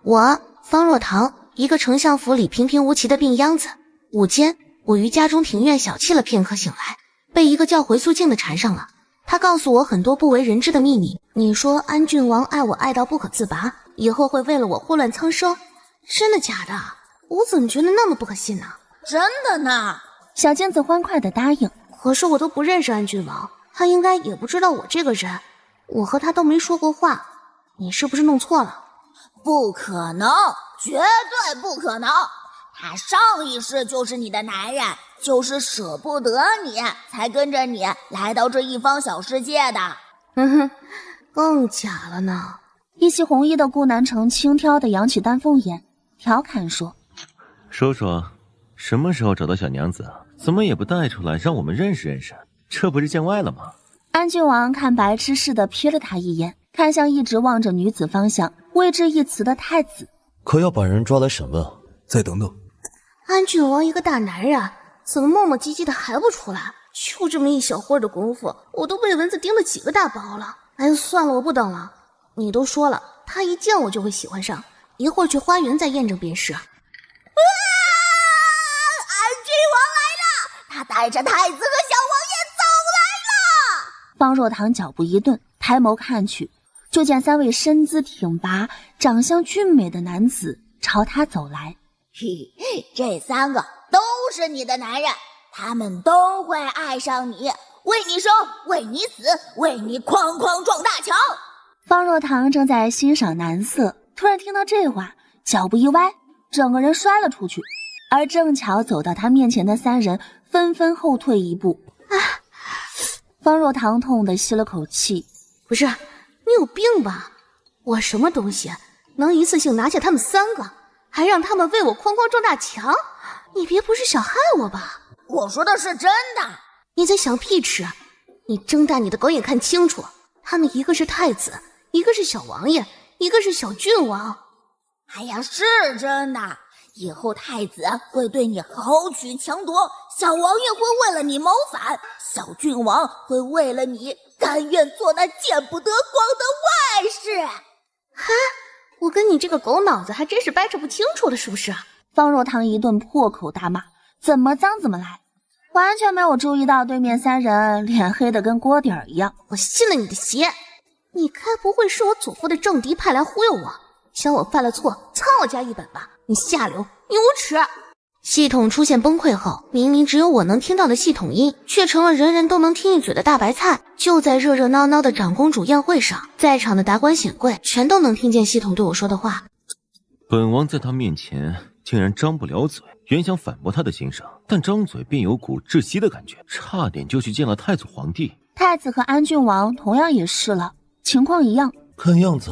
我方若堂，一个丞相府里平平无奇的病秧子。午间，我于家中庭院小憩了片刻，醒来，被一个叫回素静的缠上了。他告诉我很多不为人知的秘密。你说安郡王爱我爱到不可自拔，以后会为了我祸乱苍生，真的假的？我怎么觉得那么不可信呢？真的呢。小镜子欢快地答应。可是我都不认识安郡王，他应该也不知道我这个人，我和他都没说过话，你是不是弄错了？不可能，绝对不可能。他上一世就是你的男人，就是舍不得你，才跟着你来到这一方小世界的。更假了呢。一袭红衣的顾南城轻佻地扬起丹凤眼，调侃说：说说，什么时候找到小娘子啊？怎么也不带出来让我们认识认识，这不是见外了吗？安郡王看白痴似的瞥了他一眼，看向一直望着女子方向未置一词的太子。可要把人抓来审问？再等等。安郡王一个大男人，怎么磨磨唧唧的还不出来？就这么一小会儿的功夫，我都被蚊子叮了几个大包了。哎，算了，我不等了。你都说了，他一见我就会喜欢上，一会儿去花园再验证便是。安郡王来了，他带着太子和小王爷走来了。方若堂脚步一顿，抬眸看去，就见三位身姿挺拔、长相俊美的男子朝他走来。这三个都是你的男人，他们都会爱上你，为你生，为你死，为你哐哐撞大墙。方若堂正在欣赏男色，突然听到这话，脚步一歪，整个人摔了出去，而正巧走到他面前的三人纷纷后退一步。方若堂痛地吸了口气，不是，你有病吧？我什么东西能一次性拿下他们三个，还让他们为我哐哐撞大墙？你别不是想害我吧？我说的是真的。你在想屁吃？你睁大你的狗眼看清楚，他们一个是太子，一个是小王爷，一个是小郡王。哎呀，是真的。以后太子会对你豪取强夺，小王爷会为了你谋反，小郡王会为了你甘愿做那见不得光的外室。哈，我跟你这个狗脑子还真是掰扯不清楚了，是不是？方若堂一顿破口大骂，怎么脏怎么来，完全没有注意到对面三人脸黑得跟锅底儿一样。我信了你的邪，你该不会是我祖父的政敌派来忽悠我，想我犯了错苍我家一本吧？你下流，你无耻！系统出现崩溃后，明明只有我能听到的系统音，却成了人人都能听一嘴的大白菜。就在热热闹闹的长公主宴会上，在场的达官显贵全都能听见系统对我说的话。本王在他面前竟然张不了嘴，原想反驳他的心声，但张嘴便有股窒息的感觉，差点就去见了太祖皇帝。太子和安郡王同样也是了，情况一样。看样子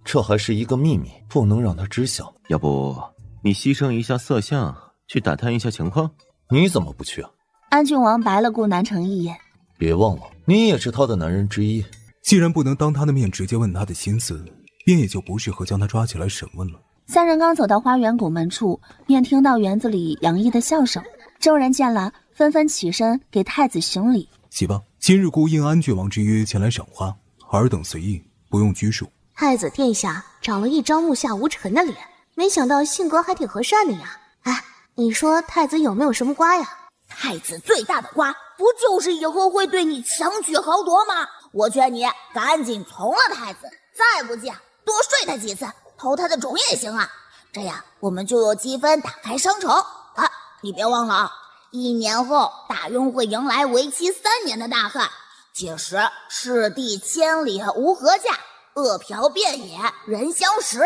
这还是一个秘密，不能让他知晓。要不你牺牲一下色相，去打探一下情况？你怎么不去啊？安郡王白了顾南城一眼。别忘了，你也是他的男人之一。既然不能当他的面直接问他的心思，便也就不适合将他抓起来审问了。三人刚走到花园拱门处，便听到园子里洋溢的笑声。众人见了，纷纷起身给太子行礼。喜吧，今日孤应安郡王之约前来赏花，尔等随意，不用拘束。太子殿下长了一张目下无尘的脸，没想到性格还挺和善的呀。哎，你说太子有没有什么瓜呀？太子最大的瓜，不就是以后会对你强取豪夺吗？我劝你赶紧从了太子，再不济多睡他几次，投他的种也行啊。这样我们就有积分打开商城啊！你别忘了啊，1年后大雍会迎来为期3年的大旱，届时赤地千里无禾稼，饿殍遍野人相食。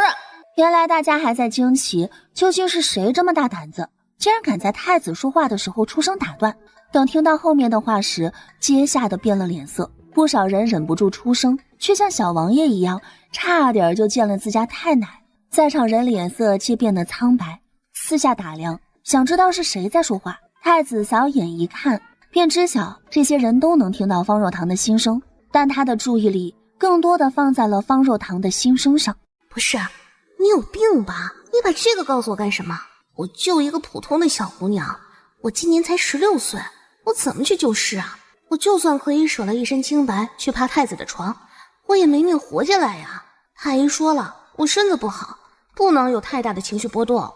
原来大家还在惊奇，究竟是谁这么大胆子，竟然敢在太子说话的时候出声打断。等听到后面的话时，皆吓得变了脸色，不少人忍不住出声，却像小王爷一样，差点就见了自家太奶。在场人脸色皆变得苍白，四下打量，想知道是谁在说话。太子扫眼一看，便知晓这些人都能听到方若堂的心声，但他的注意力更多的放在了方若堂的心声上。不是，你有病吧？你把这个告诉我干什么？我就一个普通的小姑娘，我今年才16岁，我怎么去救世啊？我就算可以舍了一身清白去爬太子的床，我也没命活下来呀。太医说了，我身子不好，不能有太大的情绪波动。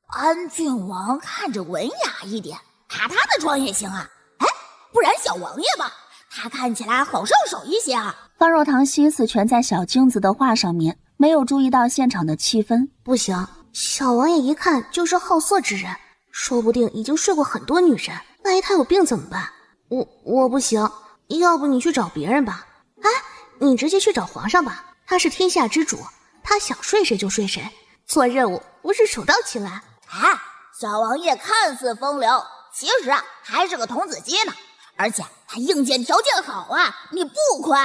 安郡王看着文雅一点，他的妆也行啊。哎，不然小王爷吧，他看起来好上手一些啊。方若堂心思全在小镜子的画上面，没有注意到现场的气氛。不行，小王爷一看就是好色之人，说不定已经睡过很多女人，万一他有病怎么办？我不行，要不你去找别人吧。哎，你直接去找皇上吧，他是天下之主，他想睡谁就睡谁，做任务不是手到擒来。哎，小王爷看似风流，其实还是个童子鸡呢，而且他硬件条件好啊，你不亏。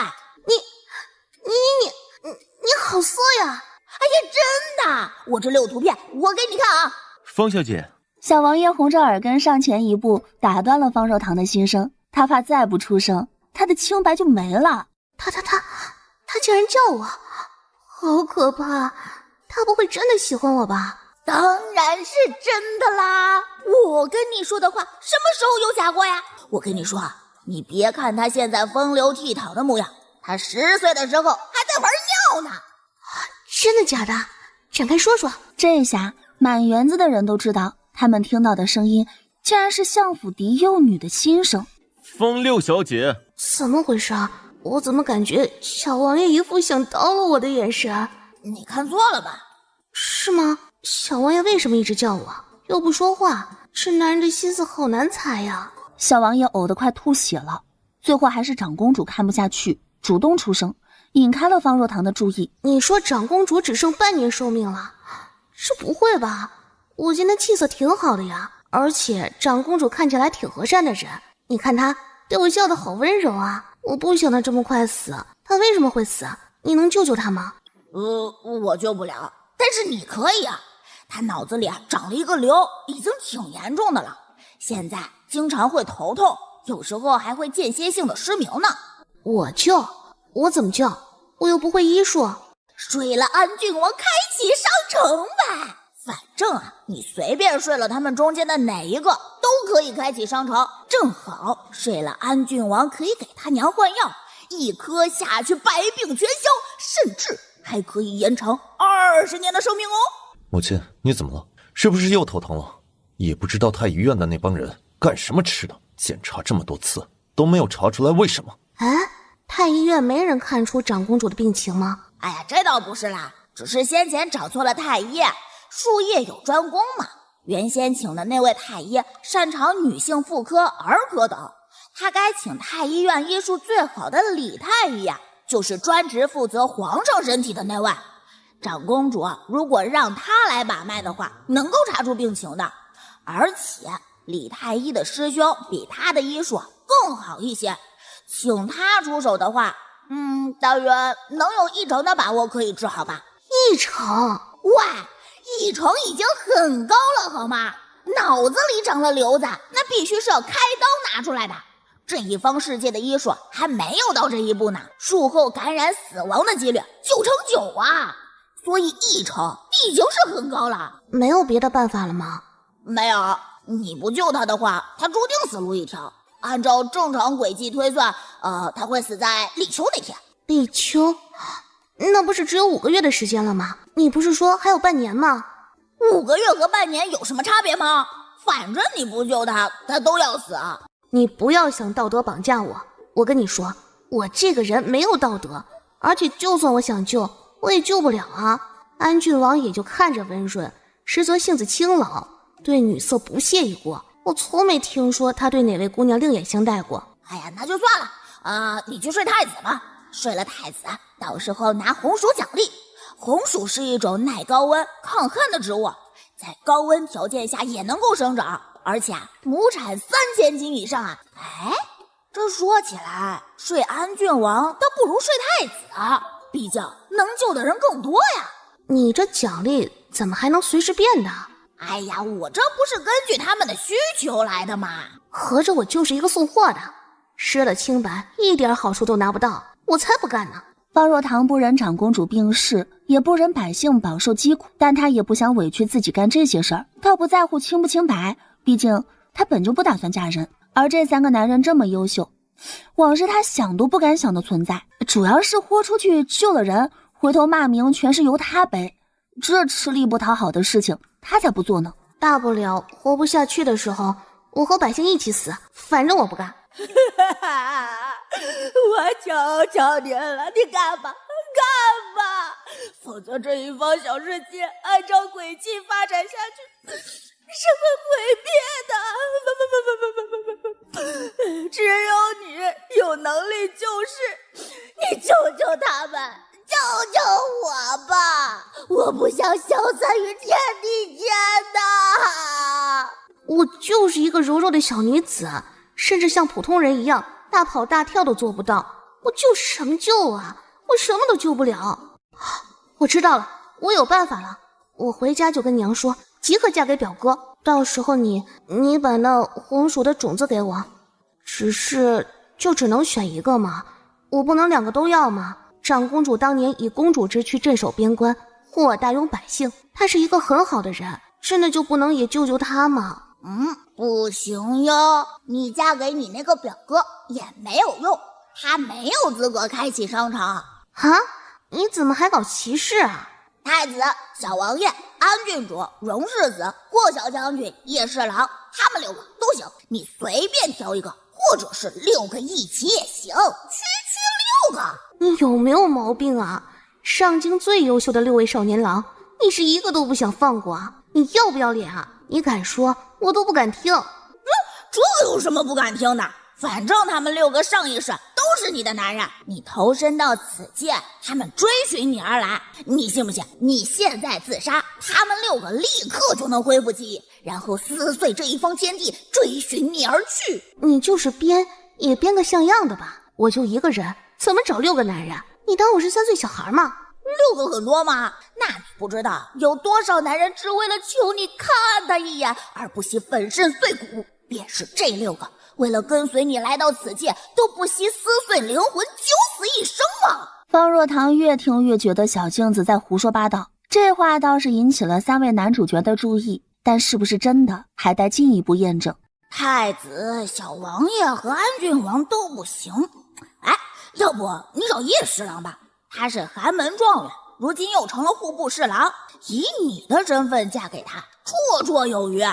你好色呀！哎呀，真的，我这6图片我给你看啊。方小姐，小王爷红着耳根上前一步，打断了方若堂的心声。他怕再不出声，他的清白就没了。他竟然叫我，好可怕！他不会真的喜欢我吧？当然是真的啦！我跟你说的话，什么时候有假过呀？我跟你说啊，你别看他现在风流倜傥的模样，他10岁的时候还在玩尿呢。真的假的？展开说说。这下满园子的人都知道，他们听到的声音竟然是相府嫡幼女的心声。风六小姐，怎么回事？我怎么感觉小王爷一副想叨了我的眼神？你看错了吧？是吗？小王爷为什么一直叫我，又不说话？这男人的心思好难猜呀！小王爷呕得快吐血了，最后还是长公主看不下去，主动出声，引开了方若堂的注意。你说长公主只剩半年寿命了？这不会吧？我今天气色挺好的呀，而且长公主看起来挺和善的人，你看她对我笑得好温柔啊！我不想她这么快死，她为什么会死？你能救救她吗？我救不了，但是你可以啊。他脑子里长了一个瘤，已经挺严重的了，现在经常会头痛，有时候还会间歇性的失明呢。我怎么救？我又不会医术。睡了安郡王，开启商城呗。反正你随便睡了他们中间的哪一个都可以开启商城。正好睡了安郡王，可以给他娘换药，一颗下去百病全消，甚至还可以延长20年的寿命哦。母亲，你怎么了？是不是又头疼了？也不知道太医院的那帮人干什么吃的，检查这么多次都没有查出来为什么。太医院没人看出长公主的病情吗？哎呀，这倒不是啦，只是先前找错了太医，术业有专攻嘛。原先请的那位太医擅长女性妇科、儿科等，他该请太医院医术最好的李太医就是专职负责皇上身体的那位。长公主如果让他来把脉的话，能够查出病情的。而且李太医的师兄比他的医术更好一些，请他出手的话，大约能有1成的把握可以治好吧。1成？喂，1成已经很高了好吗？脑子里长了瘤子，那必须是要开刀拿出来的。这一方世界的医术还没有到这一步呢，术后感染死亡的几率9成9啊。所以1成已经是很高了。没有别的办法了吗？没有，你不救他的话，他注定死路一条。按照正常轨迹推算，他会死在立秋那天。立秋？那不是只有5个月的时间了吗？你不是说还有半年吗？5个月和半年有什么差别吗？反正你不救他，他都要死。你不要想道德绑架我。我跟你说，我这个人没有道德，而且就算我想救，我也救不了啊！安郡王也就看着温润，实则性子清冷，对女色不屑一顾。我从没听说他对哪位姑娘另眼相待过。哎呀，那就算了你去睡太子吧。睡了太子，到时候拿红薯奖励。红薯是一种耐高温、抗旱的植物，在高温条件下也能够生长，而且亩产3000斤以上。哎，这说起来，睡安郡王倒不如睡太子毕竟能救的人更多呀。你这奖励怎么还能随时变的？哎呀，我这不是根据他们的需求来的吗？合着我就是一个送货的，失了清白，一点好处都拿不到，我才不干呢。方若堂不忍长公主病逝，也不忍百姓饱受疾苦，但他也不想委屈自己干这些事儿，倒不在乎清不清白，毕竟他本就不打算嫁人。而这3个男人这么优秀，往是他想都不敢想的存在，主要是豁出去救了人，回头骂名全是由他背，这吃力不讨好的事情他才不做呢。大不了活不下去的时候，我和百姓一起死，反正我不干。我求求你了，你干吧，干吧，否则这一方小世界按照轨迹发展下去是会毁灭的。只有你有能力救世，你救救他们，救救我吧！我不想消散于天地间呐！我就是一个柔弱的小女子，甚至像普通人一样大跑大跳都做不到，我救什么救啊？我什么都救不了。我知道了，我有办法了。我回家就跟娘说，即刻嫁给表哥，到时候你把那红薯的种子给我。只是就只能选一个吗？我不能两个都要吗？长公主当年以公主之躯镇守边关，护我大庸百姓，她是一个很好的人，真的就不能也救救她吗？不行哟，你嫁给你那个表哥也没有用，他没有资格开启商场。啊？你怎么还搞歧视啊？太子、小王爷、安郡主、荣世子、霍小将军、叶侍郎，他们6个都行，你随便挑一个，或者是6个一起也行，区6个。你有没有毛病啊？上京最优秀的6位少年郎，你是一个都不想放过啊？你要不要脸啊？你敢说，我都不敢听。这有什么不敢听的？反正他们6个上一世都是你的男人，你投身到此界，他们追寻你而来，你信不信？你现在自杀，他们6个立刻就能恢复记忆，然后撕碎这一方天地，追寻你而去。你就是编，也编个像样的吧。我就一个人，怎么找6个男人？你当我是3岁小孩吗？6个很多吗？那你不知道有多少男人只为了求你看他一眼而不惜粉身碎骨，便是这6个为了跟随你来到此界，都不惜撕碎灵魂，九死一生啊！方若堂越听越觉得小镜子在胡说八道，这话倒是引起了3位男主角的注意，但是不是真的还待进一步验证。太子、小王爷和安郡王都不行，哎，要不你找叶侍郎吧，他是寒门状元，如今又成了户部侍郎，以你的身份嫁给他，绰绰有余。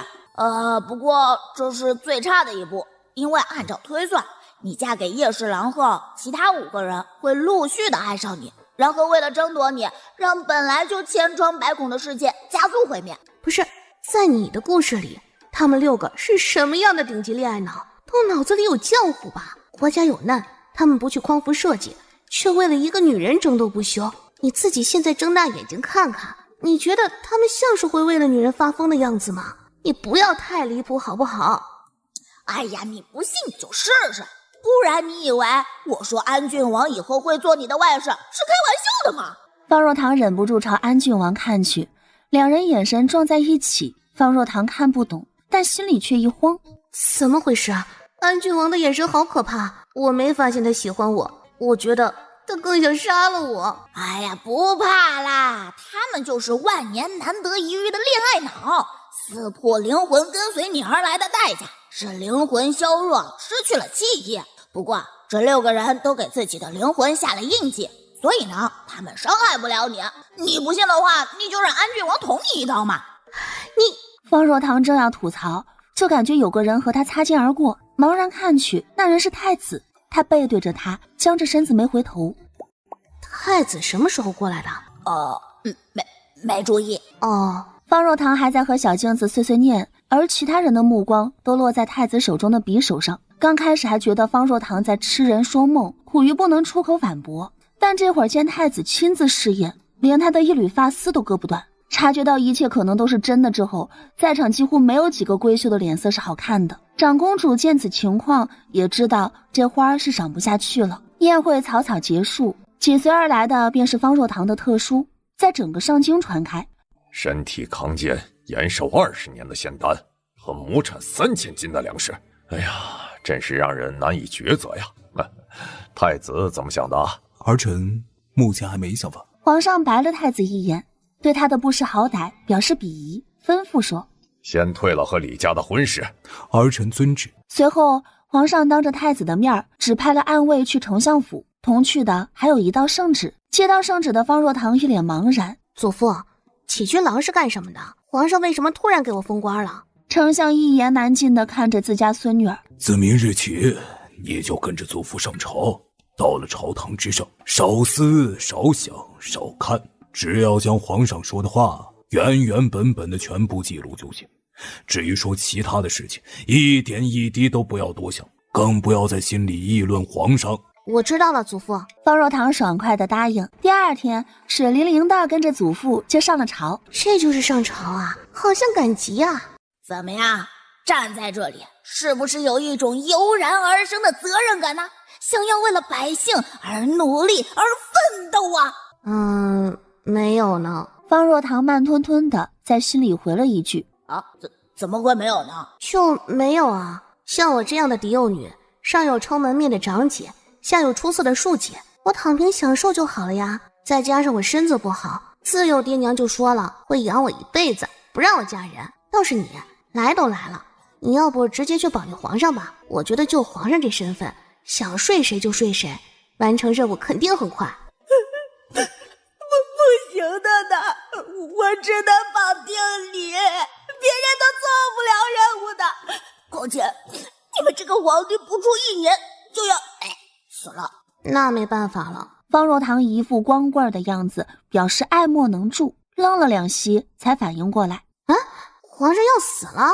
不过这是最差的一步，因为按照推算，你嫁给叶侍郎后，其他5个人会陆续的爱上你，然后为了争夺你，让本来就千疮百孔的世界加速毁灭。不是，在你的故事里，他们6个是什么样的顶级恋爱脑？都脑子里有浆糊吧？国家有难，他们不去匡扶社稷，却为了一个女人争斗不休。你自己现在睁大眼睛看看，你觉得他们像是会为了女人发疯的样子吗？你不要太离谱好不好？哎呀，你不信你就试试，不然你以为我说安郡王以后会做你的外甥是开玩笑的吗？方若堂忍不住朝安郡王看去，两人眼神撞在一起，方若堂看不懂，但心里却一慌。怎么回事啊？安郡王的眼神好可怕，我没发现他喜欢我，我觉得他更想杀了我。哎呀，不怕啦，他们就是万年难得一遇的恋爱脑，撕破灵魂跟随你而来的代价是灵魂削弱，失去了记忆。不过这6个人都给自己的灵魂下了印记，所以呢，他们伤害不了你。你不信的话，你就让安郡王捅你一刀嘛。方若堂正要吐槽，就感觉有个人和他擦肩而过，茫然看去，那人是太子，他背对着他，僵着身子没回头。太子什么时候过来的？没注意。方若堂还在和小镜子碎碎念，而其他人的目光都落在太子手中的匕首上。刚开始还觉得方若堂在痴人说梦，苦于不能出口反驳，但这会儿见太子亲自试验，连他的一缕发丝都割不断，察觉到一切可能都是真的之后，在场几乎没有几个闺秀的脸色是好看的。长公主见此情况，也知道这花是赏不下去了。宴会草草结束，紧随而来的便是方若堂的特书，在整个上京传开。身体康健，延寿20年的仙丹和亩产3000斤的粮食，哎呀，真是让人难以抉择呀！太子怎么想的？儿臣目前还没想法。皇上白了太子一眼，对他的不识好歹表示鄙夷，吩咐说：先退了和李家的婚事。儿臣遵旨。随后皇上当着太子的面指派了暗卫去丞相府，同去的还有一道圣旨。接到圣旨的方若堂一脸茫然。祖父，起居郎是干什么的？皇上为什么突然给我封官了？丞相一言难尽地看着自家孙女儿。自明日起，你就跟着祖父上朝，到了朝堂之上，少思少想少看，只要将皇上说的话原原本本的全部记录就行。至于说其他的事情，一点一滴都不要多想，更不要在心里议论皇上。我知道了，祖父。方若堂爽快地答应。第二天，水灵灵地跟着祖父就上了朝。这就是上朝啊，好像赶集啊。怎么样，站在这里是不是有一种油然而生的责任感呢？想要为了百姓而努力而奋斗啊？没有呢。方若堂慢吞吞地在心里回了一句：啊，怎么会没有呢？就没有啊。像我这样的嫡幼女，上有撑门面的长姐，下有出色的庶姐，我躺平享受就好了呀。再加上我身子不好，自幼爹娘就说了会养我一辈子，不让我嫁人。倒是你来都来了，你要不直接去保佑皇上吧？我觉得就皇上这身份，想睡谁就睡谁，完成任务肯定很快。不行的呢，我只能绑定你，别人都做不了任务的。况且你们这个皇帝不出1年就要死了。那没办法了。方若堂一副光棍的样子，表示爱莫能助，愣了2息才反应过来。皇上要死了？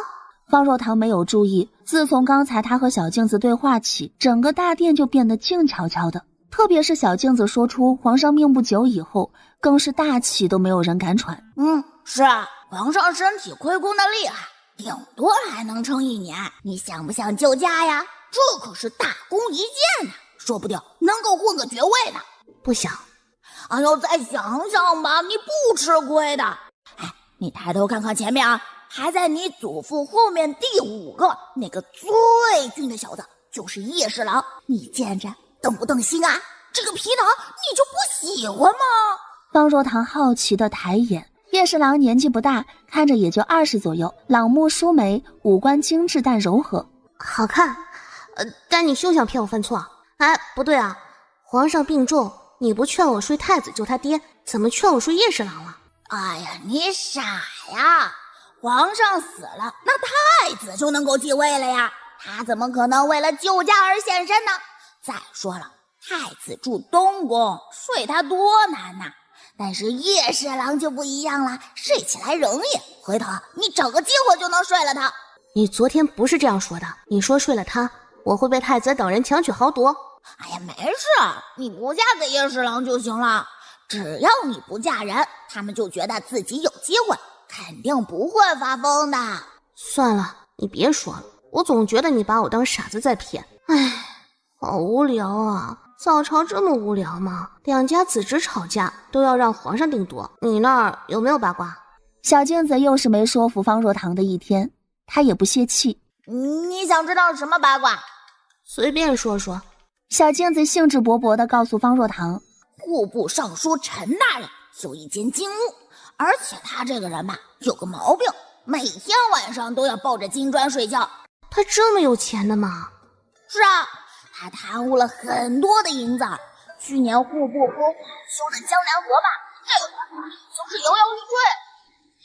方若堂没有注意，自从刚才他和小镜子对话起，整个大殿就变得静悄悄的。特别是小镜子说出皇上命不久以后，更是大气都没有人敢喘。是啊，皇上身体亏空的厉害，顶多还能撑1年。你想不想救驾呀？这可是大功一件呢，说不定能够混个爵位呢。不想。哎呦，再想想吧，你不吃亏的。你抬头看看前面啊，还在你祖父后面第5个那个最俊的小子，就是叶侍郎。你见着动不动心啊？这个皮囊你就不喜欢吗？方若堂好奇的抬眼，叶侍郎年纪不大，看着也就20左右，朗目舒眉，五官精致但柔和，好看。但你休想骗我犯错。不对啊，皇上病重，你不劝我睡太子救他爹，怎么劝我睡叶侍郎了？哎呀，你傻呀！皇上死了，那太子就能够继位了呀，他怎么可能为了救驾而献身呢？再说了，太子住东宫，睡他多难呐！但是叶侍郎就不一样了，睡起来容易，回头你找个机会就能睡了他。你昨天不是这样说的，你说睡了他，我会被太子等人强取豪夺。哎呀，没事，你不嫁给叶侍郎就行了。只要你不嫁人，他们就觉得自己有机会，肯定不会发疯的。算了，你别说了，我总觉得你把我当傻子在骗。好无聊啊！早朝这么无聊吗？2家子侄吵架都要让皇上定夺，你那儿有没有八卦？小镜子又是没说服方若堂的一天，他也不泄气。你想知道什么八卦？随便说说。小镜子兴致勃勃地告诉方若堂，户部尚书陈大人有一间金屋，而且他这个人吧，有个毛病，每天晚上都要抱着金砖睡觉。他这么有钱的吗？是啊，他贪污了很多的银子。去年户部拨款修的江南河坝，这个就是摇摇欲坠。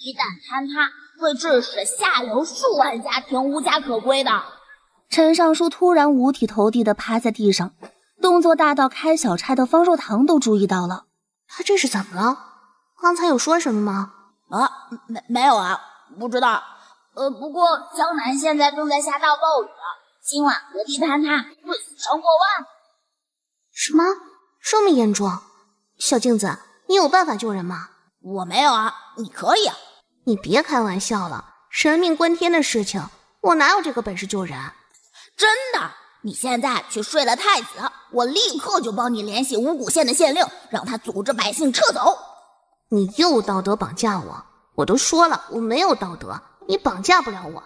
一旦坍塌，会致使下游数万家庭无家可归的。陈尚书突然五体投地地趴在地上，动作大到开小差的方若堂都注意到了。他这是怎么了？刚才有说什么吗？没有啊，不知道。不过江南现在正在下大暴雨，今晚河堤坍塌会死伤过万。什么？这么严重？小镜子，你有办法救人吗？我没有啊，你可以啊。你别开玩笑了，神命关天的事情，我哪有这个本事救人？真的，你现在去睡了太子，我立刻就帮你联系五谷县的县令，让他组织百姓撤走。你又道德绑架我，我都说了我没有道德，你绑架不了我。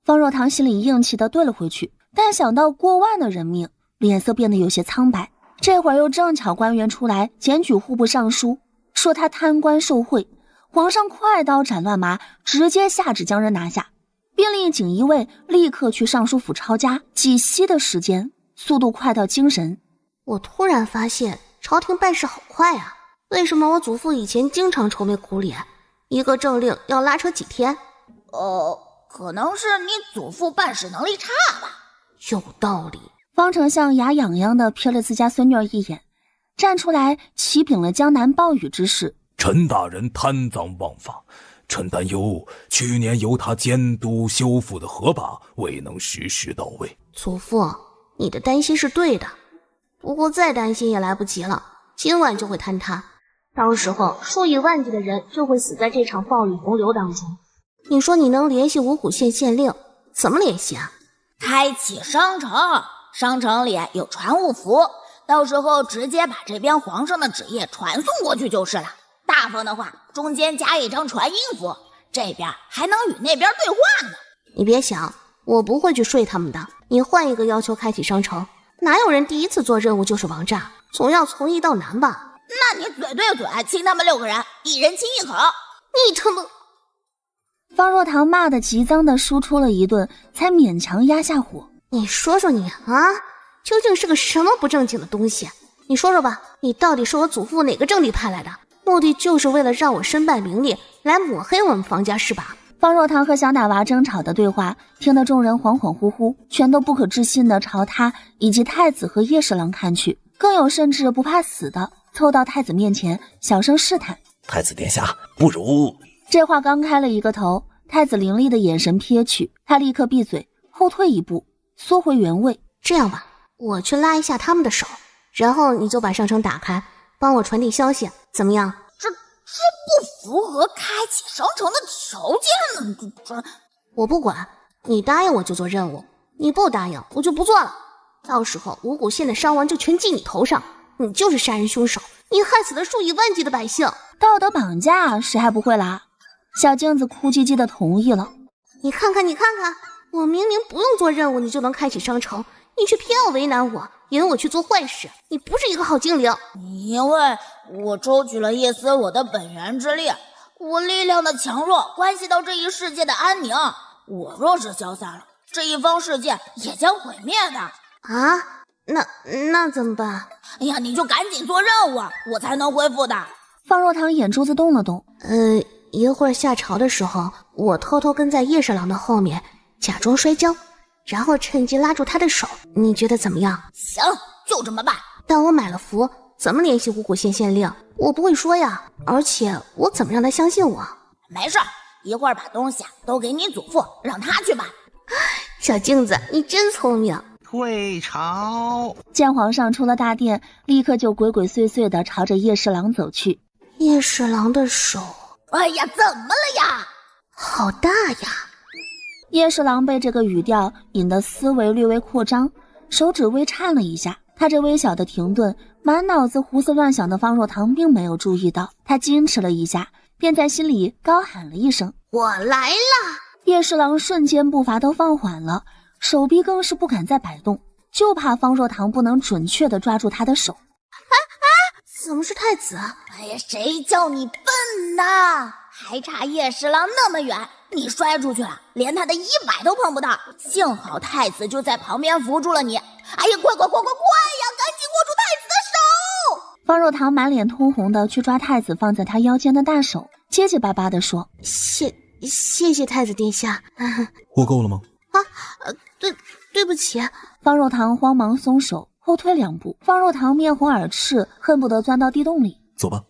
方若堂心里硬气地对了回去，但想到过万的人命，脸色变得有些苍白。这会儿又正巧官员出来检举户部尚书，说他贪官受贿，皇上快刀斩乱麻，直接下旨将人拿下，并令锦衣卫立刻去尚书府抄家。几息的时间，速度快到惊神。我突然发现朝廷办事好快啊！为什么我祖父以前经常愁眉苦脸，一个政令要拉扯几天？可能是你祖父办事能力差吧。有道理。方丞相牙痒痒地瞥了自家孙女儿一眼，站出来启禀了江南暴雨之事。陈大人贪赃枉法，臣担忧去年由他监督修复的河坝未能实时到位。祖父，你的担心是对的，不过再担心也来不及了，今晚就会坍塌，到时候数以万计的人就会死在这场暴雨洪流当中。你说你能联系五谷县县令，怎么联系啊？开启商城，商城里有传物符，到时候直接把这边皇上的旨意传送过去就是了。大方的话，中间加一张传音符，这边还能与那边对话呢。你别想，我不会去睡他们的。你换一个要求开启商城，哪有人第一次做任务就是王炸？总要从易到难吧？那你嘴对嘴亲他们6个人，一人亲一口。你他妈！方若堂骂得急脏的输出了一顿，才勉强压下火。你说说你啊，究竟是个什么不正经的东西？你说说吧，你到底是我祖父哪个政敌派来的？目的就是为了让我身败名裂，来抹黑我们方家是吧？方若堂和小奶娃争吵的对话，听得众人恍恍惚惚，全都不可置信地朝他以及太子和叶侍郎看去，更有甚至不怕死的凑到太子面前，小声试探：“太子殿下，不如……”这话刚开了一个头，太子凌厉的眼神瞥去，他立刻闭嘴，后退一步，缩回原位。这样吧，我去拉一下他们的手，然后你就把商城打开，帮我传递消息，怎么样？这不符合开启商城的条件呢。这我不管，你答应我就做任务，你不答应我就不做了。到时候五谷县的伤亡就全记你头上，你就是杀人凶手，你害死了数以万计的百姓。道德绑架谁还不会啦？小镜子哭唧唧的同意了。你看看，我明明不用做任务你就能开启商城，你却偏要为难我，引我去做坏事，你不是一个好精灵。因为我抽取了一丝我的本源之力，我力量的强弱关系到这一世界的安宁，我若是消散了，这一方世界也将毁灭的。啊？那怎么办？哎呀，你就赶紧做任务，我才能恢复的。方若堂眼珠子动了动，一会儿下朝的时候，我偷偷跟在叶侍郎的后面，假装摔跤，然后趁机拉住他的手，你觉得怎么样？行，就这么办。但我买了符，怎么联系五谷县县令？我不会说呀，而且我怎么让他相信我？没事，一会儿把东西都给你祖父，让他去办。小镜子，你真聪明。退朝。见皇上出了大殿，立刻就鬼鬼祟祟地朝着叶侍郎走去。叶侍郎的手，哎呀，怎么了呀？好大呀！叶侍郎被这个语调引得思维略微扩张，手指微颤了一下。他这微小的停顿，满脑子胡思乱想的方若堂并没有注意到。他矜持了一下，便在心里高喊了一声：“我来啦！”叶侍郎瞬间步伐都放缓了，手臂更是不敢再摆动，就怕方若堂不能准确地抓住他的手。怎么是太子？哎呀，谁叫你笨呢？还差叶侍郎那么远，你摔出去了，连他的衣摆都碰不到。幸好太子就在旁边扶住了你。哎呀，快呀，赶紧握住太子的手！方若堂满脸通红的去抓太子放在他腰间的大手，结结巴巴地说：“谢谢太子殿下。握够了吗？”对不起。方若堂慌忙松手，后退2步。方若堂面红耳赤，恨不得钻到地洞里。走吧。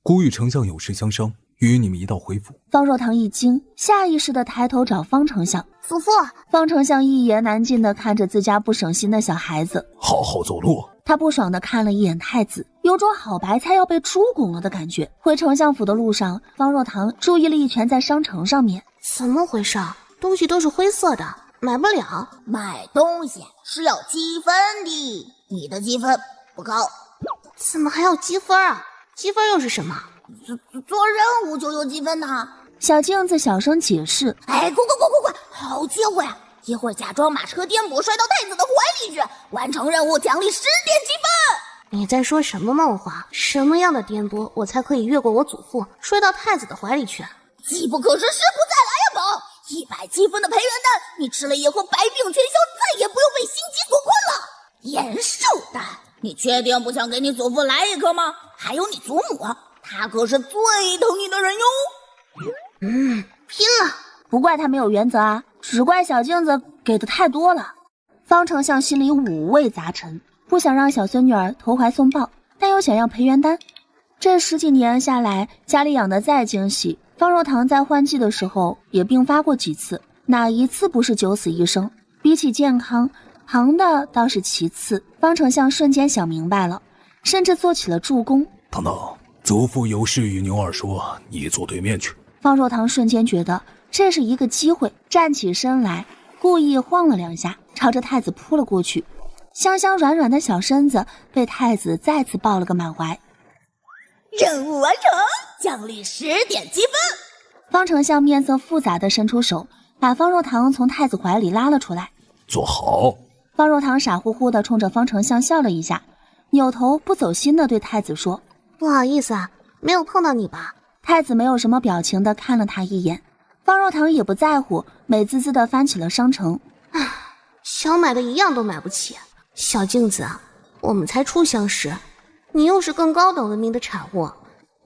孤与丞相有事相商，与你们一道回府。方若堂一惊，下意识地抬头找方丞相。祖父。方丞相一言难尽地看着自家不省心的小孩子，好好走路。他不爽地看了一眼太子，有种好白菜要被猪拱了的感觉。回丞相府的路上，方若堂注意力全在商城上面。怎么回事？东西都是灰色的，买不了。买东西是要积分的，你的积分不高。怎么还要积分啊？积分又是什么？做任务就有积分呢。小镜子小声解释。哎，快，好机会啊！一会儿假装马车颠簸摔到太子的怀里去，完成任务奖励10点积分。你在说什么梦话？什么样的颠簸我才可以越过我祖父摔到太子的怀里去？机不可失，时不再来呀，宝！100积分的培元丹，你吃了以后百病全消，再也不用被心疾所困了。延寿丹，你确定不想给你祖父来一颗吗？还有你祖母，他可是最疼你的人哟。拼了！不怪他没有原则啊，只怪小镜子给的太多了。方丞相心里五味杂陈，不想让小孙女儿投怀送抱，但又想要培元丹。这10几年下来，家里养的再精细，方若堂在换季的时候也并发过几次，哪一次不是九死一生？比起健康，旁的倒是其次。方丞相瞬间想明白了，甚至做起了助攻。堂堂，祖父有事与牛儿说，你坐对面去。方若堂瞬间觉得这是一个机会，站起身来，故意晃了2下，朝着太子扑了过去。香香软软的小身子被太子再次抱了个满怀。任务完成，奖励10点积分。方丞相面色复杂地伸出手，把方若堂从太子怀里拉了出来。坐好。方若堂傻乎乎地冲着方丞相笑了一下，扭头不走心地对太子说：不好意思啊，没有碰到你吧？太子没有什么表情地看了他一眼，方若堂也不在乎，美滋滋地翻起了商城。想买的一样都买不起。小镜子啊，我们才初相识，你又是更高等文明的产物，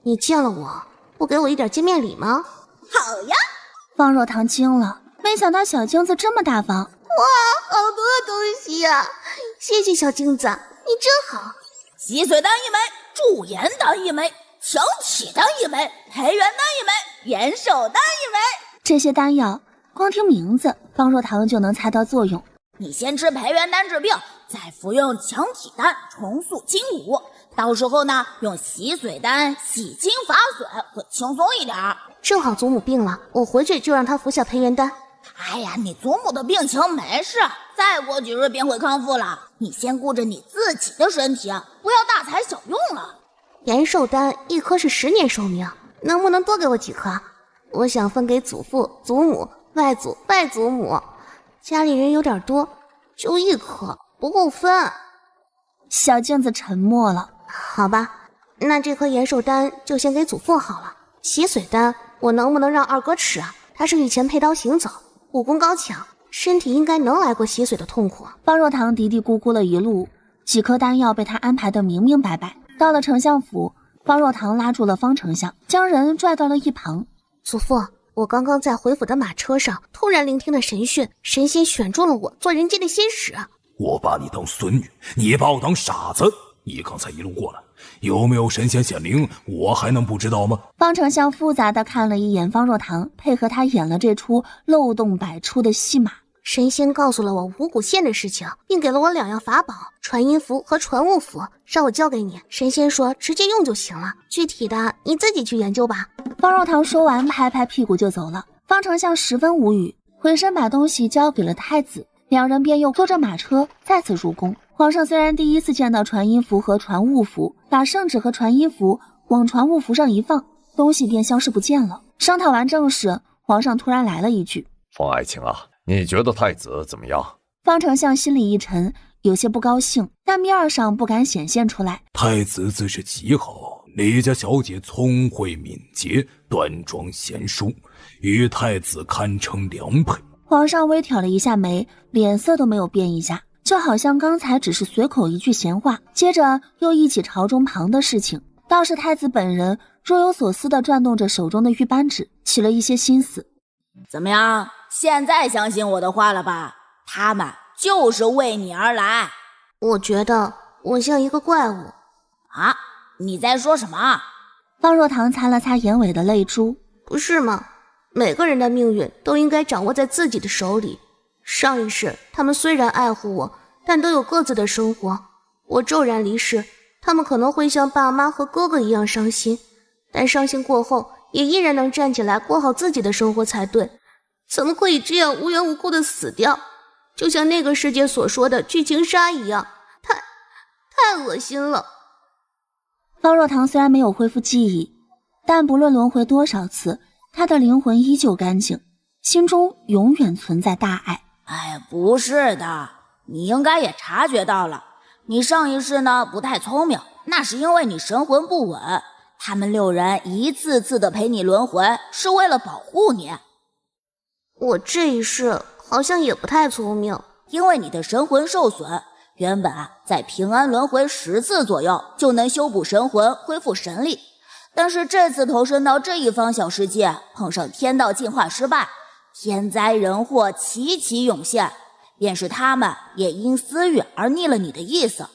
你见了我不给我一点见面礼吗？好呀！方若堂惊了，没想到小镜子这么大方。哇，好多东西呀！谢谢小镜子，你真好。洗髓丹1枚，驻颜丹1枚，强体丹1枚，培元丹1枚，延寿丹1枚。这些丹药光听名字，方若堂就能猜到作用。你先吃培元丹治病，再服用强体丹重塑筋骨，到时候呢，用洗髓丹洗筋伐髓会轻松一点。正好祖母病了，我回去就让她服下培元丹。哎呀，你祖母的病情没事，再过几日便会康复了。你先顾着你自己的身体，不要大材小用了。延寿丹1颗是10年寿命，能不能多给我几颗？我想分给祖父、祖母、外祖、外祖母，家里人有点多，就1颗不够分。小镜子沉默了。好吧，那这颗延寿丹就先给祖父好了。洗髓丹我能不能让二哥吃啊？他是以前佩刀行走，武功高强，身体应该能来过洗髓的痛苦。方若堂嘀嘀咕咕了一路，几颗丹药被他安排得明明白白。到了丞相府，方若堂拉住了方丞相，将人拽到了一旁。祖父，我刚刚在回府的马车上突然聆听了神讯，神仙选中了我做人间的仙使。我把你当孙女，你把我当傻子。你刚才一路过来，有没有神仙显灵，我还能不知道吗？方丞相复杂地看了一眼方若堂，配合他演了这出漏洞百出的戏码。神仙告诉了我五谷县的事情，并给了我2样法宝，传音符和传物符，让我交给你。神仙说直接用就行了，具体的你自己去研究吧。方若堂说完，拍拍屁股就走了。方丞相十分无语，回身把东西交给了太子，两人便又坐着马车再次入宫。皇上虽然第一次见到传音符和传物符，把圣旨和传音符往传物符上一放，东西便消失不见了。商讨完正事，皇上突然来了一句：方爱卿啊，你觉得太子怎么样？方丞相心里一沉，有些不高兴，但面上不敢显现出来。太子自是极好，李家小姐聪慧敏捷，端庄贤淑，与太子堪称良配。皇上微挑了一下眉，脸色都没有变一下，就好像刚才只是随口一句闲话，接着又忆起朝中旁的事情。倒是太子本人若有所思地转动着手中的玉扳指，起了一些心思。怎么样，现在相信我的话了吧？他们就是为你而来。我觉得我像一个怪物。啊，你在说什么？方若堂擦了擦眼尾的泪珠。不是吗？每个人的命运都应该掌握在自己的手里。上一世他们虽然爱护我，但都有各自的生活。我骤然离世，他们可能会像爸妈和哥哥一样伤心，但伤心过后也依然能站起来过好自己的生活才对。怎么可以这样无缘无故的死掉？就像那个世界所说的剧情杀一样，太恶心了。方若堂虽然没有恢复记忆，但不论轮回多少次，他的灵魂依旧干净，心中永远存在大爱。哎，不是的，你应该也察觉到了，你上一世呢不太聪明，那是因为你神魂不稳。他们6人一次次的陪你轮回，是为了保护你。我这一世好像也不太聪明，因为你的神魂受损，原本在平安轮回10次左右就能修补神魂，恢复神力。但是这次投身到这一方小世界，碰上天道进化失败，天灾人祸齐齐涌现，便是他们也因私欲而逆了你的意思。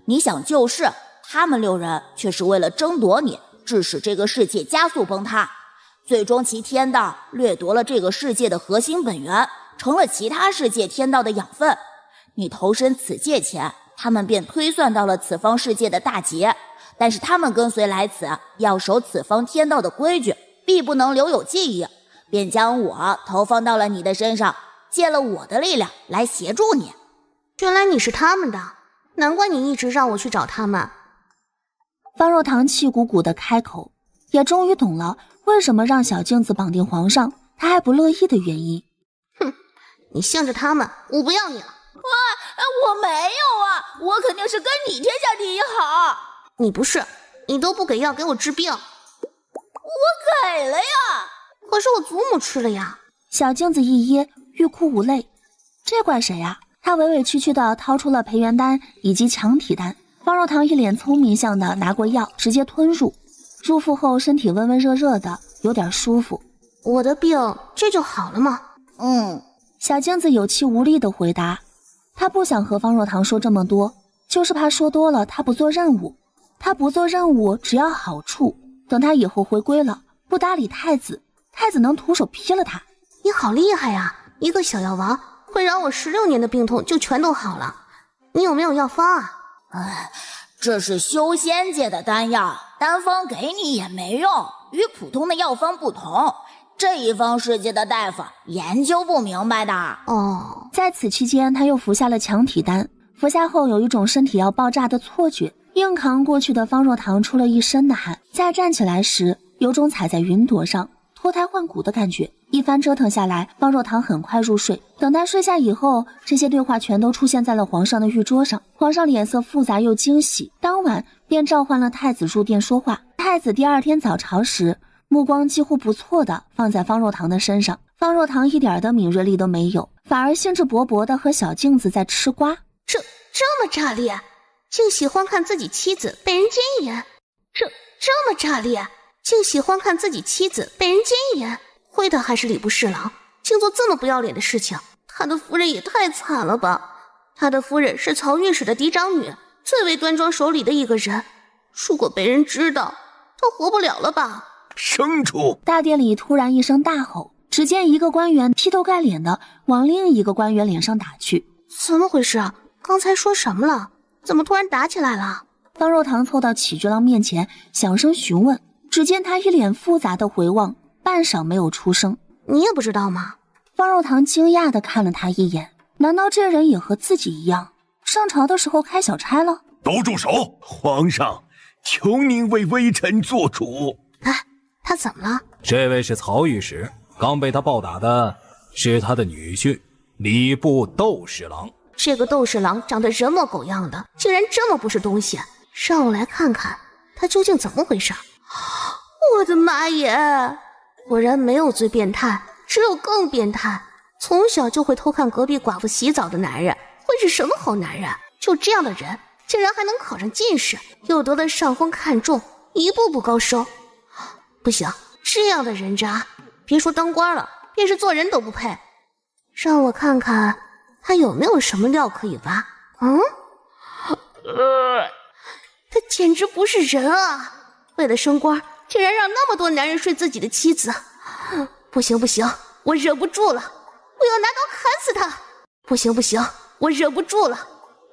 你想救世，他们6人却是为了争夺你，致使这个世界加速崩塌。最终其天道掠夺了这个世界的核心本源，成了其他世界天道的养分。你投身此界前，他们便推算到了此方世界的大劫，但是他们跟随来此，要守此方天道的规矩，必不能留有记忆，便将我投放到了你的身上，借了我的力量来协助你。原来你是他们的，难怪你一直让我去找他们。方若堂气鼓鼓地开口，也终于懂了为什么让小镜子绑定皇上他还不乐意的原因。哼，你向着他们，我不要你了。我没有啊，我肯定是跟你天下第一好。你不是，你都不给药给我治病。我给了呀，可是我祖母吃了呀。小镜子一噎，欲哭无泪。这怪谁呀？他委委屈屈地掏出了培元丹以及强体丹。方若堂一脸聪明相的拿过药，直接吞入。入腹后身体温温热热的，有点舒服。我的病这就好了吗？小镜子有气无力地回答。他不想和方若堂说这么多，就是怕说多了他不做任务。他不做任务只要好处，等他以后回归了，不搭理太子，太子能徒手劈了他。你好厉害呀，一个小药王会让我16年的病痛就全都好了。你有没有药方啊？这是修仙界的丹药，单方给你也没用，与普通的药方不同，这一方世界的大夫研究不明白的。在此期间他又服下了强体丹，服下后有一种身体要爆炸的错觉，硬扛过去的方若堂出了一身的汗，再站起来时有种踩在云朵上脱胎换骨的感觉。一番折腾下来，方若堂很快入睡。等他睡下以后，这些对话全都出现在了皇上的御桌上。皇上脸色复杂又惊喜，当晚便召唤了太子入殿说话。太子第二天早朝时，目光几乎不错的放在方若堂的身上。方若堂一点的敏锐力都没有，反而兴致勃勃的和小镜子在吃瓜。这么炸裂，竟喜欢看自己妻子被人奸淫。这么炸裂，竟喜欢看自己妻子被人奸淫。会的还是礼部侍郎，竟做这么不要脸的事情。他的夫人也太惨了吧！他的夫人是曹御史的嫡长女，最为端庄守礼的一个人。如果被人知道，他活不了了吧？生出！大殿里突然一声大吼，只见一个官员劈头盖脸的往另一个官员脸上打去。怎么回事啊？刚才说什么了？怎么突然打起来了？方若堂凑到启居郎面前，响声询问。只见他一脸复杂的回望，半晌没有出声。你也不知道吗？方若堂惊讶地看了他一眼，难道这人也和自己一样，上朝的时候开小差了？都住手！皇上，求您为微臣做主。他怎么了？这位是曹御史，刚被他暴打的是他的女婿礼部斗侍郎。这个斗侍郎长得人模狗样的，竟然这么不是东西，让我来看看他究竟怎么回事。我的妈耶！果然没有最变态，只有更变态。从小就会偷看隔壁寡妇洗澡的男人，会是什么好男人？就这样的人，竟然还能考上进士，又得了上峰看重，一步步高升。不行，这样的人渣，别说当官了，便是做人都不配。让我看看他有没有什么料可以挖。他简直不是人啊！为了升官，竟然让那么多男人睡自己的妻子。不行，我忍不住了，我要拿刀砍死他！不行，我忍不住了，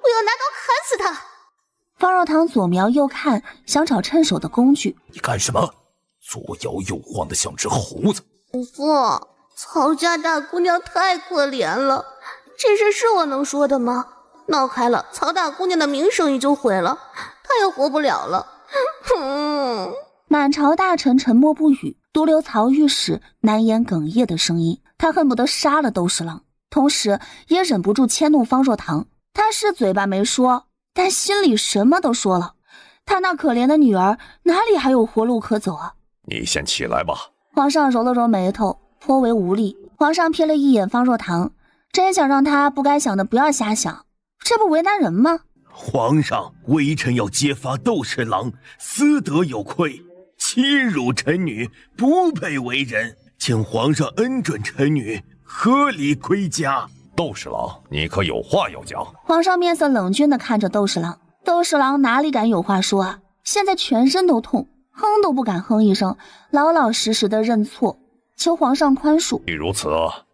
我要拿刀砍死他！方若堂左瞄右看，想找趁手的工具。你干什么？左摇右晃的像只猴子。父，曹家大姑娘太可怜了，这事是我能说的吗？闹开了，曹大姑娘的名声也就毁了，她也活不了了。满朝大臣沉默不语，独留曹御史难言哽咽的声音。他恨不得杀了斗侍郎，同时也忍不住迁怒方若堂。他是嘴巴没说，但心里什么都说了。他那可怜的女儿哪里还有活路可走啊？你先起来吧。皇上揉了揉眉头，颇为无力。皇上瞥了一眼方若堂，真想让他不该想的不要瞎想，这不为难人吗？皇上，微臣要揭发斗侍郎私德有亏，欺辱臣女，不配为人，请皇上恩准臣女，合理归家。斗士郎，你可有话要讲？皇上面色冷峻地看着斗士郎，斗士郎哪里敢有话说啊？现在全身都痛，哼都不敢哼一声，老老实实的认错，求皇上宽恕。既如此，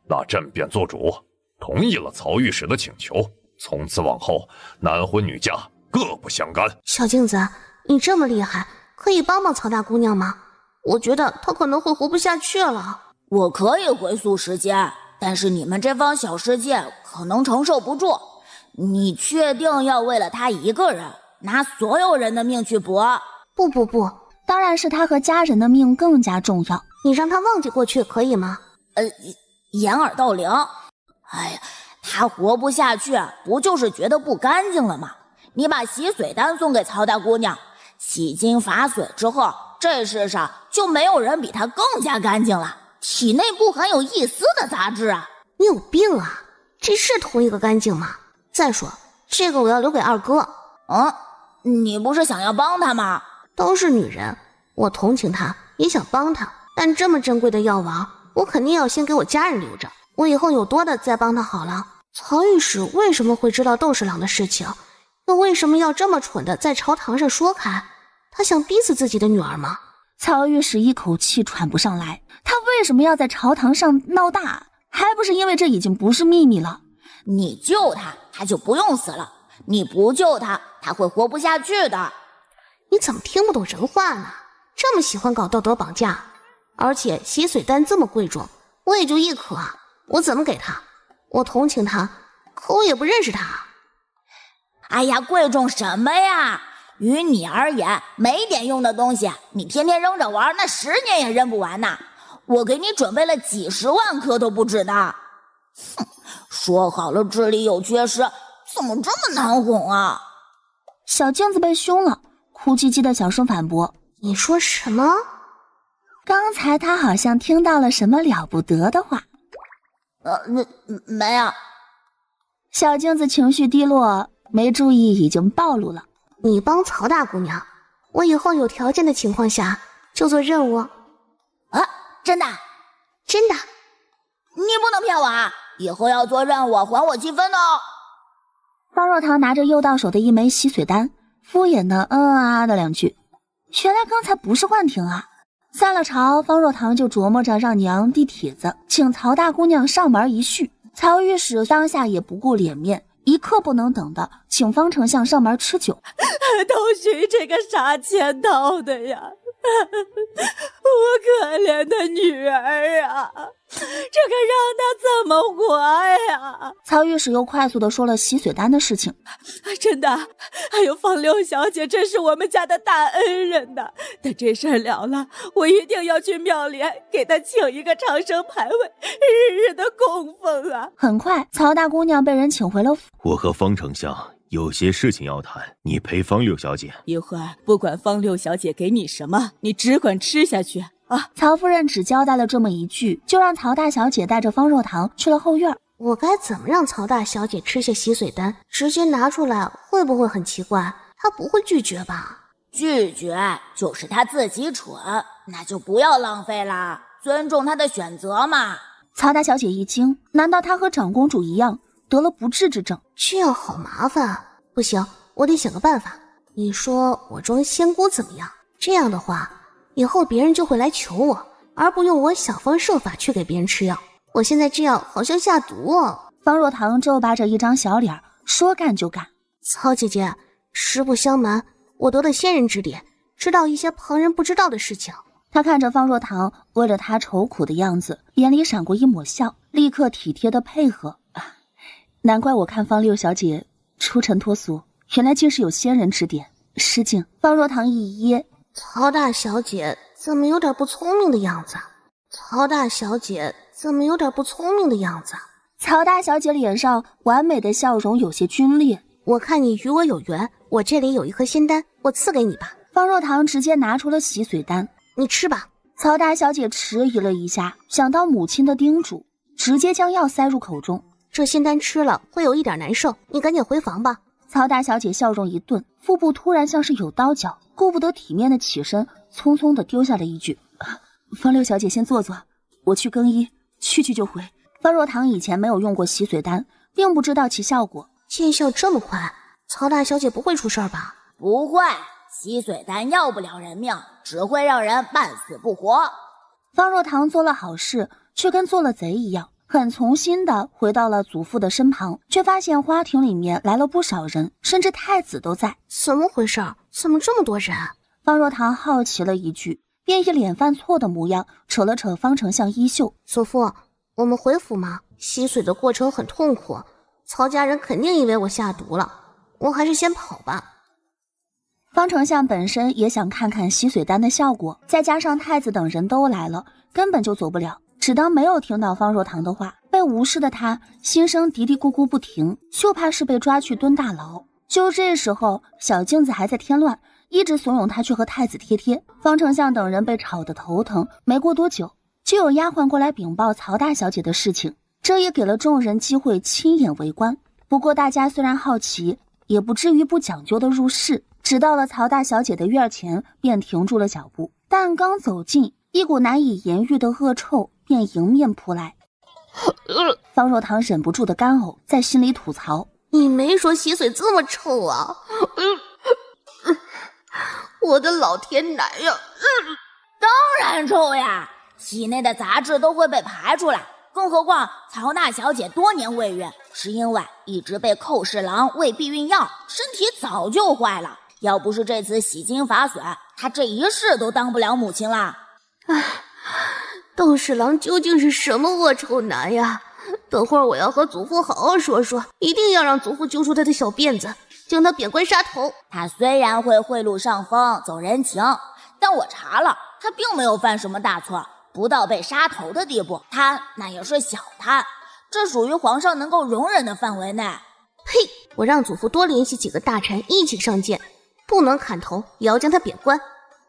那朕便做主，同意了曹御史的请求，从此往后，男婚女嫁各不相干。小镜子，你这么厉害，可以帮帮曹大姑娘吗？我觉得她可能会活不下去了。我可以回溯时间，但是你们这方小世界可能承受不住。你确定要为了他一个人，拿所有人的命去搏？不，当然是他和家人的命更加重要。你让他忘记过去可以吗？掩耳盗铃。哎呀，他活不下去，不就是觉得不干净了吗？你把洗髓丹送给曹大姑娘，洗精伐髓之后，这世上就没有人比她更加干净了，体内不含有一丝的杂质啊！你有病啊！这是同一个干净吗？再说这个我要留给二哥。你不是想要帮他吗？都是女人，我同情她，也想帮她，但这么珍贵的药王，我肯定要先给我家人留着，我以后有多的再帮她好了。曹御史为什么会知道斗士郎的事情？又为什么要这么蠢的在朝堂上说开？他想逼死自己的女儿吗？曹御史一口气喘不上来，他为什么要在朝堂上闹大？还不是因为这已经不是秘密了。你救他，他就不用死了；你不救他，他会活不下去的。你怎么听不懂人话呢？这么喜欢搞道德绑架，而且洗髓丹这么贵重，我也就一颗啊，我怎么给他？我同情他，可我也不认识他。哎呀，贵重什么呀？于你而言，没点用的东西，你天天扔着玩，那10年也扔不完呐。我给你准备了几10万颗都不止的。哼，说好了智力有缺失，怎么这么难哄啊？小镜子被凶了，哭唧唧的小声反驳：“你说什么？”刚才他好像听到了什么了不得的话。没有。小镜子情绪低落，没注意已经暴露了。你帮曹大姑娘，我以后有条件的情况下就做任务。真的？真的。你不能骗我啊！以后要做任务还我积分哦。方若堂拿着右到手的一枚洗髓丹，敷衍的的2句。原来刚才不是幻听啊！散了朝，方若堂就琢磨着让娘递帖子，请曹大姑娘上门一叙。曹御史当下也不顾脸面，一刻不能等的请方丞相上门吃酒。都许这个杀千刀的呀！我可怜的女儿啊，这可让她怎么活呀？曹御史又快速地说了洗髓丹的事情。真的，还有方六小姐，这是我们家的大恩人的。等这事儿了了，我一定要去庙里给她请一个长生牌位，日日的供奉啊！很快，曹大姑娘被人请回了府。我和方丞相有些事情要谈，你陪方六小姐。一会儿不管方六小姐给你什么，你只管吃下去啊！曹夫人只交代了这么一句，就让曹大小姐带着方若堂去了后院。我该怎么让曹大小姐吃下洗髓丹？直接拿出来会不会很奇怪？她不会拒绝吧？拒绝就是她自己蠢，那就不要浪费啦，尊重她的选择嘛。曹大小姐一惊，难道她和长公主一样得了不治之症？这样好麻烦啊！不行，我得想个办法。你说我装仙姑怎么样？这样的话，以后别人就会来求我，而不用我想方设法去给别人吃药。我现在这样好像下毒哦。方若堂皱巴着一张小脸，说干就干。曹姐姐，实不相瞒，我得了仙人指点，知道一些旁人不知道的事情。他看着方若堂为了他愁苦的样子，眼里闪过一抹笑，立刻体贴的配合。难怪我看方六小姐出尘脱俗，原来竟是有仙人指点。失敬。方若堂一噎，曹大小姐怎么有点不聪明的样子？曹大小姐怎么有点不聪明的样子？曹大小姐脸上完美的笑容有些皲裂。我看你与我有缘，我这里有一颗仙丹，我赐给你吧。方若堂直接拿出了洗髓丹，你吃吧。曹大小姐迟疑了一下，想到母亲的叮嘱，直接将药塞入口中。这仙丹吃了会有一点难受，你赶紧回房吧。曹大小姐笑容一顿，腹部突然像是有刀绞，顾不得体面的起身，匆匆的丢下了一句：“方六小姐先坐坐，我去更衣，去就回。”方若堂以前没有用过洗髓丹，并不知道其效果。见效这么快，曹大小姐不会出事吧？不会，洗髓丹要不了人命，只会让人半死不活。方若堂做了好事，却跟做了贼一样，很从心的回到了祖父的身旁，却发现花亭里面来了不少人，甚至太子都在。怎么回事？怎么这么多人？方若堂好奇了一句，便一脸犯错的模样，扯了扯方丞相衣袖。祖父，我们回府吗？吸髓的过程很痛苦，曹家人肯定以为我下毒了，我还是先跑吧。方丞相本身也想看看吸髓丹的效果，再加上太子等人都来了，根本就走不了，只当没有听到方若堂的话。被无视的他心声嘀嘀咕咕不停，就怕是被抓去蹲大牢。就这时候，小镜子还在添乱，一直怂恿他去和太子贴。方丞相等人被吵得头疼，没过多久就有丫鬟过来禀报曹大小姐的事情，这也给了众人机会亲眼围观。不过大家虽然好奇，也不至于不讲究的入室，只到了曹大小姐的院前便停住了脚步。但刚走近，一股难以言喻的恶臭便迎面扑来。方若堂忍不住的干呕，在心里吐槽：你没说洗髓这么臭啊！我的老天奶呀！当然臭呀，体内的杂质都会被排出来，更何况曹大小姐多年未孕，是因为一直被寇侍郎喂避孕药，身体早就坏了。要不是这次洗精伐髓，她这一世都当不了母亲啦。唉，窦侍郎究竟是什么恶臭男呀？等会儿我要和祖父好好说说，一定要让祖父揪出他的小辫子，将他贬官杀头。他虽然会贿赂上峰走人情，但我查了，他并没有犯什么大错，不到被杀头的地步。贪那也是小贪，这属于皇上能够容忍的范围内。呸！我让祖父多联系几个大臣一起上谏，不能砍头也要将他贬官。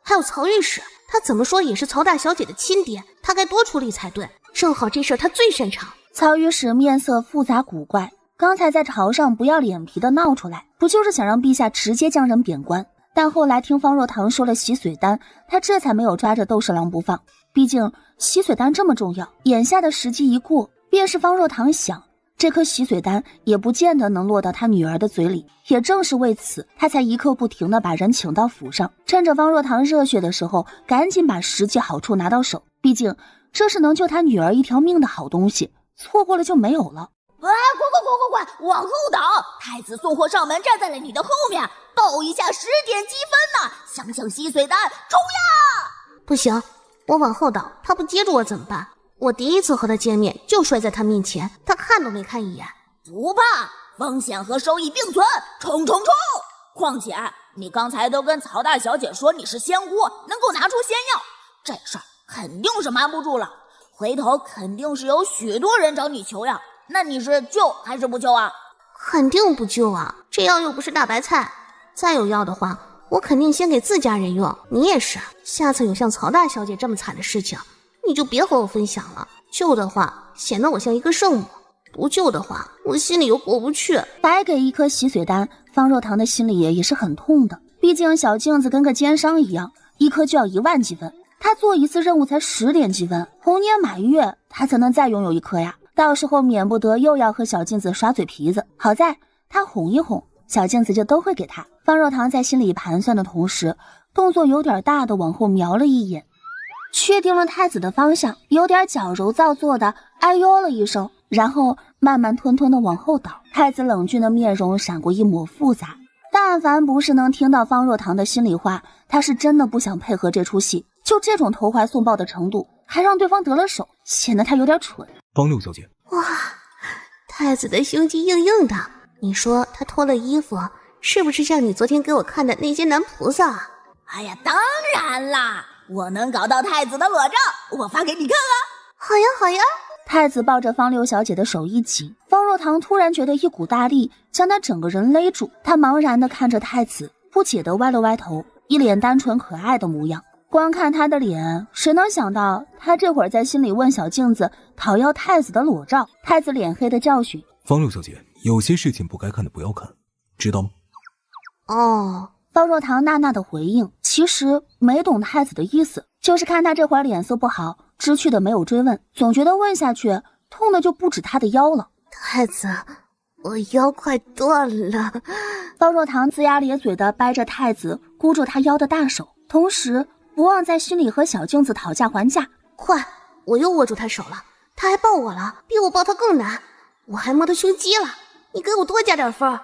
还有曹御史，他怎么说也是曹大小姐的亲爹，他该多出力才对。正好这事儿他最擅长。曹御史面色复杂古怪，刚才在朝上不要脸皮的闹出来，不就是想让陛下直接将人贬官？但后来听方若堂说了洗髓丹，他这才没有抓着窦侍郎不放。毕竟洗髓丹这么重要，眼下的时机一过，便是方若堂想，这颗洗髓丹也不见得能落到他女儿的嘴里。也正是为此，他才一刻不停地把人请到府上，趁着方若堂热血的时候，赶紧把实际好处拿到手。毕竟这是能救他女儿一条命的好东西，错过了就没有了。快，往后倒！太子送货上门，站在了你的后面，报一下10点积分呢！想想洗髓丹，冲呀！不行，我往后倒，他不接住我怎么办？我第一次和他见面就摔在他面前，他看都没看一眼。不怕，风险和收益并存，冲！况且你刚才都跟曹大小姐说你是仙姑，能够拿出仙药，这事儿肯定是瞒不住了。回头肯定是有许多人找你求药，那你是救还是不救啊？肯定不救啊，这药又不是大白菜。再有药的话，我肯定先给自家人用。你也是，下次有像曹大小姐这么惨的事情，你就别和我分享了。救的话，显得我像一个圣母；不救的话，我心里又过不去。白给一颗洗髓丹，方若堂的心里也是很痛的。毕竟小镜子跟个奸商一样，一颗就要1万积分。他做一次任务才10点积分，猴年马月他才能再拥有一颗呀，到时候免不得又要和小镜子耍嘴皮子。好在他哄一哄，小镜子就都会给他。方若堂在心里盘算的同时，动作有点大的往后瞄了一眼，确定了太子的方向，有点矫揉造作的哎呦了一声，然后慢慢吞吞的往后倒。太子冷峻的面容闪过一抹复杂，但凡不是能听到方若堂的心里话，他是真的不想配合这出戏。就这种投怀送抱的程度，还让对方得了手，显得他有点蠢。方六小姐，哇，太子的胸肌硬硬的，你说他脱了衣服，是不是像你昨天给我看的那些男菩萨？哎呀，当然啦，我能搞到太子的裸照，我发给你看啊！好呀。太子抱着方六小姐的手一紧，方若堂突然觉得一股大力将他整个人勒住，他茫然地看着太子，不解地歪了歪头，一脸单纯可爱的模样。光看他的脸，谁能想到他这会儿在心里问小镜子讨要太子的裸照。太子脸黑的教训：方六小姐，有些事情不该看的不要看，知道吗？哦，方若堂纳纳的回应，其实没懂太子的意思，就是看他这会儿脸色不好，知趣的没有追问，总觉得问下去痛的就不止他的腰了。太子，我腰快断了。方若堂龇牙咧嘴的掰着太子箍住他腰的大手，同时不忘在心里和小镜子讨价还价。快，我又握住他手了，他还抱我了，比我抱他更难，我还摸他胸肌了，你给我多加点分。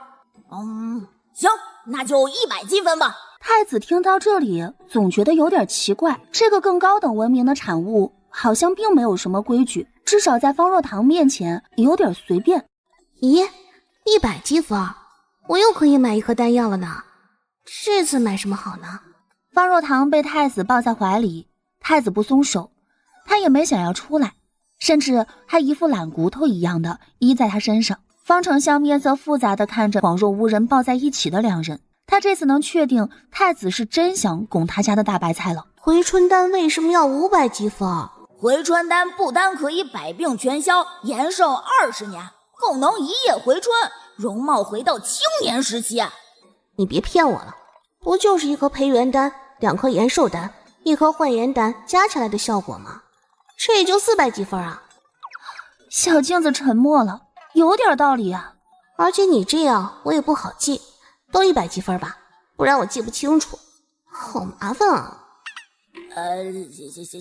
行，那就100积分吧。太子听到这里总觉得有点奇怪，这个更高等文明的产物好像并没有什么规矩，至少在方若堂面前有点随便。咦，100积分，我又可以买一颗丹药了呢，这次买什么好呢？方若堂被太子抱在怀里，太子不松手，他也没想要出来，甚至还一副懒骨头一样的依在他身上。方丞相面色复杂的看着恍若无人抱在一起的两人，他这次能确定太子是真想拱他家的大白菜了。回春丹为什么要500积分？回春丹不单可以百病全消，延寿20年，更能一夜回春，容貌回到青年时期。你别骗我了，不就是一颗培元丹，2颗延寿丹，1颗焕颜丹加起来的效果吗？这也就400积分啊。小镜子沉默了，有点道理啊。而且你这样我也不好记，都100积分吧，不然我记不清楚，好麻烦啊。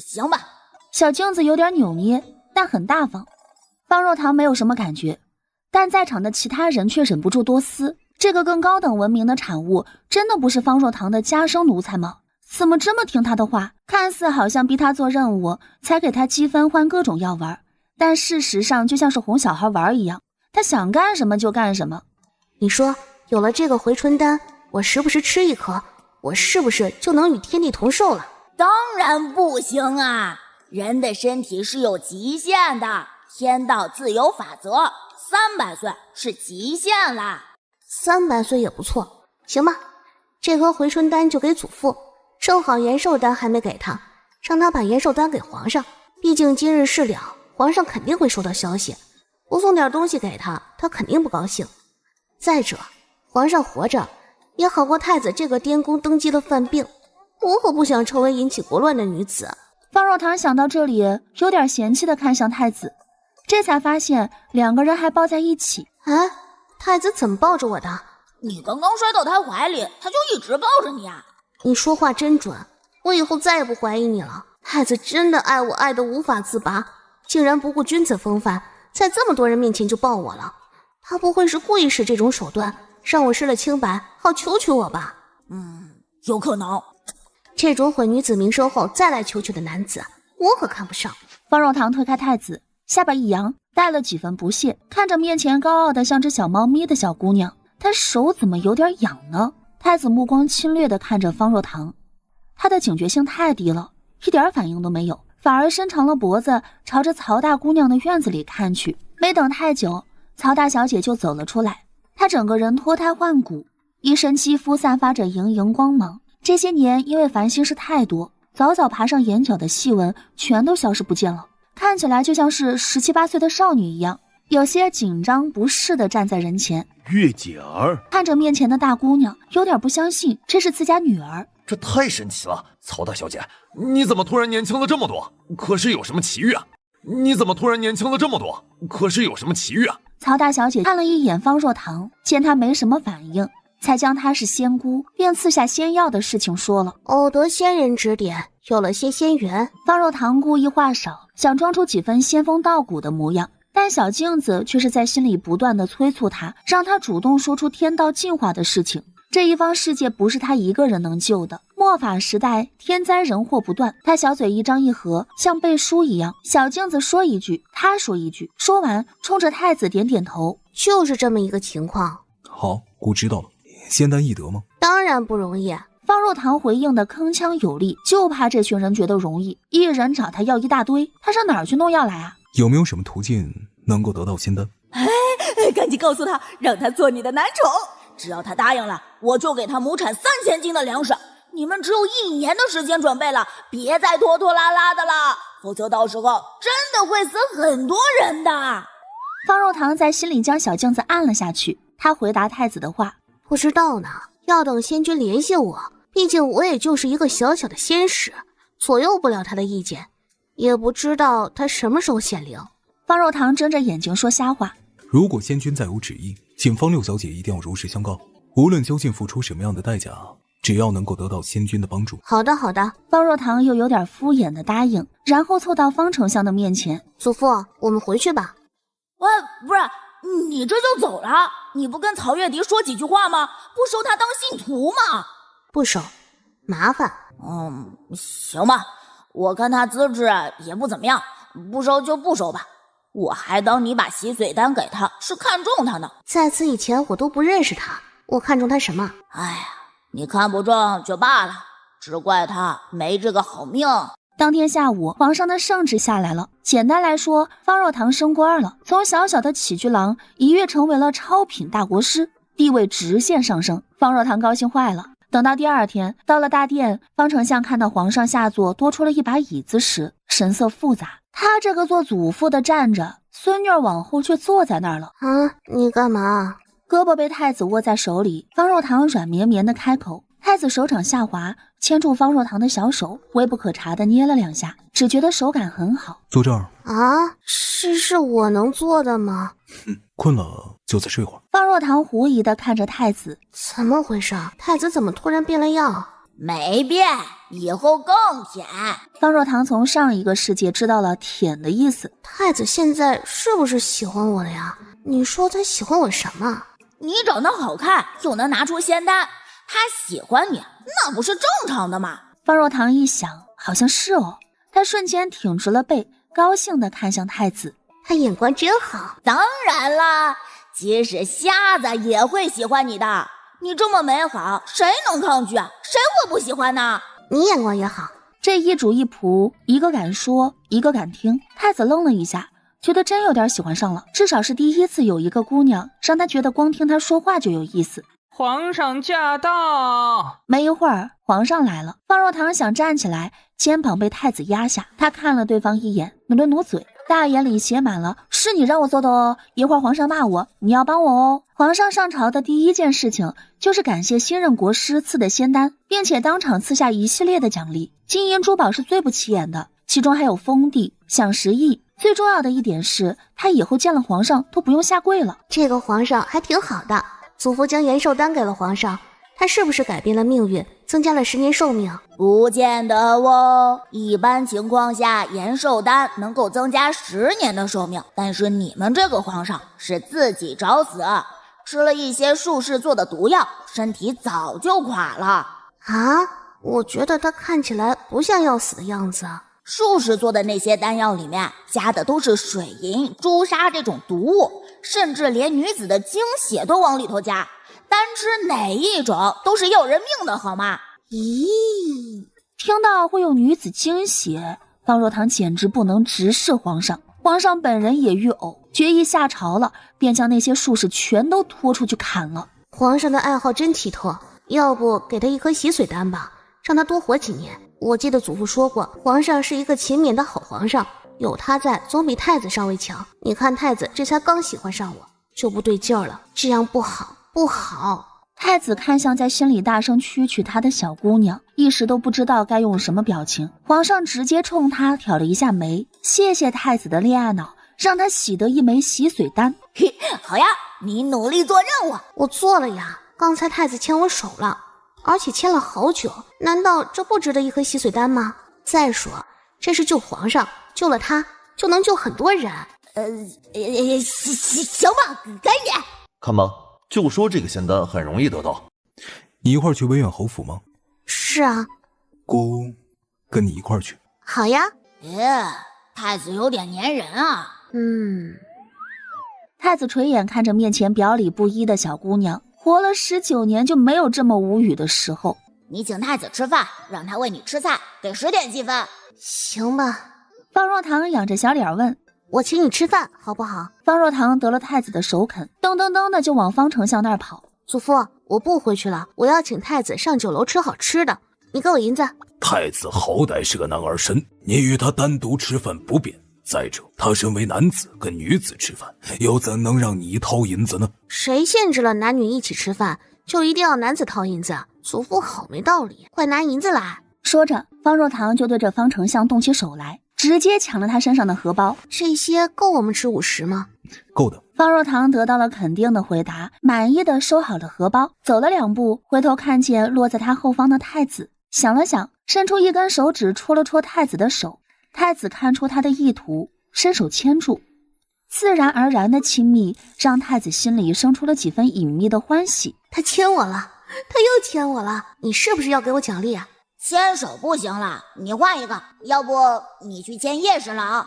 行吧。小镜子有点扭捏，但很大方。方若堂没有什么感觉，但在场的其他人却忍不住多思，这个更高等文明的产物真的不是方若堂的家生奴才吗？怎么这么听他的话，看似好像逼他做任务才给他积分换各种药丸，但事实上就像是哄小孩玩一样，他想干什么就干什么。你说有了这个回春丹，我时不时吃1颗，我是不是就能与天地同寿了？当然不行啊，人的身体是有极限的，天道自有法则，300岁是极限啦。300岁也不错，行吧，这颗回春丹就给祖父，正好延寿丹还没给他，让他把延寿丹给皇上，毕竟今日事了，皇上肯定会收到消息，不送点东西给他，他肯定不高兴。再者，皇上活着也好过太子这个颠公登基的犯病，我可不想成为引起国乱的女子。方若堂想到这里，有点嫌弃的看向太子，这才发现2个人还抱在一起。哎，太子怎么抱着我的？你刚刚摔到他怀里，他就一直抱着你啊。你说话真准，我以后再也不怀疑你了。太子真的爱我爱得无法自拔，竟然不顾君子风范，在这么多人面前就抱我了。他不会是故意使这种手段，让我失了清白，好求求我吧？有可能。这种毁女子名声后再来求求的男子，我可看不上。方若堂推开太子，下巴一扬，带了几分不屑，看着面前高傲的像只小猫咪的小姑娘，她手怎么有点痒呢？太子目光侵略地看着方若堂，他的警觉性太低了，一点反应都没有，反而伸长了脖子朝着曹大姑娘的院子里看去。没等太久，曹大小姐就走了出来，她整个人脱胎换骨，一身肌肤散发着莹莹光芒。这些年因为烦心事太多，早早爬上眼角的细纹全都消失不见了，看起来就像是17、18岁的少女一样，有些紧张不适地站在人前。月姐儿看着面前的大姑娘，有点不相信这是自家女儿。这太神奇了，曹大小姐，你怎么突然年轻了这么多？可是有什么奇遇啊？你怎么突然年轻了这么多？可是有什么奇遇啊？曹大小姐看了一眼方若堂，见她没什么反应，才将她是仙姑并赐下仙药的事情说了。偶得仙人指点，有了些仙缘。方若堂故意话少，想装出几分仙风道骨的模样，但小镜子却是在心里不断的催促他，让他主动说出天道进化的事情。这一方世界不是他一个人能救的，末法时代天灾人祸不断。他小嘴一张一合，像背书一样，小镜子说一句他说一句，说完冲着太子点点头。就是这么一个情况。好，姑知道了。仙丹易得吗？当然不容易。方若堂回应的铿锵有力，就怕这群人觉得容易，一人找他要一大堆，他上哪儿去弄药来啊？有没有什么途径能够得到仙丹？赶紧告诉他，让他做你的男宠。只要他答应了，我就给他亩产3000斤的粮食。你们只有1年的时间准备了，别再拖拖拉拉的了，否则到时候真的会死很多人的。方若堂在心里将小镜子按了下去，他回答太子的话：不知道呢，要等仙君联系我，毕竟我也就是一个小小的仙使，左右不了他的意见，也不知道他什么时候显灵。方若堂睁着眼睛说瞎话。如果仙君再有旨意，请方六小姐一定要如实相告，无论究竟付出什么样的代价，只要能够得到仙君的帮助。好的好的。方若堂又有点敷衍的答应，然后凑到方丞相的面前。祖父，我们回去吧。不是，你这就走了？你不跟曹月迪说几句话吗？不收他当信徒吗？不收，麻烦。行吧，我看他资质也不怎么样，不收就不收吧。我还当你把洗髓丹给他是看中他呢。在此以前我都不认识他，我看中他什么？哎呀，你看不中就罢了，只怪他没这个好命。当天下午，皇上的圣旨下来了。简单来说，方若堂升官了，从小小的起居郎一跃成为了超品大国师，地位直线上升。方若堂高兴坏了。等到第二天，到了大殿，方丞相看到皇上下座多出了一把椅子时，神色复杂。他这个做祖父的站着，孙女儿往后却坐在那儿了。你干嘛？胳膊被太子握在手里，方若堂软绵绵的开口。太子手掌下滑，牵住方若堂的小手，微不可察的捏了2下，只觉得手感很好。坐这儿啊？是我能做的吗？困了就再睡会儿。方若堂狐疑的看着太子，怎么回事？太子怎么突然变了样？没变，以后更甜。方若堂从上一个世界知道了舔的意思。太子现在是不是喜欢我了呀？你说他喜欢我什么？你长得好看，又能拿出仙丹，他喜欢你，那不是正常的吗？方若堂一想，好像是哦。他瞬间挺直了背，高兴地看向太子。他眼光真好。当然啦，即使瞎子也会喜欢你的。你这么美好，谁能抗拒啊？谁会不喜欢呢？你眼光也好。这一主一仆，一个敢说，一个敢听。太子愣了一下，觉得真有点喜欢上了，至少是第一次有一个姑娘让他觉得光听他说话就有意思。皇上驾到！没一会儿，皇上来了。方若堂想站起来，肩膀被太子压下。他看了对方一眼，努了努嘴，大眼里写满了是你让我做的哦，一会儿皇上骂我，你要帮我哦。皇上上朝的第一件事情就是感谢新任国师赐的仙丹，并且当场赐下一系列的奖励，金银珠宝是最不起眼的，其中还有封地、享食邑。最重要的一点是，他以后见了皇上都不用下跪了。这个皇上还挺好的。祖父将延寿丹给了皇上，他是不是改变了命运，增加了10年寿命？不见得哦，一般情况下延寿丹能够增加10年的寿命，但是你们这个皇上是自己找死，吃了一些术士做的毒药，身体早就垮了。啊？我觉得他看起来不像要死的样子。术士做的那些丹药里面加的都是水银、朱砂这种毒物，甚至连女子的精血都往里头加，单吃哪一种都是要人命的好吗？咦，听到会有女子精血，方若堂简直不能直视皇上。皇上本人也欲呕，决意下朝了，便将那些术士全都拖出去砍了。皇上的爱好真奇特，要不给他一颗洗髓丹吧，让他多活几年。我记得祖父说过，皇上是一个勤勉的好皇上，有他在总比太子上位强。你看太子这才刚喜欢上我，就不对劲儿了，这样不好，不好。太子看向在心里大声蛐蛐他的小姑娘，一时都不知道该用什么表情。皇上直接冲他挑了一下眉，谢谢太子的恋爱脑，让他喜得一枚洗髓丹。嘿，好呀，你努力做任务。我做了呀，刚才太子牵我手了，而且牵了好久，难道这不值得一颗洗髓丹吗？再说这是救皇上，救了他就能救很多人。行吧，赶紧看吧，就说这个仙丹很容易得到。你一块去威远侯府吗？是啊。姑跟你一块去。好呀。太子有点粘人啊。太子垂眼看着面前表里不一的小姑娘，活了19年就没有这么无语的时候。你请太子吃饭，让他喂你吃菜，给10点积分。行吧。方若堂仰着小脸问，我请你吃饭好不好？方若堂得了太子的首肯，噔噔噔的就往方丞相那儿跑。祖父，我不回去了，我要请太子上酒楼吃好吃的，你给我银子。太子好歹是个男儿身，你与他单独吃饭不便，再者他身为男子跟女子吃饭，又怎能让你掏银子呢？谁限制了男女一起吃饭？就一定要男子掏银子？祖父好没道理，快拿银子来！说着，方若堂就对着方丞相动起手来，直接抢了他身上的荷包。这些够我们吃50吗？够的。方若堂得到了肯定的回答，满意的收好了荷包，走了2步，回头看见落在他后方的太子，想了想，伸出一根手指戳了戳太子的手。太子看出他的意图，伸手牵住，自然而然的亲密让太子心里生出了几分隐秘的欢喜。他牵我了，他又牵我了，你是不是要给我奖励啊？牵手不行了，你换一个，要不你去牵叶侍郎。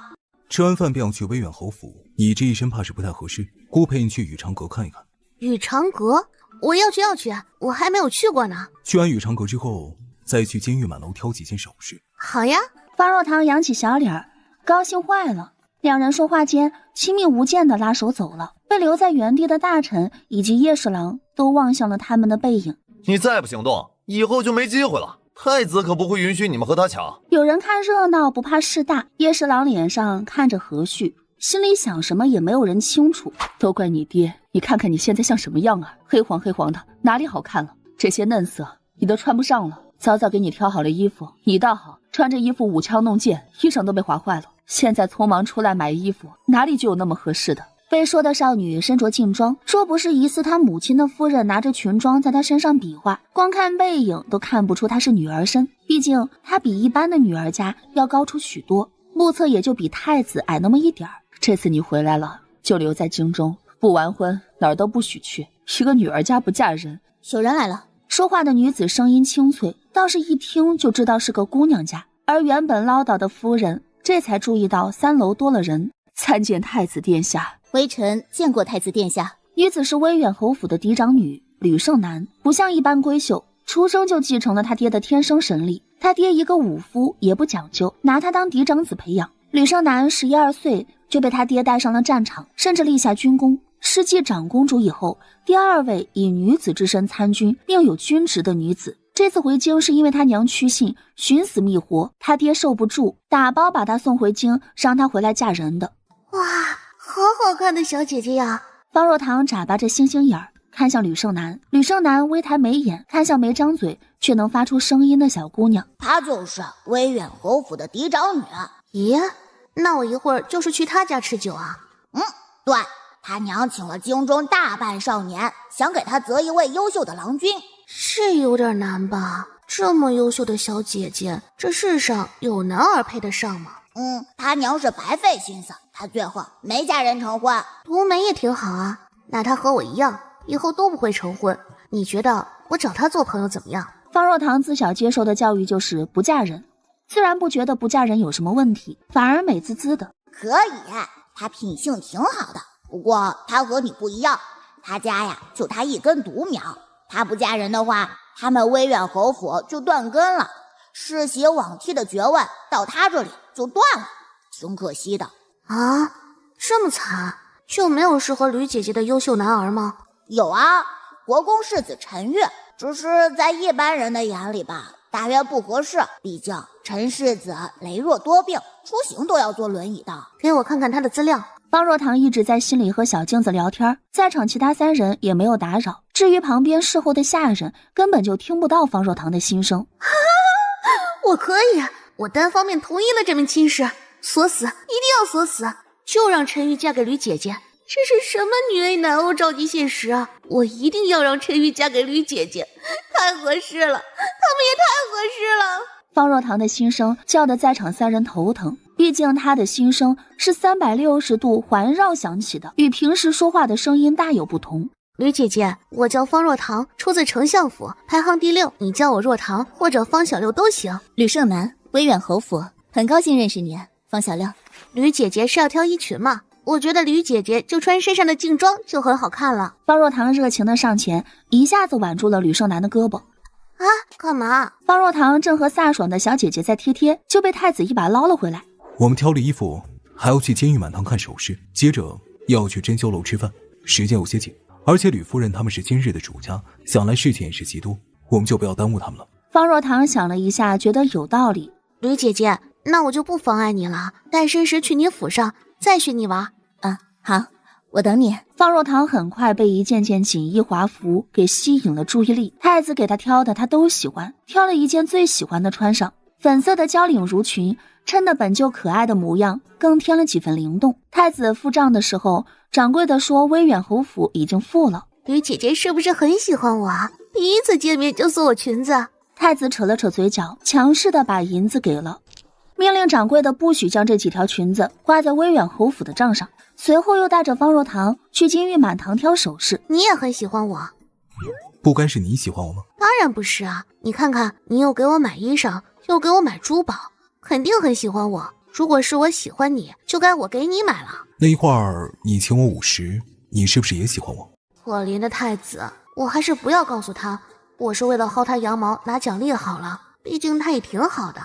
吃完饭便要去威远侯府，你这一身怕是不太合适，姑陪你去宇长阁看一看。宇长阁？我要去，我还没有去过呢。去完宇长阁之后，再去监狱满楼挑几件首饰。好呀。方若堂扬起小脸，高兴坏了。两人说话间，亲密无间的拉手走了。被留在原地的大臣以及叶侍郎都望向了他们的背影。你再不行动，以后就没机会了。太子可不会允许你们和他抢。有人看热闹不怕事大，叶侍郎脸上看着和煦，心里想什么也没有人清楚。都怪你爹，你看看你现在像什么样啊，黑黄的，哪里好看了？这些嫩色你都穿不上了。早早给你挑好了衣服，你倒好，穿着衣服舞枪弄剑，衣裳都被划坏了。现在匆忙出来买衣服，哪里就有那么合适的？被说的少女身着劲装，若不是疑似她母亲的夫人拿着裙装在她身上比划，光看背影都看不出她是女儿身。毕竟她比一般的女儿家要高出许多，目测也就比太子矮那么一点儿。这次你回来了，就留在京中，不完婚哪儿都不许去。一个女儿家不嫁人。有人来了。说话的女子声音清脆，倒是一听就知道是个姑娘家。而原本唠叨的夫人这才注意到3楼多了人。参见太子殿下。微臣见过太子殿下。女子是威远侯府的嫡长女吕胜男，不像一般闺秀，出生就继承了他爹的天生神力。他爹一个武夫也不讲究，拿他当嫡长子培养。吕胜男11、12岁就被他爹带上了战场，甚至立下军功。失继长公主以后，第2位以女子之身参军，并有军职的女子。这次回京是因为他娘屈信寻死觅活，他爹受不住，打包把他送回京，让他回来嫁人的。哇，好好看的小姐姐呀！方若堂眨巴着星星眼儿看向吕胜男，吕胜男微抬眉眼看向没张嘴却能发出声音的小姑娘，她就是威远侯府的嫡长女。咦，那我一会儿就是去她家吃酒啊？对，他娘请了京中大半少年，想给他择一位优秀的郎君。是有点难吧？这么优秀的小姐姐，这世上有男儿配得上吗？他娘是白费心思，他最后没嫁人成婚。独眉也挺好啊，那她和我一样，以后都不会成婚。你觉得我找她做朋友怎么样？方若堂自小接受的教育就是不嫁人，自然不觉得不嫁人有什么问题，反而美滋滋的。可以，她品性挺好的，不过她和你不一样，她家呀就她一根独苗。她不嫁人的话，他们威远侯府就断根了，世袭罔替的爵位到她这里就断了，挺可惜的。啊，这么惨，就没有适合吕姐姐的优秀男儿吗？有啊，国公世子陈玉，只是在一般人的眼里吧，大约不合适。毕竟陈世子羸弱多病，出行都要坐轮椅的。给我看看他的资料。方若堂一直在心里和小镜子聊天，在场其他3人也没有打扰。至于旁边侍候的下人，根本就听不到方若堂的心声。我可以，我单方面同意了这门亲事，锁死，一定要锁死，就让陈玉嫁给吕姐姐。这是什么女为男欧召集现实啊！我一定要让陈玉嫁给吕姐姐，太合适了，他们也太合适了。方若堂的心声叫得在场3人头疼，毕竟他的心声是360度环绕响起的，与平时说话的声音大有不同。吕姐姐，我叫方若堂，出自丞相府，排行第6，你叫我若堂或者方小六都行。吕胜男，威远侯府，很高兴认识你，方小六。吕姐姐是要挑衣裙吗？我觉得吕姐姐就穿身上的劲装就很好看了。方若堂热情地上前，一下子挽住了吕胜男的胳膊。啊，干嘛？方若堂正和飒爽的小姐姐在贴，就被太子一把捞了回来。我们挑了衣服，还要去监狱满堂看首饰，接着要去珍馐楼吃饭，时间有些紧。而且吕夫人他们是今日的主家，想来事情也是极多，我们就不要耽误他们了。方若堂想了一下，觉得有道理。吕姐姐，那我就不妨碍你了，带身时去你府上再许你玩。好，我等你。方若堂很快被一件件锦衣华服给吸引了注意力，太子给他挑的他都喜欢，挑了一件最喜欢的穿上，粉色的交领襦裙衬得本就可爱的模样更添了几分灵动。太子付账的时候，掌柜的说威远侯府已经付了。吕姐姐是不是很喜欢我啊？第一次见面就送我裙子。太子扯了扯嘴角，强势的把银子给了，命令掌柜的不许将这几条裙子挂在威远侯府的账上，随后又带着方若堂去金玉满堂挑首饰。你也很喜欢我？不该是你喜欢我吗？当然不是啊，你看看，你又给我买衣裳，又给我买珠宝，肯定很喜欢我。如果是我喜欢你，就该我给你买了。那一会儿你请我50，你是不是也喜欢我？可怜的太子，我还是不要告诉他我是为了薅他羊毛拿奖励好了，毕竟他也挺好的。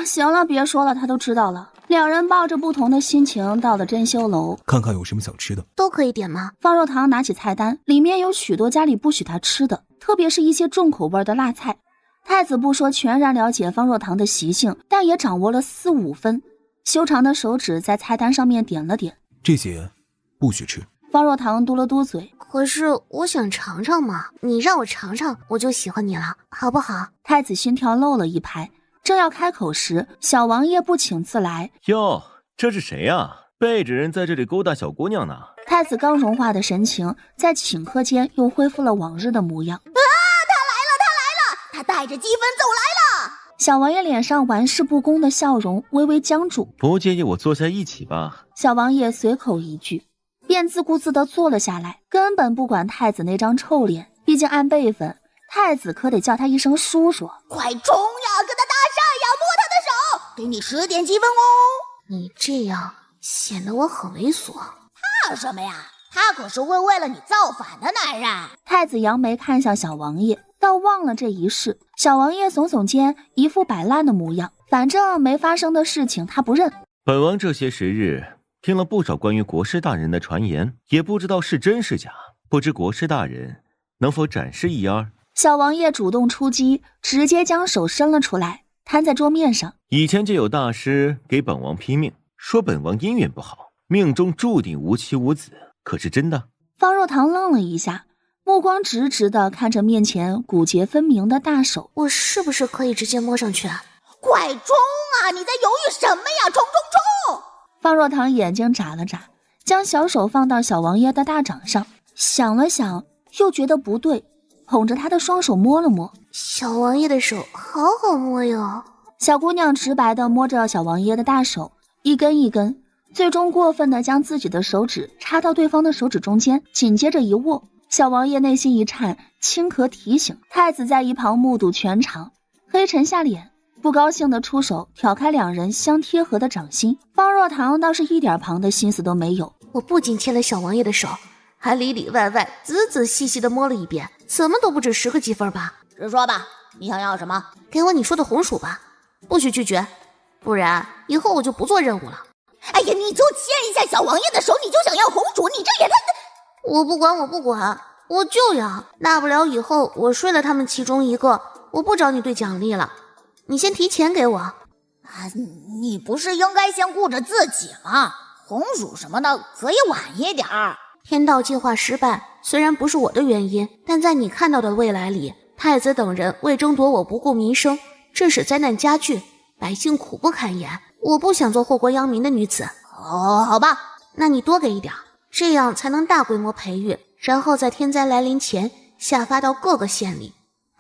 行了，别说了，他都知道了。两人抱着不同的心情到了珍馐楼，看看有什么想吃的，都可以点吗？方若堂拿起菜单，里面有许多家里不许他吃的，特别是一些重口味的辣菜。太子不说全然了解方若堂的习性，但也掌握了4、5分。修长的手指在菜单上面点了点，这些不许吃。方若堂嘟了嘟嘴，可是我想尝尝嘛，你让我尝尝，我就喜欢你了，好不好？太子心跳漏了一拍，正要开口时，小王爷不请自来。哟，这是谁呀？背着人在这里勾搭小姑娘呢？太子刚融化的神情，在顷刻间又恢复了往日的模样。他来了，他带着积分走来了。小王爷脸上玩世不恭的笑容微微僵住。不介意我坐下一起吧？小王爷随口一句，便自顾自地坐了下来，根本不管太子那张臭脸。毕竟按辈分，太子可得叫他一声叔叔。快冲呀，跟他搭讪呀，摸他的手，给你10点积分哦。你这样显得我很猥琐。怕什么呀？他可是会为了你造反的男人。太子扬眉看向小王爷，倒忘了这一事。小王爷耸耸肩，一副摆烂的模样，反正没发生的事情他不认。本王这些时日听了不少关于国师大人的传言，也不知道是真是假，不知国师大人能否展示一二？小王爷主动出击，直接将手伸了出来，摊在桌面上。以前就有大师给本王批命，说本王姻缘不好，命中注定无妻无子，可是真的？方若堂愣了一下，目光直直地看着面前骨节分明的大手。我是不是可以直接摸上去啊？快冲啊！你在犹豫什么呀？冲冲冲！方若堂眼睛眨了眨，将小手放到小王爷的大掌上，想了想，又觉得不对，捧着他的双手摸了摸。小王爷的手好好摸哟。小姑娘直白地摸着小王爷的大手，一根一根，最终过分地将自己的手指插到对方的手指中间，紧接着一握。小王爷内心一颤，轻咳提醒。太子在一旁目睹全场，黑沉下脸，不高兴地出手挑开两人相贴合的掌心。方若堂倒是一点旁的心思都没有，我不仅牵了小王爷的手，还里里外外仔仔细细地摸了一遍，怎么都不止10个积分吧。直说吧，你想要什么？给我你说的红薯吧，不许拒绝，不然以后我就不做任务了。哎呀，你就牵一下小王爷的手，你就想要红薯，你这也太……我不管，我就要，大不了以后我睡了他们其中一个，我不找你兑奖励了，你先提钱给我。你不是应该先顾着自己吗？红薯什么的可以晚一点儿。天道计划失败，虽然不是我的原因，但在你看到的未来里，太子等人为争夺我不顾民生，致使灾难加剧，百姓苦不堪言。我不想做祸国殃民的女子。好吧，那你多给一点，这样才能大规模培育，然后在天灾来临前下发到各个县里，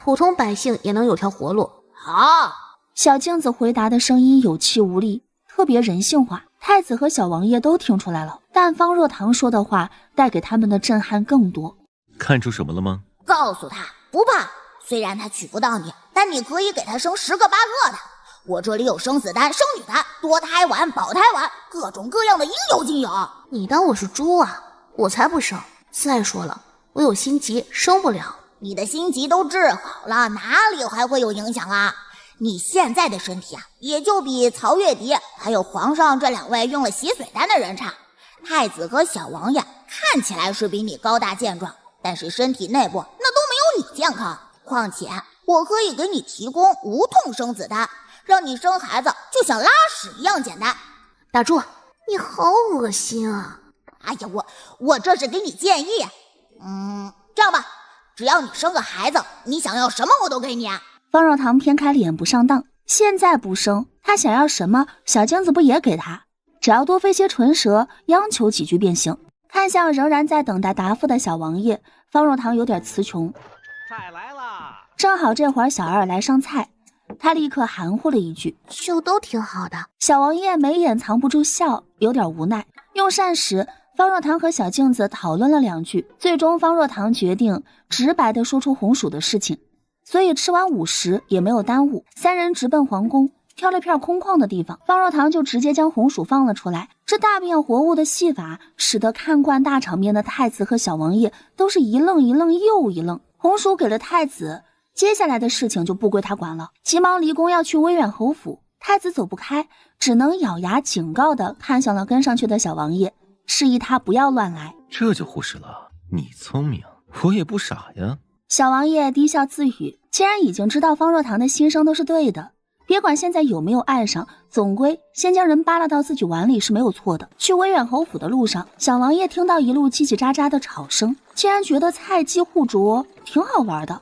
普通百姓也能有条活路。好。小镜子回答的声音有气无力，特别人性化。太子和小王爷都听出来了，但方若堂说的话带给他们的震撼更多。看出什么了吗？告诉他不怕，虽然他娶不到你，但你可以给他生10个8个的。我这里有生死丹、生女丹、多胎丸、保胎丸，各种各样的应有尽有。你当我是猪啊？我才不生。再说了，我有心疾，生不了。你的心疾都治好了，哪里还会有影响啊？你现在的身体啊，也就比曹月迪还有皇上这2位用了洗髓丹的人差。太子和小王爷看起来是比你高大健壮，但是身体内部那都没有你健康。况且我可以给你提供无痛生子丹，让你生孩子就像拉屎一样简单。打住，你好恶心啊！哎呀，我这是给你建议。这样吧，只要你生个孩子，你想要什么我都给你。方若堂偏开脸不上当，现在不生，他想要什么，小镜子不也给他？只要多飞些唇舌，央求几句便行。看向仍然在等待答复的小王爷，方若堂有点词穷。菜来啦！正好这会儿小二来上菜，他立刻含糊了一句：“就都挺好的。”小王爷眉眼藏不住笑，有点无奈。用膳时，方若堂和小镜子讨论了2句，最终方若堂决定直白地说出红薯的事情，所以吃完午时也没有耽误，3人直奔皇宫。挑了片空旷的地方，方若堂就直接将红薯放了出来。这大变活物的戏法，使得看惯大场面的太子和小王爷都是一愣一愣又一愣。红薯给了太子，接下来的事情就不归他管了，急忙离宫要去威远侯府。太子走不开，只能咬牙警告地看向了跟上去的小王爷，示意他不要乱来。这就忽视了，你聪明，我也不傻呀。小王爷低笑自语，既然已经知道方若堂的心声都是对的，别管现在有没有爱上，总归先将人扒拉到自己碗里是没有错的。去威远侯府的路上，小王爷听到一路叽叽喳喳的吵声，竟然觉得菜鸡互啄挺好玩的。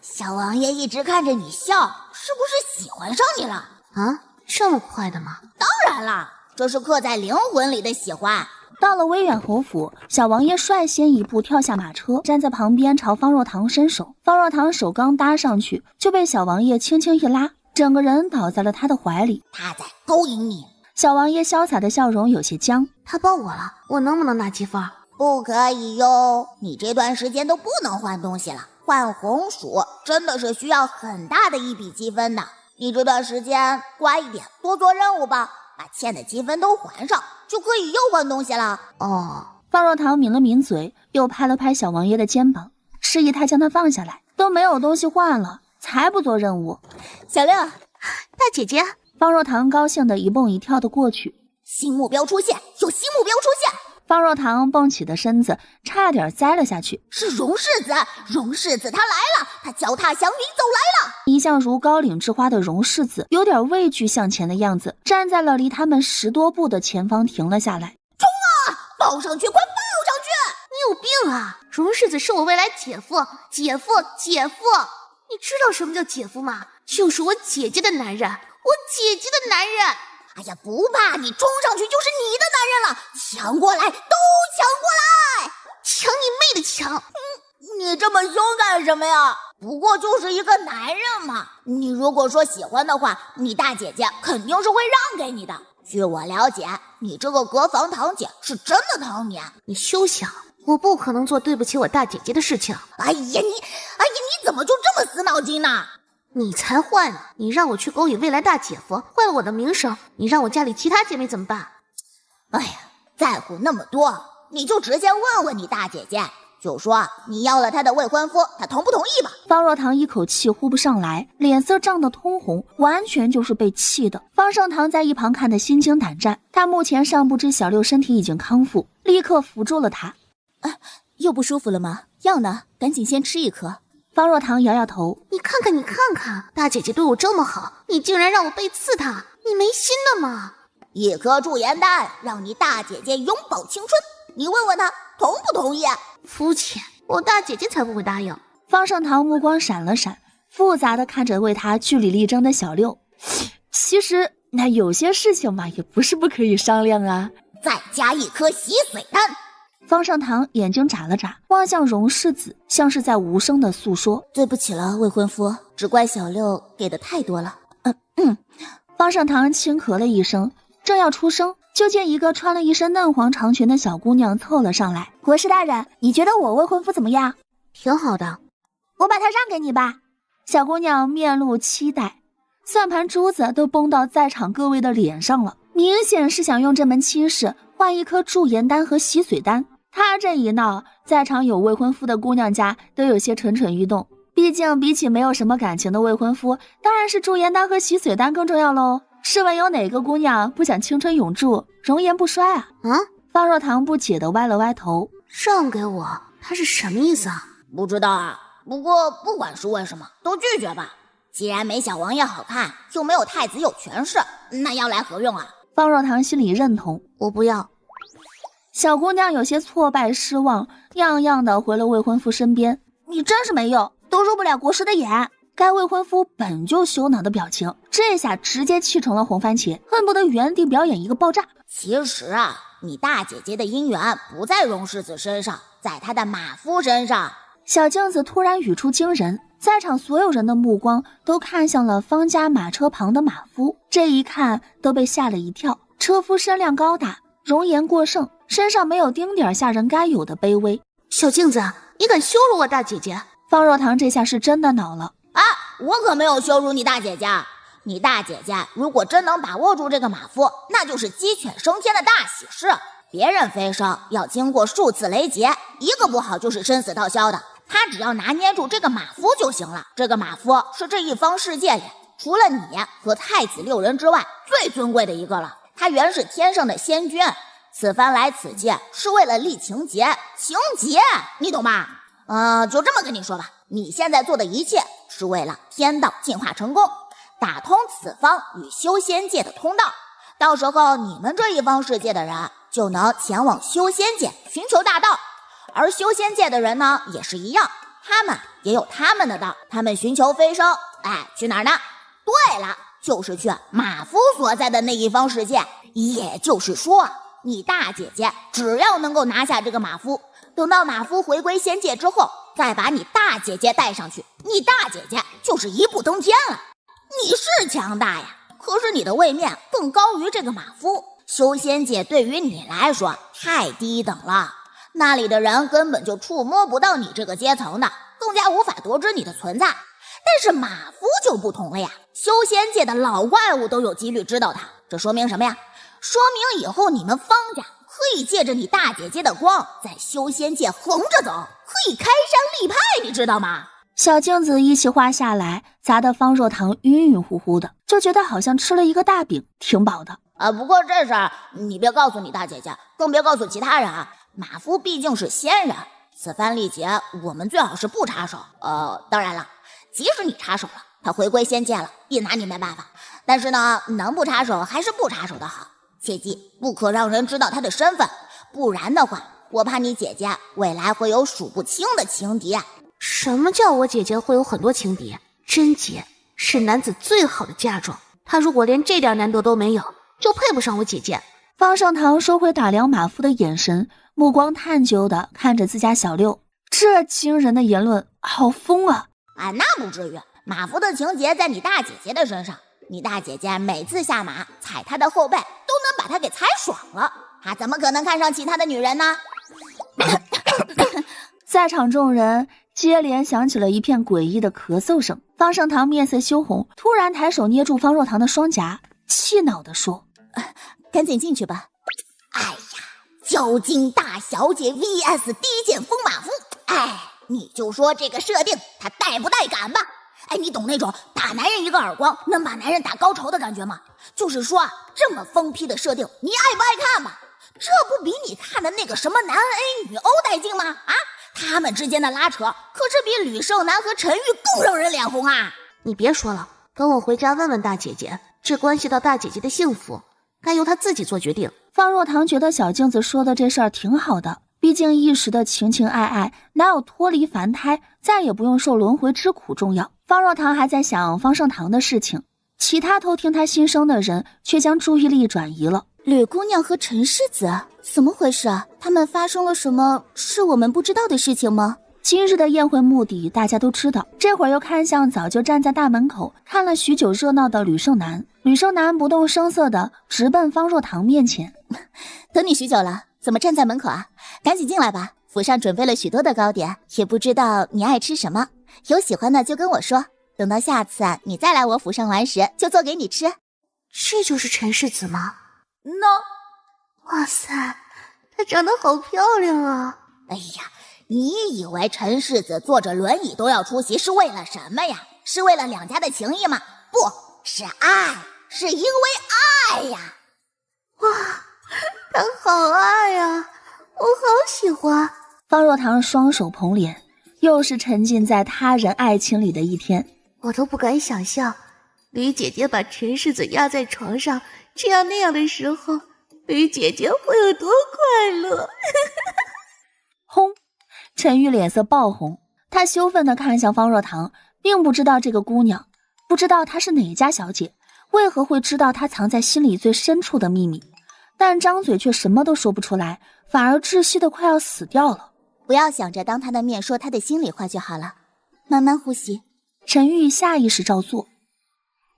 小王爷一直看着你笑，是不是喜欢上你了啊？这么快的吗？当然啦，这是刻在灵魂里的喜欢。到了威远侯府，小王爷率先一步跳下马车，站在旁边朝方若堂伸手。方若堂手刚搭上去，就被小王爷轻轻一拉，整个人倒在了他的怀里。他在勾引你。小王爷潇洒的笑容有些僵。他抱我了，我能不能拿积分？不可以哟，你这段时间都不能换东西了。换红薯真的是需要很大的一笔积分的。你这段时间乖一点，多做任务吧，把欠的积分都还上，就可以又换东西了。方若堂抿了抿嘴，又拍了拍小王爷的肩膀，示意他将他放下来。都没有东西换了，才不做任务。小六，大姐姐。方若堂高兴的一蹦一跳的过去。新目标出现，有新目标出现。方若堂蹦起的身子差点栽了下去。是荣世子，荣世子他来了，他脚踏祥云走来了。一向如高岭之花的荣世子有点畏惧向前的样子，站在了离他们10多步的前方停了下来。冲啊，抱上去，快抱上去。你有病啊，荣世子是我未来姐夫，姐夫，你知道什么叫姐夫吗？就是我姐姐的男人，我姐姐的男人。哎呀，不怕，你冲上去就是你的男人了，抢过来，都抢过来！抢你妹的抢！你这么凶干什么呀？不过就是一个男人嘛，你如果说喜欢的话，你大姐姐肯定是会让给你的。据我了解，你这个隔房堂姐是真的疼你。你休想，我不可能做对不起我大姐姐的事情。哎呀，你怎么就这么死脑筋呢？你才坏呢！你让我去勾引未来大姐夫，坏了我的名声，你让我家里其他姐妹怎么办？哎呀，在乎那么多，你就直接问问你大姐姐，就说你要了她的未婚夫，她同不同意吧？方若堂一口气呼不上来，脸色涨得通红，完全就是被气的。方盛堂在一旁看得心惊胆战，他目前尚不知小六身体已经康复，立刻扶住了他。又不舒服了吗？药呢？赶紧先吃一颗。方若堂摇摇头，你看看，大姐姐对我这么好，你竟然让我背刺她，你没心的吗？一颗驻颜丹，让你大姐姐永葆青春，你问问她同不同意？肤浅，我大姐姐才不会答应。方盛堂目光闪了闪，复杂的看着为他据理力争的小六。其实那有些事情嘛，也不是不可以商量啊。再加一颗洗髓丹。方盛堂眼睛眨了眨，望向荣世子，像是在无声的诉说。对不起了，未婚夫，只怪小六给的太多了。方盛堂轻咳了一声，正要出声，就见一个穿了一身嫩黄长裙的小姑娘凑了上来。国师大人，你觉得我未婚夫怎么样？挺好的，我把他让给你吧。小姑娘面露期待，算盘珠子都崩到在场各位的脸上了，明显是想用这门亲事换一颗驻颜丹和洗髓丹。她这一闹，在场有未婚夫的姑娘家都有些蠢蠢欲动。毕竟比起没有什么感情的未婚夫，当然是驻颜丹和洗髓丹更重要喽。试问有哪个姑娘不想青春永驻、容颜不衰啊？方若堂不解地歪了歪头，让给我，他是什么意思啊？不知道啊，不过不管是为什么，都拒绝吧。既然没小王爷好看，又没有太子有权势，那要来何用啊？方若堂心里认同，我不要。小姑娘有些挫败失望，样样的回了未婚夫身边。你真是没用，都入不了国师的眼。该未婚夫本就羞恼的表情，这下直接气成了红番茄，恨不得原地表演一个爆炸。其实啊，你大姐姐的姻缘不在荣世子身上，在她的马夫身上。小镜子突然语出惊人，在场所有人的目光都看向了方家马车旁的马夫，这一看都被吓了一跳。车夫身量高大，容颜过剩，身上没有丁点下人该有的卑微。小镜子，你敢羞辱我大姐姐？方若堂这下是真的恼了。啊，我可没有羞辱你大姐姐。你大姐姐如果真能把握住这个马夫，那就是鸡犬升天的大喜事。别人飞升要经过数次雷劫，一个不好就是生死道消的。他只要拿捏住这个马夫就行了。这个马夫是这一方世界里除了你和太子6人之外最尊贵的一个了。他原是天上的仙君，此番来此界是为了立情节，情节你懂吗？就这么跟你说吧，你现在做的一切是为了天道进化成功，打通此方与修仙界的通道，到时候你们这一方世界的人就能前往修仙界寻求大道，而修仙界的人呢也是一样，他们也有他们的道，他们寻求飞升，去哪儿呢？对了，就是去马夫所在的那一方世界。也就是说，你大姐姐只要能够拿下这个马夫，等到马夫回归仙界之后，再把你大姐姐带上去，你大姐姐就是一步登天了。你是强大呀，可是你的位面更高于这个马夫，修仙界对于你来说太低等了，那里的人根本就触摸不到你这个阶层的，更加无法得知你的存在。但是马夫就不同了呀，修仙界的老怪物都有几率知道他，这说明什么呀？说明以后你们方家可以借着你大姐姐的光，在修仙界横着走，可以开山立派，你知道吗？小镜子一席话下来，砸得方若堂晕晕乎乎的，就觉得好像吃了一个大饼，挺饱的。不过这事儿你别告诉你大姐姐，更别告诉其他人啊。马夫毕竟是仙人，此番历劫我们最好是不插手。当然了，即使你插手了，他回归仙界了，也拿你没办法。但是呢，能不插手还是不插手的好。切记不可让人知道他的身份，不然的话，我怕你姐姐未来会有数不清的情敌。什么叫我姐姐会有很多情敌？贞洁是男子最好的嫁妆，她如果连这点难得都没有，就配不上我姐姐。方盛堂收回打量马夫的眼神，目光探究的看着自家小六。这惊人的言论好疯啊！那不至于，马夫的情节在你大姐姐的身上，你大姐姐每次下马踩她的后背都能把她给踩爽了，她怎么可能看上其他的女人呢？在场众人接连响起了一片诡异的咳嗽声。方盛堂面色羞红，突然抬手捏住方若堂的双颊，气恼地说：赶紧进去吧。哎呀，交金大小姐 vs 低贱疯马夫，你就说这个设定他带不带感吧。你懂那种打男人一个耳光能把男人打高潮的感觉吗？就是说这么疯批的设定你爱不爱看吧？这不比你看的那个什么男 A 女欧带劲吗？他们之间的拉扯可是比吕胜男和陈玉更让人脸红啊！你别说了，等我回家问问大姐姐，这关系到大姐姐的幸福，该由她自己做决定。方若堂觉得小镜子说的这事儿挺好的，毕竟一时的情情爱爱哪有脱离凡胎再也不用受轮回之苦重要。方若堂还在想方盛堂的事情，其他偷听他心声的人却将注意力转移了。吕姑娘和陈世子怎么回事啊？他们发生了什么是我们不知道的事情吗？今日的宴会目的大家都知道，这会儿又看向早就站在大门口看了许久热闹的吕胜男。吕胜男不动声色地直奔方若堂面前。等你许久了，怎么站在门口啊？赶紧进来吧，府上准备了许多的糕点，也不知道你爱吃什么，有喜欢的就跟我说，等到下次你再来我府上玩时就做给你吃。这就是陈世子吗？哇塞，她长得好漂亮啊！哎呀，你以为陈世子坐着轮椅都要出席是为了什么呀？是为了两家的情谊吗？不是爱，是因为爱呀！哇，他好爱呀，我好喜欢。方若堂双手捧脸，又是沉浸在他人爱情里的一天。我都不敢想象，吕姐姐把陈世子压在床上这样那样的时候，吕姐姐会有多快乐。轰！陈玉脸色爆红，她羞愤地看向方若棠，并不知道这个姑娘，不知道她是哪家小姐，为何会知道她藏在心里最深处的秘密，但张嘴却什么都说不出来，反而窒息得快要死掉了。不要想着当她的面说她的心里话就好了，慢慢呼吸。陈玉下意识照做。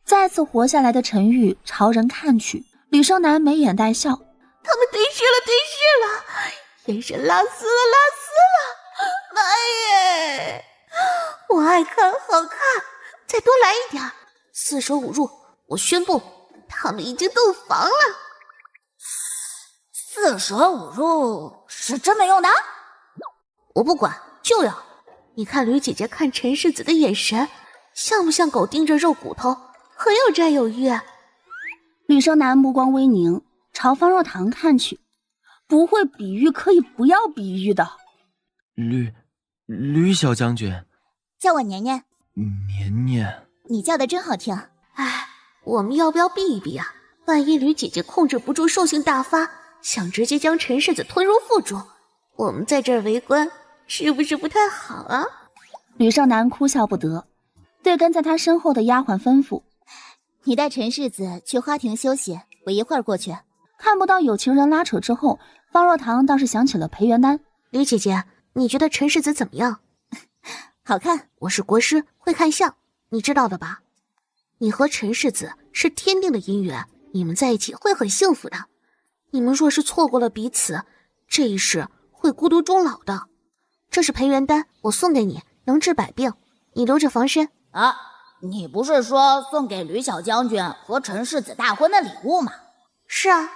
再次活下来的陈玉朝人看去，吕胜男眉眼带笑，他们对视了，眼神拉丝了，妈耶！我爱看，好看，再多来一点，4舍5入，我宣布，他们已经洞房了。4舍5入是这么用的？我不管，就要。你看吕姐姐看陈世子的眼神，像不像狗盯着肉骨头？很有占有欲。吕胜男目光微凝，朝方若棠看去。不会比喻可以不要比喻的。吕小将军，叫我年年。年年，你叫的真好听。哎，我们要不要避一避啊？万一吕姐姐控制不住兽性大发，想直接将陈世子吞入腹中，我们在这儿围观，是不是不太好啊？吕胜男哭笑不得，对跟在他身后的丫鬟吩咐：“你带陈世子去花亭休息，我一会儿过去。”看不到有情人拉扯之后，方若棠倒是想起了裴元丹。吕姐姐，你觉得陈世子怎么样？好看。我是国师，会看相，你知道的吧？你和陈世子是天定的姻缘，你们在一起会很幸福的。你们若是错过了彼此，这一世会孤独终老的。这是培元丹，我送给你，能治百病，你留着防身。啊，你不是说送给吕小将军和陈世子大婚的礼物吗？是啊，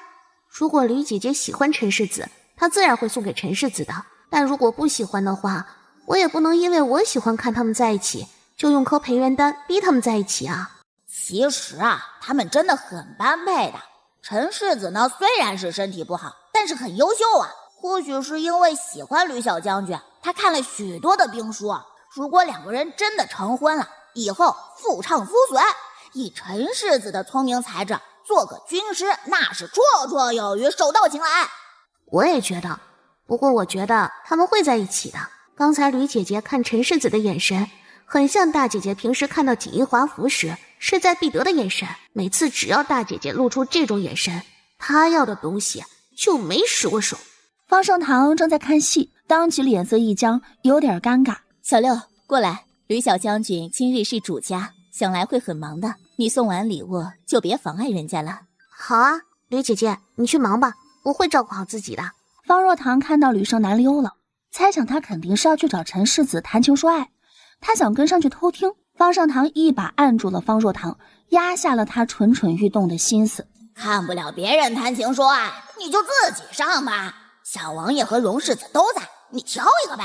如果吕姐姐喜欢陈世子，她自然会送给陈世子的。但如果不喜欢的话，我也不能因为我喜欢看他们在一起，就用颗培元丹逼他们在一起啊。其实啊，他们真的很般配的。陈世子呢，虽然是身体不好，但是很优秀啊。或许是因为喜欢吕小将军，他看了许多的兵书。如果两个人真的成婚了，以后夫唱妇随，以陈世子的聪明才智，做个军师那是绰绰有余，手到擒来。我也觉得，不过我觉得他们会在一起的。刚才吕姐姐看陈世子的眼神，很像大姐姐平时看到锦衣华服时势在必得的眼神。每次只要大姐姐露出这种眼神，她要的东西就没失过手。方盛堂正在看戏，当即脸色一僵，有点尴尬。小六，过来，吕小将军今日是主家，想来会很忙的，你送完礼物就别妨碍人家了。好啊，吕姐姐，你去忙吧，我会照顾好自己的。方若棠看到吕胜男溜了，猜想他肯定是要去找陈世子谈情说爱，他想跟上去偷听。方盛堂一把按住了方若棠，压下了他蠢蠢欲动的心思。看不了别人谈情说爱，你就自己上吧。小王爷和荣世子都在，你挑一个呗。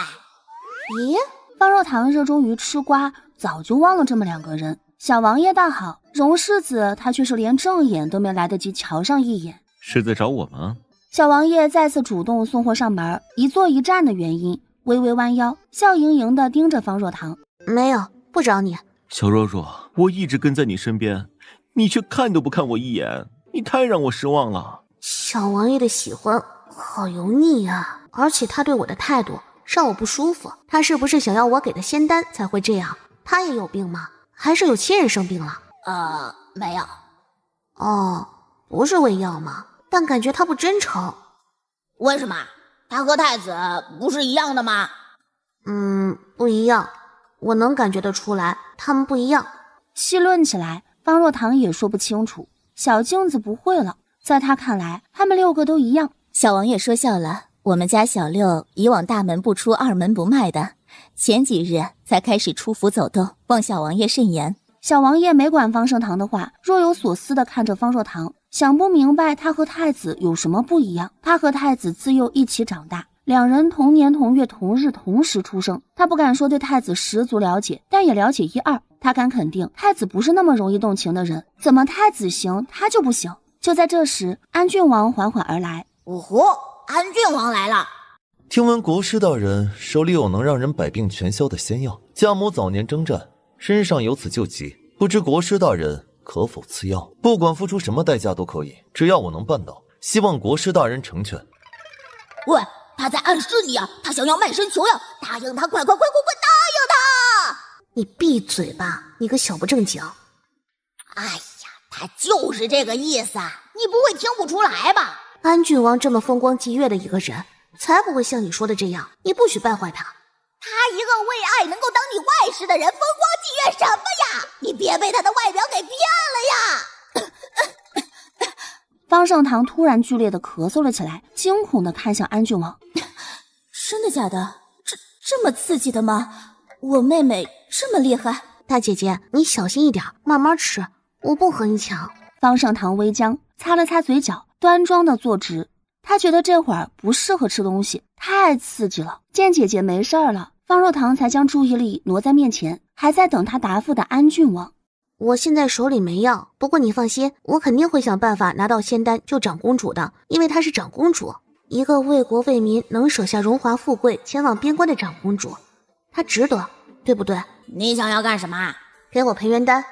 咦，方若棠热衷于吃瓜，早就忘了这么两个人。小王爷倒好，荣世子他却是连正眼都没来得及瞧上一眼。是在找我吗？小王爷再次主动送货上门，一坐一站的原因，微微弯腰，笑盈盈地盯着方若棠。没有，不找你。小若若，我一直跟在你身边，你却看都不看我一眼，你太让我失望了。小王爷的喜欢好油腻啊，而且他对我的态度让我不舒服。他是不是想要我给他仙丹才会这样？他也有病吗？还是有亲人生病了？没有。哦，不是喂药吗？但感觉他不真诚。为什么？他和太子不是一样的吗？不一样，我能感觉得出来，他们不一样。细论起来，方若棠也说不清楚。小镜子不会了，在他看来，他们6个都一样。小王爷说笑了，我们家小六以往大门不出二门不迈的，前几日才开始出府走动，望小王爷慎言。小王爷没管方盛堂的话，若有所思地看着方若棠，想不明白他和太子有什么不一样。他和太子自幼一起长大，两人同年同月同日同时出生。他不敢说对太子十足了解，但也了解一二。他敢肯定，太子不是那么容易动情的人。怎么太子行，他就不行？就在这时，安郡王缓缓而来。哦豁，安郡王来了。听闻国师大人手里有能让人百病全消的仙药，家母早年征战，身上有此救急，不知国师大人可否赐药？不管付出什么代价都可以，只要我能办到，希望国师大人成全。喂，他在暗示你啊，他想要卖身求药，答应他，快答应他！你闭嘴吧，你个小不正经！哎呀，他就是这个意思啊，你不会听不出来吧？安郡王这么风光霁月的一个人，才不会像你说的这样，你不许败坏他。他一个为爱能够当你外室的人，风光霁月什么呀？你别被他的外表给骗了呀！方盛堂突然剧烈的咳嗽了起来，惊恐的看向安郡王。真的假的？这么刺激的吗？我妹妹这么厉害？大姐姐，你小心一点，慢慢吃，我不和你抢。方盛堂微僵，擦了擦嘴角，端庄的坐直。他觉得这会儿不适合吃东西，太刺激了。见姐姐没事儿了，方若堂才将注意力挪在面前，还在等他答复的安郡王。我现在手里没药，不过你放心，我肯定会想办法拿到仙丹救长公主的，因为她是长公主，一个为国为民能舍下荣华富贵前往边关的长公主，她值得，对不对？你想要干什么？给我培元丹。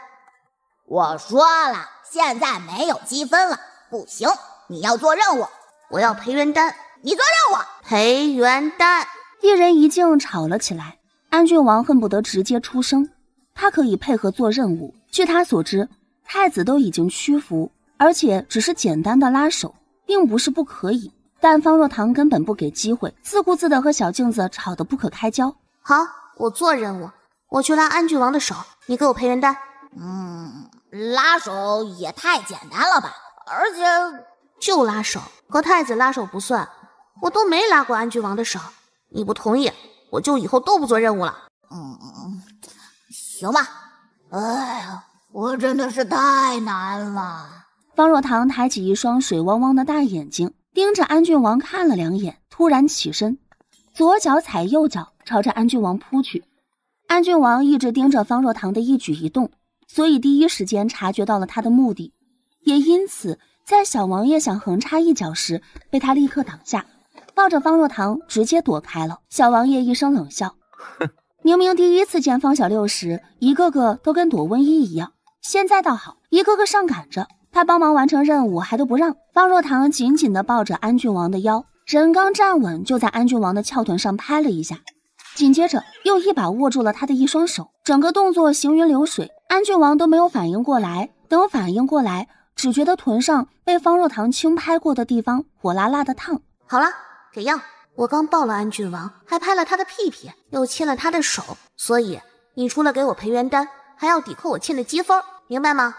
我说了，现在没有积分了，不行，你要做任务。我要培元丹。你做任务。培元丹。一人一境吵了起来，安郡王恨不得直接出声，他可以配合做任务。据他所知，太子都已经屈服，而且只是简单的拉手，并不是不可以。但方若堂根本不给机会，自顾自的和小镜子吵得不可开交。好，我做任务，我去拉安郡王的手，你给我培元丹。拉手也太简单了吧，而且就拉手，和太子拉手不算，我都没拉过安郡王的手，你不同意，我就以后都不做任务了。行吧。哎呀，我真的是太难了。方若堂抬起一双水汪汪的大眼睛，盯着安郡王看了2眼，突然起身，左脚踩右脚，朝着安郡王扑去。安郡王一直盯着方若堂的一举一动，所以第一时间察觉到了他的目的，也因此在小王爷想横插一脚时，被他立刻挡下，抱着方若堂直接躲开了。小王爷一声冷笑，明明第一次见方小六时，一个个都跟躲瘟疫一样，现在倒好，一个个上赶着他帮忙完成任务，还都不让。方若堂紧紧地抱着安郡王的腰，人刚站稳，就在安郡王的翘臀上拍了一下，紧接着又一把握住了他的一双手，整个动作行云流水。安郡王都没有反应过来，等反应过来，只觉得臀上被方若堂轻拍过的地方火辣辣的烫。好了，给药。我刚抱了安郡王，还拍了他的屁屁，又牵了他的手，所以你除了给我培元丹，还要抵扣我欠的积分，明白吗？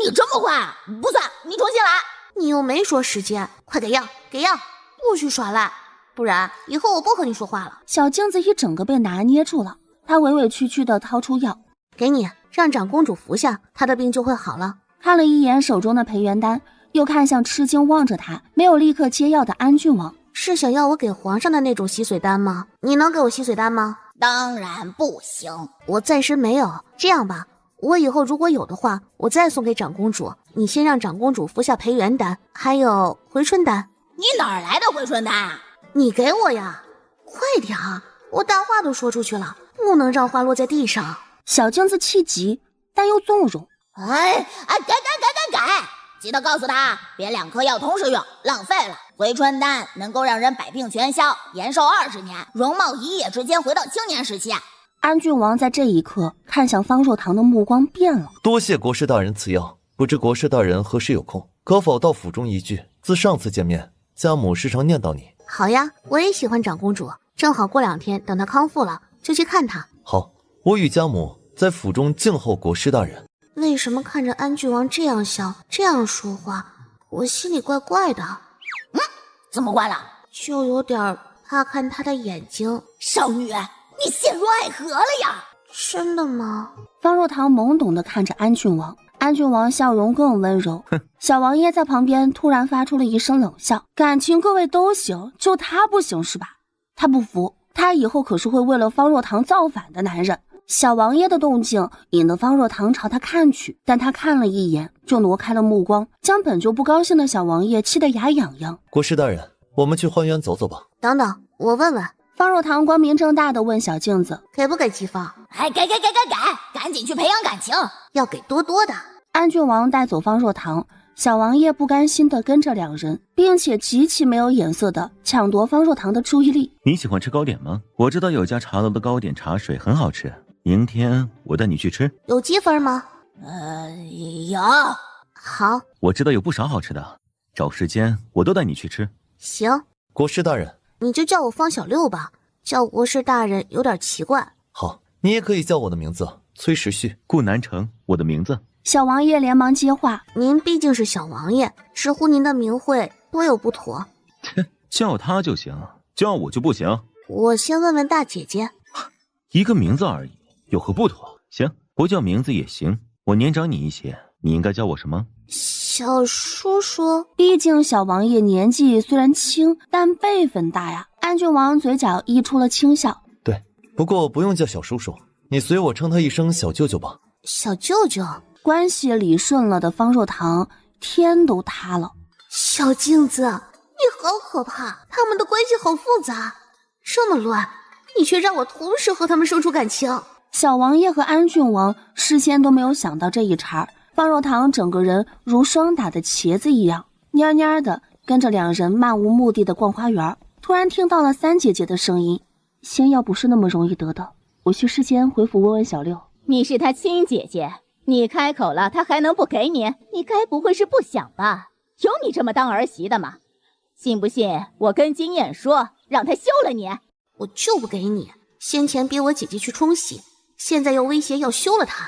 你这么快？不算，你重新来。你又没说时间，快给药，给药，不许耍赖，不然以后我不和你说话了。小镜子一整个被拿捏住了，他委委屈屈地掏出药，给你，让长公主服下，她的病就会好了。看了一眼手中的培元丹，又看向吃惊望着他没有立刻接药的安郡王。是想要我给皇上的那种吸水丹吗？你能给我吸水丹吗？当然不行，我暂时没有。这样吧，我以后如果有的话，我再送给长公主。你先让长公主服下培元丹，还有回春丹。你哪来的回春丹啊？你给我呀！快点啊！我大话都说出去了，不能让话落在地上。小镜子气急，但又纵容。改！记得告诉他，别2颗药同时用，浪费了。回春丹能够让人百病全消，延寿20年，容貌一夜之间回到青年时期。安郡王在这一刻看向方若堂的目光变了。多谢国师大人赐药，不知国师大人何时有空，可否到府中一聚？自上次见面，家母时常念叨你。好呀，我也喜欢长公主，正好过2天等她康复了就去看她。好，我与家母在府中静候国师大人。为什么看着安郡王这样笑，这样说话，我心里怪怪的？怎么怪了？就有点怕看他的眼睛。少女，你陷入爱河了呀？真的吗？方若堂懵懂地看着安郡王，安郡王笑容更温柔。小王爷在旁边突然发出了一声冷笑，感情各位都行，就他不行是吧？他不服，他以后可是会为了方若堂造反的男人。小王爷的动静引得方若堂朝他看去，但他看了一眼就挪开了目光，将本就不高兴的小王爷气得牙痒痒。国师大人，我们去花园走走吧。等等，我问问。方若堂光明正大的问小镜子，给不给积分？给，赶紧去培养感情，要给多多的。安郡王带走方若堂，小王爷不甘心地跟着两人，并且极其没有眼色地抢夺方若堂的注意力。你喜欢吃糕点吗？我知道有家茶楼的糕点茶水很好吃，明天我带你去吃。有积分吗？有。好，我知道有不少好吃的，找时间我都带你去吃。行。国师大人，你就叫我方小六吧，叫国师大人有点奇怪。好，你也可以叫我的名字崔时旭。顾南城，我的名字。小王爷连忙接话：您毕竟是小王爷，直呼您的名讳多有不妥。叫他就行，叫我就不行。我先问问大姐姐。一个名字而已，有何不妥？行，不叫名字也行。我年长你一些，你应该叫我什么？小叔叔。毕竟小王爷年纪虽然轻，但辈分大呀。安郡王嘴角溢出了轻笑。对，不过不用叫小叔叔，你随我称他一声小舅舅吧。小舅舅。关系理顺了的方若堂天都塌了。小镜子，你好可怕，他们的关系好复杂，这么乱，你却让我同时和他们生出感情。小王爷和安郡王事先都没有想到这一茬，方若堂整个人如霜打的茄子一样，蔫蔫的跟着两人漫无目的的逛花园。突然听到了三姐姐的声音：仙药不是那么容易得的，我去事先回府问问小六。你是他亲姐姐，你开口了，他还能不给你？你该不会是不想吧？有你这么当儿媳的吗？信不信我跟金燕说，让他休了你？我就不给你！先前逼我姐姐去冲喜，现在又威胁要休了她。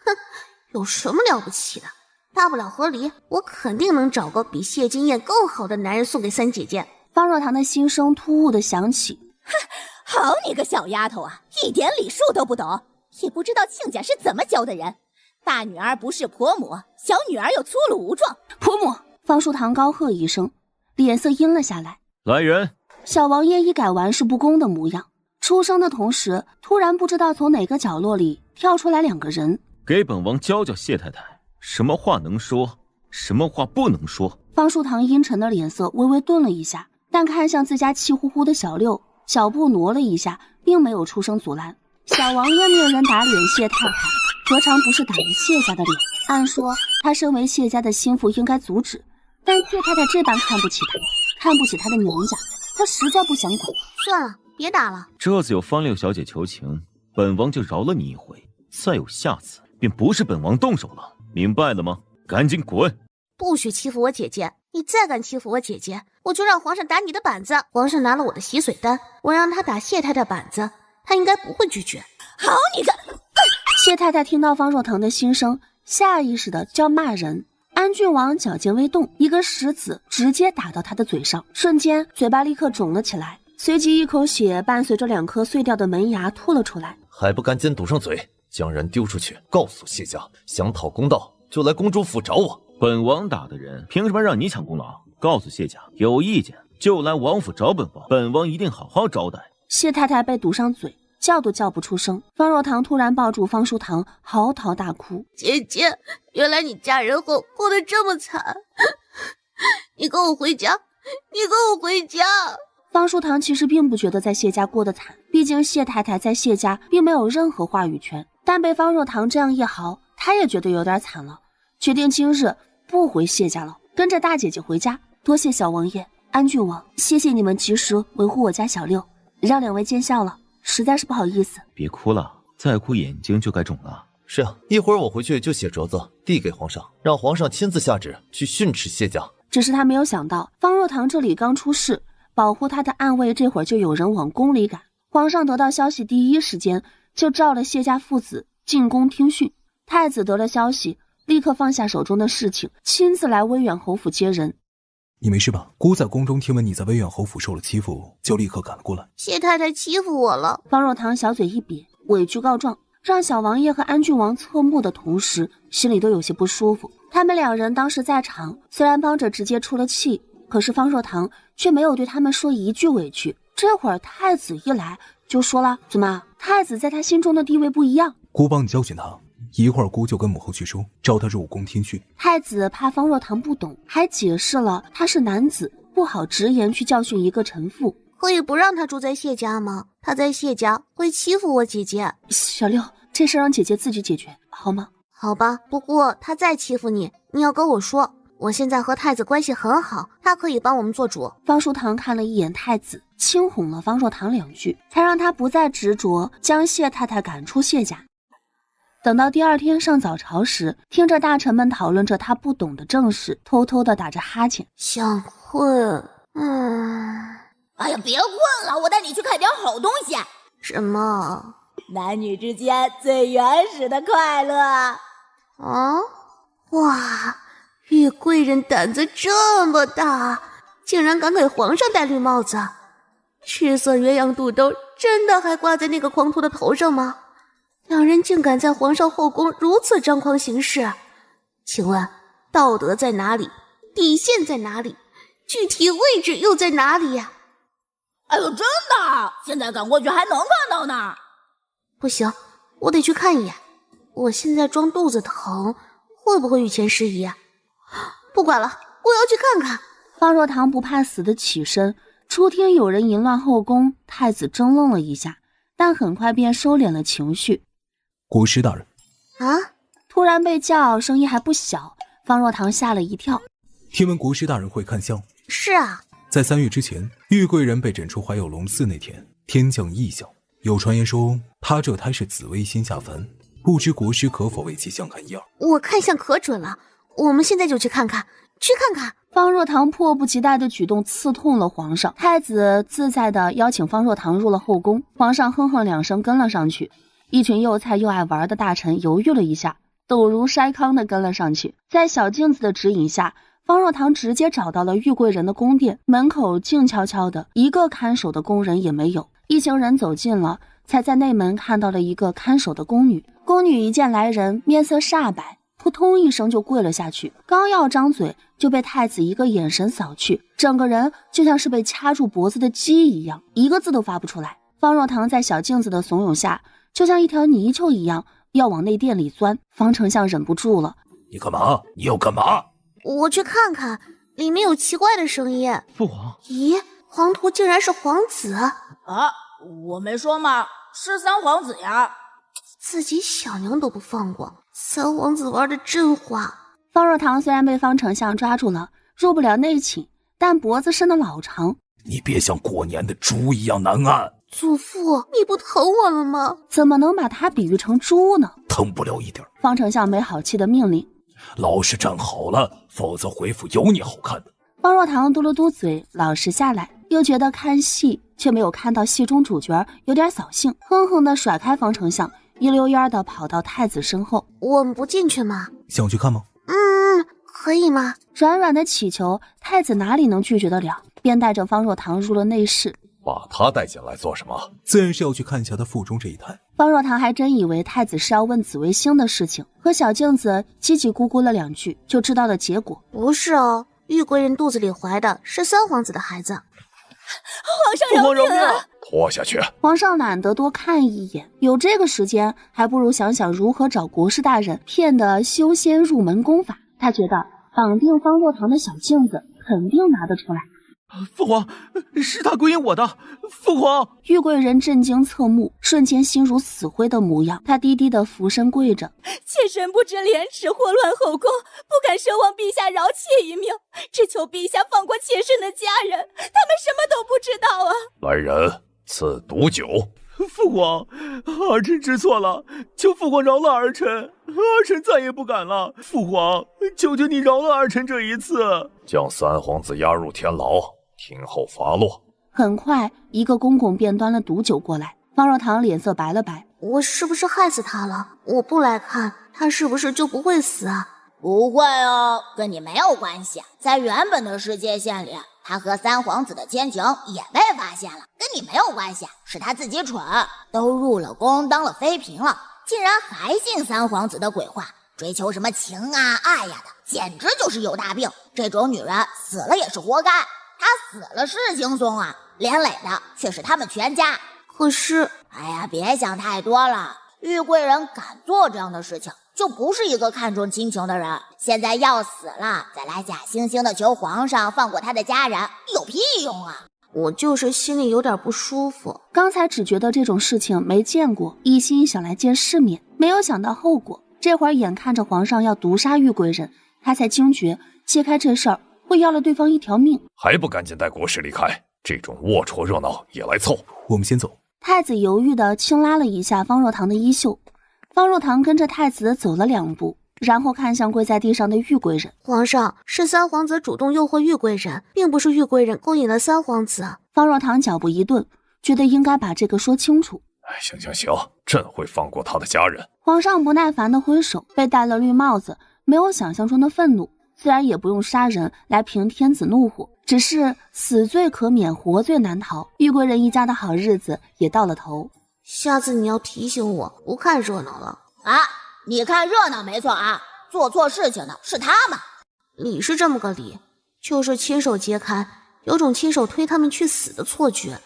哼，有什么了不起的？大不了和离，我肯定能找个比谢金燕更好的男人送给三姐姐。方若堂的心声突兀的响起。哼，好你个小丫头啊，一点礼数都不懂，也不知道亲家是怎么教的人。大女儿不是婆母，小女儿又粗鲁无状。婆母！方树堂高喝一声，脸色阴了下来。来人！小王爷一改玩世不恭的模样，出声的同时，突然不知道从哪个角落里跳出来两个人。给本王教教谢太太，什么话能说，什么话不能说。方树堂阴沉的脸色微微顿了一下，但看向自家气呼呼的小六，脚步挪了一下，并没有出声阻拦。小王爷命人打脸谢太太，何尝不是打着谢家的脸？按说他身为谢家的心腹应该阻止，但谢太太这般看不起他，看不起他的娘家，他实在不想管。算了，别打了。这次有方六小姐求情，本王就饶了你一回，再有下次便不是本王动手了，明白了吗？赶紧滚！不许欺负我姐姐，你再敢欺负我姐姐，我就让皇上打你的板子。皇上拿了我的洗水单，我让他打谢太太板子，他应该不会拒绝。好你个！谢太太听到方若腾的心声，下意识的就要骂人。安郡王脚尖微动，一个石子直接打到他的嘴上，瞬间嘴巴立刻肿了起来，随即一口血伴随着2颗碎掉的门牙吐了出来。还不赶紧堵上嘴，将人丢出去，告诉谢家，想讨公道就来公主府找我。本王打的人，凭什么让你抢功劳？告诉谢家，有意见就来王府找本王，本王一定好好招待。谢太太被堵上嘴，叫都叫不出声。方若堂突然抱住方淑堂，嚎啕大哭：姐姐，原来你嫁人后过得这么惨，你跟我回家，你跟我回家。方淑堂其实并不觉得在谢家过得惨，毕竟谢太太在谢家并没有任何话语权，但被方若堂这样一嚎，她也觉得有点惨了，决定今日不回谢家了，跟着大姐姐回家。多谢小王爷、安郡王，谢谢你们及时维护我家小六，让2位见笑了，实在是不好意思。别哭了，再哭眼睛就该肿了。是啊，一会儿我回去就写折子递给皇上，让皇上亲自下旨去训斥谢家。只是他没有想到，方若堂这里刚出事，保护他的暗卫这会儿就有人往宫里赶。皇上得到消息第一时间就召了谢家父子进宫听训。太子得了消息，立刻放下手中的事情，亲自来威远侯府接人。你没事吧？姑在宫中听闻你在威远侯府受了欺负，就立刻赶了过来。谢太太欺负我了。方若堂小嘴一瘪，委屈告状，让小王爷和安郡王侧目的同时，心里都有些不舒服。他们2人当时在场，虽然帮着直接出了气，可是方若堂却没有对他们说一句委屈。这会儿太子一来就说了，怎么太子在他心中的地位不一样？姑帮你教训他，一会儿姑就跟母后去说，召他入宫听训。太子怕方若堂不懂，还解释了他是男子，不好直言去教训一个臣妇。可以不让他住在谢家吗？他在谢家会欺负我姐姐。小六，这事让姐姐自己解决好吗？好吧，不过他再欺负你，你要跟我说，我现在和太子关系很好，他可以帮我们做主。方淑堂看了一眼太子，轻哄了方若堂2句，才让他不再执着，将谢太太赶出谢家。等到第2天上早朝时，听着大臣们讨论着他不懂的政事，偷偷的打着哈欠，想困。哎呀，别困了，我带你去看点好东西。什么？男女之间最原始的快乐。啊！哇，玉贵人胆子这么大，竟然敢给皇上戴绿帽子。赤色鸳鸯肚兜真的还挂在那个狂徒的头上吗？两人竟敢在皇上后宫如此张狂行事，请问道德在哪里？底线在哪里？具体位置又在哪里呀？哎呦，真的，现在赶过去还能看到呢。不行，我得去看一眼。我现在装肚子疼，会不会御前失仪啊？不管了，我要去看看。方若堂不怕死的起身，初听有人淫乱后宫，太子怔愣了一下，但很快便收敛了情绪。国师大人。啊！突然被叫，声音还不小，方若堂吓了一跳。听闻国师大人会看相。是啊，在3月之前，玉贵人被诊出怀有龙嗣那天，天降异象，有传言说她这胎是紫微星下凡，不知国师可否为其相看一二？我看相可准了，我们现在就去看看，去看看。方若堂迫不及待的举动刺痛了皇上，太子自在的邀请方若堂入了后宫，皇上哼哼2声跟了上去。一群又菜又爱玩的大臣犹豫了一下，陡如筛糠的跟了上去。在小镜子的指引下，方若堂直接找到了玉贵人的宫殿，门口静悄悄的，一个看守的宫人也没有。一行人走近了，才在内门看到了一个看守的宫女。宫女一见来人，面色煞白，扑通一声就跪了下去，刚要张嘴，就被太子一个眼神扫去，整个人就像是被掐住脖子的鸡一样，一个字都发不出来。方若堂在小镜子的怂恿下，就像一条泥鳅一样要往内殿里钻。方丞相忍不住了：你干嘛？你要干嘛？我去看看，里面有奇怪的声音。父皇，咦，皇徒竟然是皇子啊！我没说吗？是3皇子呀。自己小娘都不放过，3皇子玩的真花。方若堂虽然被方丞相抓住了，入不了内寝，但脖子伸得老长。你别像过年的猪一样难按。祖父，你不疼我了吗？怎么能把他比喻成猪呢？疼不了一点。方丞相没好气的命令：老实站好了，否则回府有你好看的。方若堂嘟了嘟嘴，老实下来，又觉得看戏却没有看到戏中主角，有点扫兴，哼哼的甩开方丞相，一溜烟的跑到太子身后。我们不进去吗？想去看吗？可以吗？软软的乞求，太子哪里能拒绝得了，便带着方若堂入了内室。把他带进来做什么？自然是要去看一下他腹中这一胎。方若堂还真以为太子是要问紫微星的事情，和小镜子叽叽咕咕了2句，就知道了结果。不是哦，玉贵人肚子里怀的是3皇子的孩子。皇上饶命啊！拖下去。皇上懒得多看一眼，有这个时间，还不如想想如何找国师大人骗的修仙入门功法。他觉得绑定方若堂的小镜子肯定拿得出来。父皇，是他归隐我的。父皇！玉贵人震惊侧目，瞬间心如死灰的模样。他低低的俯身跪着：妾身不知廉耻，祸乱后宫，不敢奢望陛下饶妾一命，只求陛下放过妾身的家人，他们什么都不知道啊！来人，赐毒酒。父皇，儿臣知错了，求父皇饶了儿臣，儿臣再也不敢了。父皇，求求你饶了儿臣这一次。将3皇子押入天牢，听候发落。很快，一个公公便端了毒酒过来。方若堂脸色白了白：我是不是害死他了？我不来看，他是不是就不会死啊？不会哦，跟你没有关系。在原本的世界线里，他和3皇子的奸情也被发现了，跟你没有关系，是他自己蠢。都入了宫当了妃嫔了，竟然还信3皇子的鬼话，追求什么情啊爱呀的，简直就是有大病。这种女人死了也是活该。她死了是轻松啊，连累的却是他们全家。可是，哎呀，别想太多了。玉贵人敢做这样的事情，就不是一个看重亲情的人。现在要死了，再来假惺惺的求皇上放过他的家人，有屁用啊！我就是心里有点不舒服。刚才只觉得这种事情没见过，一心想来见世面，没有想到后果。这会儿眼看着皇上要毒杀玉贵人，他才惊觉揭开这事儿会要了对方一条命。还不赶紧带国师离开？这种龌龊热闹也来凑？我们先走。太子犹豫地轻拉了一下方若堂的衣袖，方若堂跟着太子走了2步，然后看向跪在地上的玉贵人。皇上，是三皇子主动诱惑玉贵人，并不是玉贵人勾引了三皇子。方若堂脚步一顿，觉得应该把这个说清楚。行，朕会放过他的家人。皇上不耐烦地挥手，被戴了绿帽子，没有想象中的愤怒，自然也不用杀人来平天子怒火，只是死罪可免，活罪难逃。玉贵人一家的好日子也到了头。下次你要提醒我不看热闹了啊！你看热闹没错啊，做错事情的是他们。理是这么个理，就是亲手揭开，有种亲手推他们去死的错觉，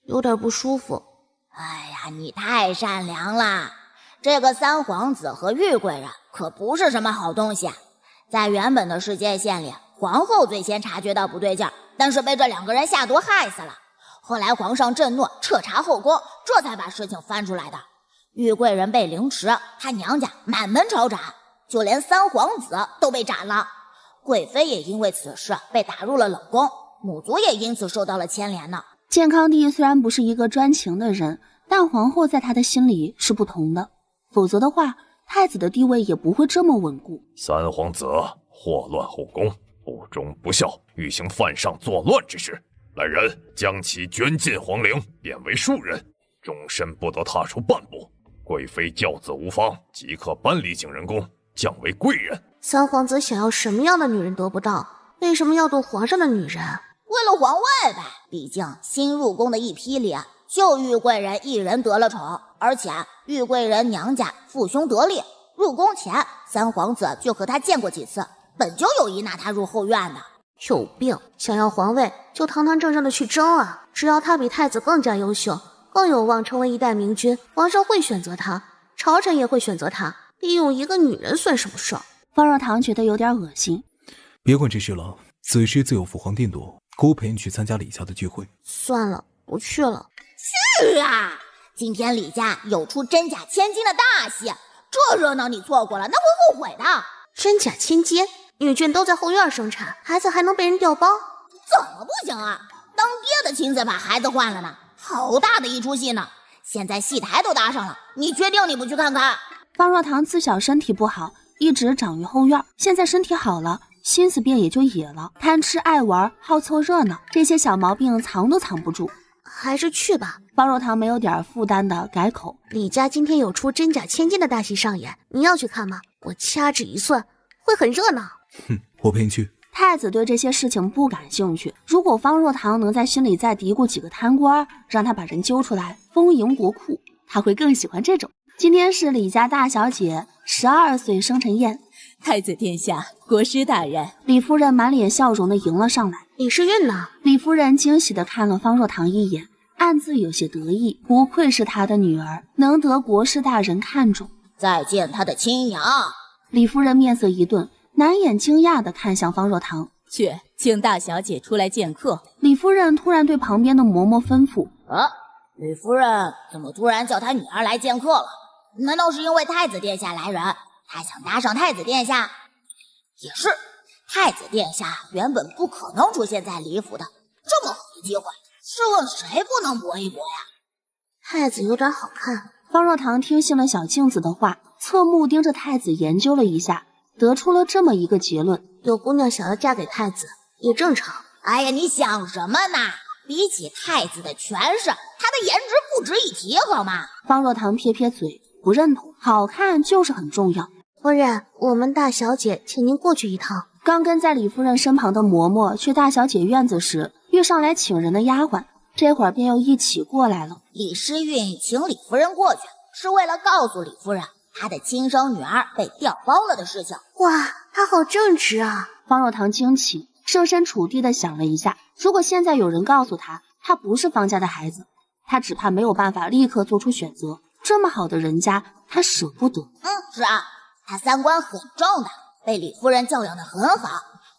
有点不舒服。哎呀，你太善良了。这个三皇子和玉贵人可不是什么好东西。在原本的世界线里，皇后最先察觉到不对劲儿，但是被这2个人下毒害死了。后来皇上震怒，彻查后宫，这才把事情翻出来的。玉贵人被凌迟，她娘家满门抄斩，就连三皇子都被斩了。贵妃也因为此事被打入了冷宫，母族也因此受到了牵连呢。健康帝虽然不是一个专情的人，但皇后在他的心里是不同的，否则的话，太子的地位也不会这么稳固。三皇子祸乱后宫，不忠不孝，欲行犯上作乱之事，来人将其捐进皇陵，贬为庶人，终身不得踏出半步。贵妃教子无方，即刻搬离景仁宫，降为贵人。三皇子想要什么样的女人得不到？为什么要动皇上的女人？为了皇位呗，毕竟新入宫的一批里，就玉贵人一人得了宠，而且玉贵人娘家父兄得力，入宫前三皇子就和他见过几次，本就有意纳他入后院的。有病！想要皇位就堂堂正正的去争啊！只要他比太子更加优秀，更有望成为一代明君，皇上会选择他，朝臣也会选择他。利用一个女人算什么事儿？方若堂觉得有点恶心。别管这事了，此事自有父皇定夺。姑陪你去参加李家的聚会。算了，不去了。是啊，今天李家有出真假千金的大戏，这热闹你错过了，那会后悔的。真假千金？女眷都在后院生产，孩子还能被人调包？怎么不行啊？当爹的亲自把孩子换了呢，好大的一出戏呢！现在戏台都搭上了，你确定你不去看看？方若堂自小身体不好，一直长于后院，现在身体好了，心思便也就野了，贪吃爱玩，好凑热闹，这些小毛病藏都藏不住。还是去吧。方若堂没有点负担的改口。李家今天有出真假千金的大戏上演，你要去看吗？我掐指一算，会很热闹。我陪你去。太子对这些事情不感兴趣，如果方若堂能在心里再嘀咕几个贪官，让他把人揪出来丰盈国库，他会更喜欢这种。今天是李家大小姐12岁生辰宴，太子殿下，国师大人。李夫人满脸笑容的迎了上来。李世运呢？李夫人惊喜的看了方若堂一眼，暗自有些得意，不愧是她的女儿，能得国师大人看重。再见她的亲娘。李夫人面色一顿，难掩惊讶地看向方若堂，去请大小姐出来见客。李夫人突然对旁边的嬷嬷吩咐：吕夫人怎么突然叫她女儿来见客了？难道是因为太子殿下来人，她想搭上太子殿下？也是，太子殿下原本不可能出现在李府的，这么好的机会，试问谁不能搏一搏呀？太子有点好看。方若堂听信了小镜子的话，侧目盯着太子研究了一下，得出了这么一个结论：有姑娘想要嫁给太子也正常。哎呀，你想什么呢？比起太子的权势，他的颜值不值一提，好吗？方若堂撇撇嘴，不认同，好看就是很重要。夫人，我们大小姐请您过去一趟。刚跟在李夫人身旁的嬷嬷去大小姐院子时，遇上来请人的丫鬟，这会儿便又一起过来了。李诗韵请李夫人过去，是为了告诉李夫人她的亲生女儿被调包了的事情。哇，她好正直啊！方若堂惊奇，设身处地的想了一下，如果现在有人告诉他她不是方家的孩子，他只怕没有办法立刻做出选择。这么好的人家，他舍不得。是啊，他三观很正的，被李夫人教养得很好，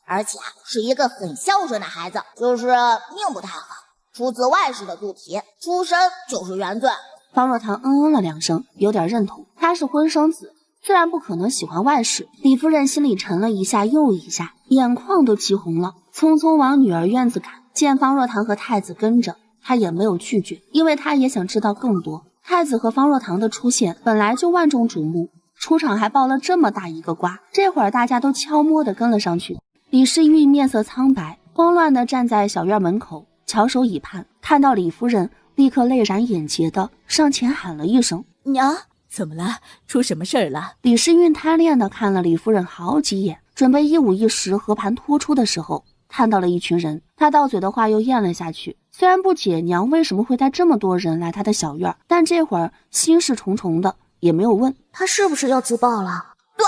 而且是一个很孝顺的孩子，就是命不太好，出自外室的肚皮，出身就是原罪。方若堂了2声，有点认同。他是婚生子，自然不可能喜欢外室。李夫人心里沉了一下又一下，眼眶都气红了，匆匆往女儿院子赶。见方若堂和太子跟着，她也没有拒绝，因为她也想知道更多。太子和方若堂的出现本来就万众瞩目，出场还爆了这么大一个瓜，这会儿大家都悄摸地跟了上去。李世玉面色苍白，慌乱地站在小院门口，翘首以盼。看到李夫人，立刻泪染眼睫的上前喊了一声：“娘，怎么了？出什么事儿了？”李世玉贪恋地看了李夫人好几眼，准备一五一十和盘托出的时候，看到了一群人，他到嘴的话又咽了下去。虽然不解娘为什么会带这么多人来他的小院，但这会儿心事重重的，也没有问他是不是要自爆了。对，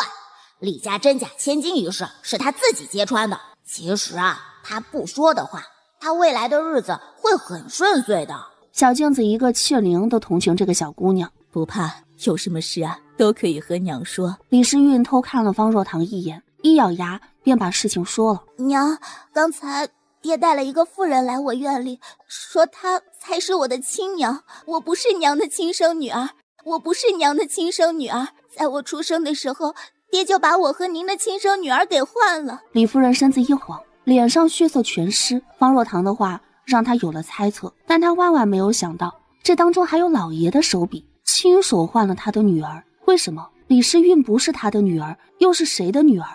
李家真假千金一事是他自己揭穿的。其实啊，他不说的话，他未来的日子会很顺遂的。小镜子一个气灵都同情这个小姑娘，不怕，有什么事啊都可以和娘说。李世运偷看了方若堂一眼，一咬牙便把事情说了。娘，刚才爹带了一个妇人来我院里，说她才是我的亲娘，我不是娘的亲生女儿，在我出生的时候，爹就把我和您的亲生女儿给换了。李夫人身子一晃，脸上血色全失。方若堂的话让她有了猜测，但她万万没有想到，这当中还有老爷的手笔，亲手换了他的女儿。为什么李世运不是他的女儿，又是谁的女儿？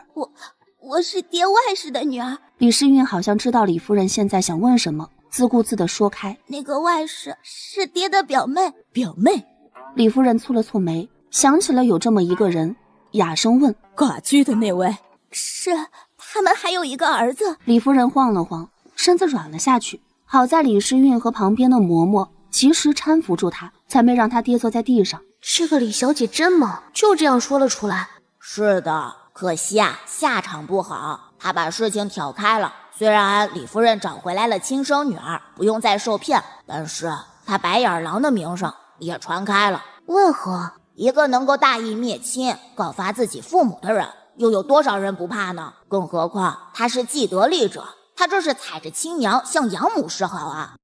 我是爹外室的女儿。李世运好像知道李夫人现在想问什么，自顾自地说开：“那个外室是爹的表妹。”表妹？李夫人蹙了蹙眉，想起了有这么一个人，哑声问：“寡居的那位？”是，他们还有一个儿子。李夫人晃了晃，身子软了下去。好在李世运和旁边的嬷嬷及时搀扶住她，才没让她跌坐在地上。这个李小姐真猛，就这样说了出来。是的，可惜啊，下场不好，她把事情挑开了。虽然李夫人找回来了亲生女儿，不用再受骗，但是她白眼狼的名声也传开了。为何？一个能够大义灭亲、告发自己父母的人，又有多少人不怕呢？更何况他是既得利者，他这是踩着亲娘向养母示好啊！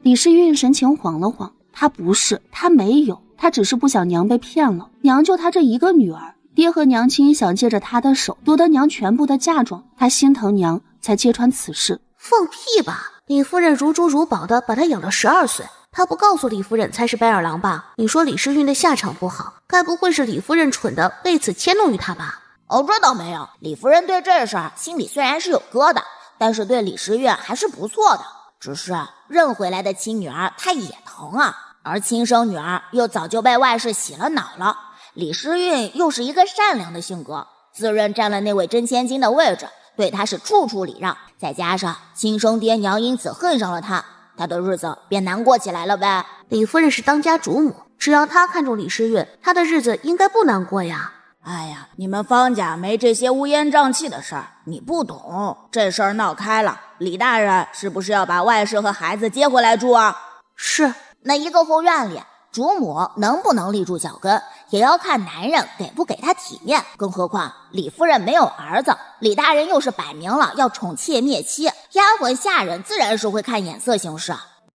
李世运神情晃了晃，他不是，他没有，他只是不想娘被骗了。娘就他这一个女儿，爹和娘亲想借着他的手夺得娘全部的嫁妆，他心疼娘才揭穿此事。放屁吧！李夫人如珠如宝的把他养到12岁，他不告诉李夫人才是白眼狼吧？你说李世运的下场不好，该不会是李夫人蠢的为此迁怒于他吧？哦，这倒没有。李夫人对这事儿心里虽然是有疙瘩，但是对李世运还是不错的。只是认回来的亲女儿她也疼啊，而亲生女儿又早就被外室洗了脑了。李世运又是一个善良的性格，自认占了那位真千金的位置，对他是处处礼让，再加上亲生爹娘因此恨上了他，他的日子便难过起来了呗。李夫人是当家主母，只要她看中李世运，她的日子应该不难过呀。哎呀，你们方家没这些乌烟瘴气的事儿，你不懂。这事儿闹开了，李大人是不是要把外甥和孩子接回来住啊？是。那一个后院里，主母能不能立住脚跟，也要看男人给不给她体面。更何况李夫人没有儿子，李大人又是摆明了要宠妾灭妻，丫鬟下人自然是会看眼色行事。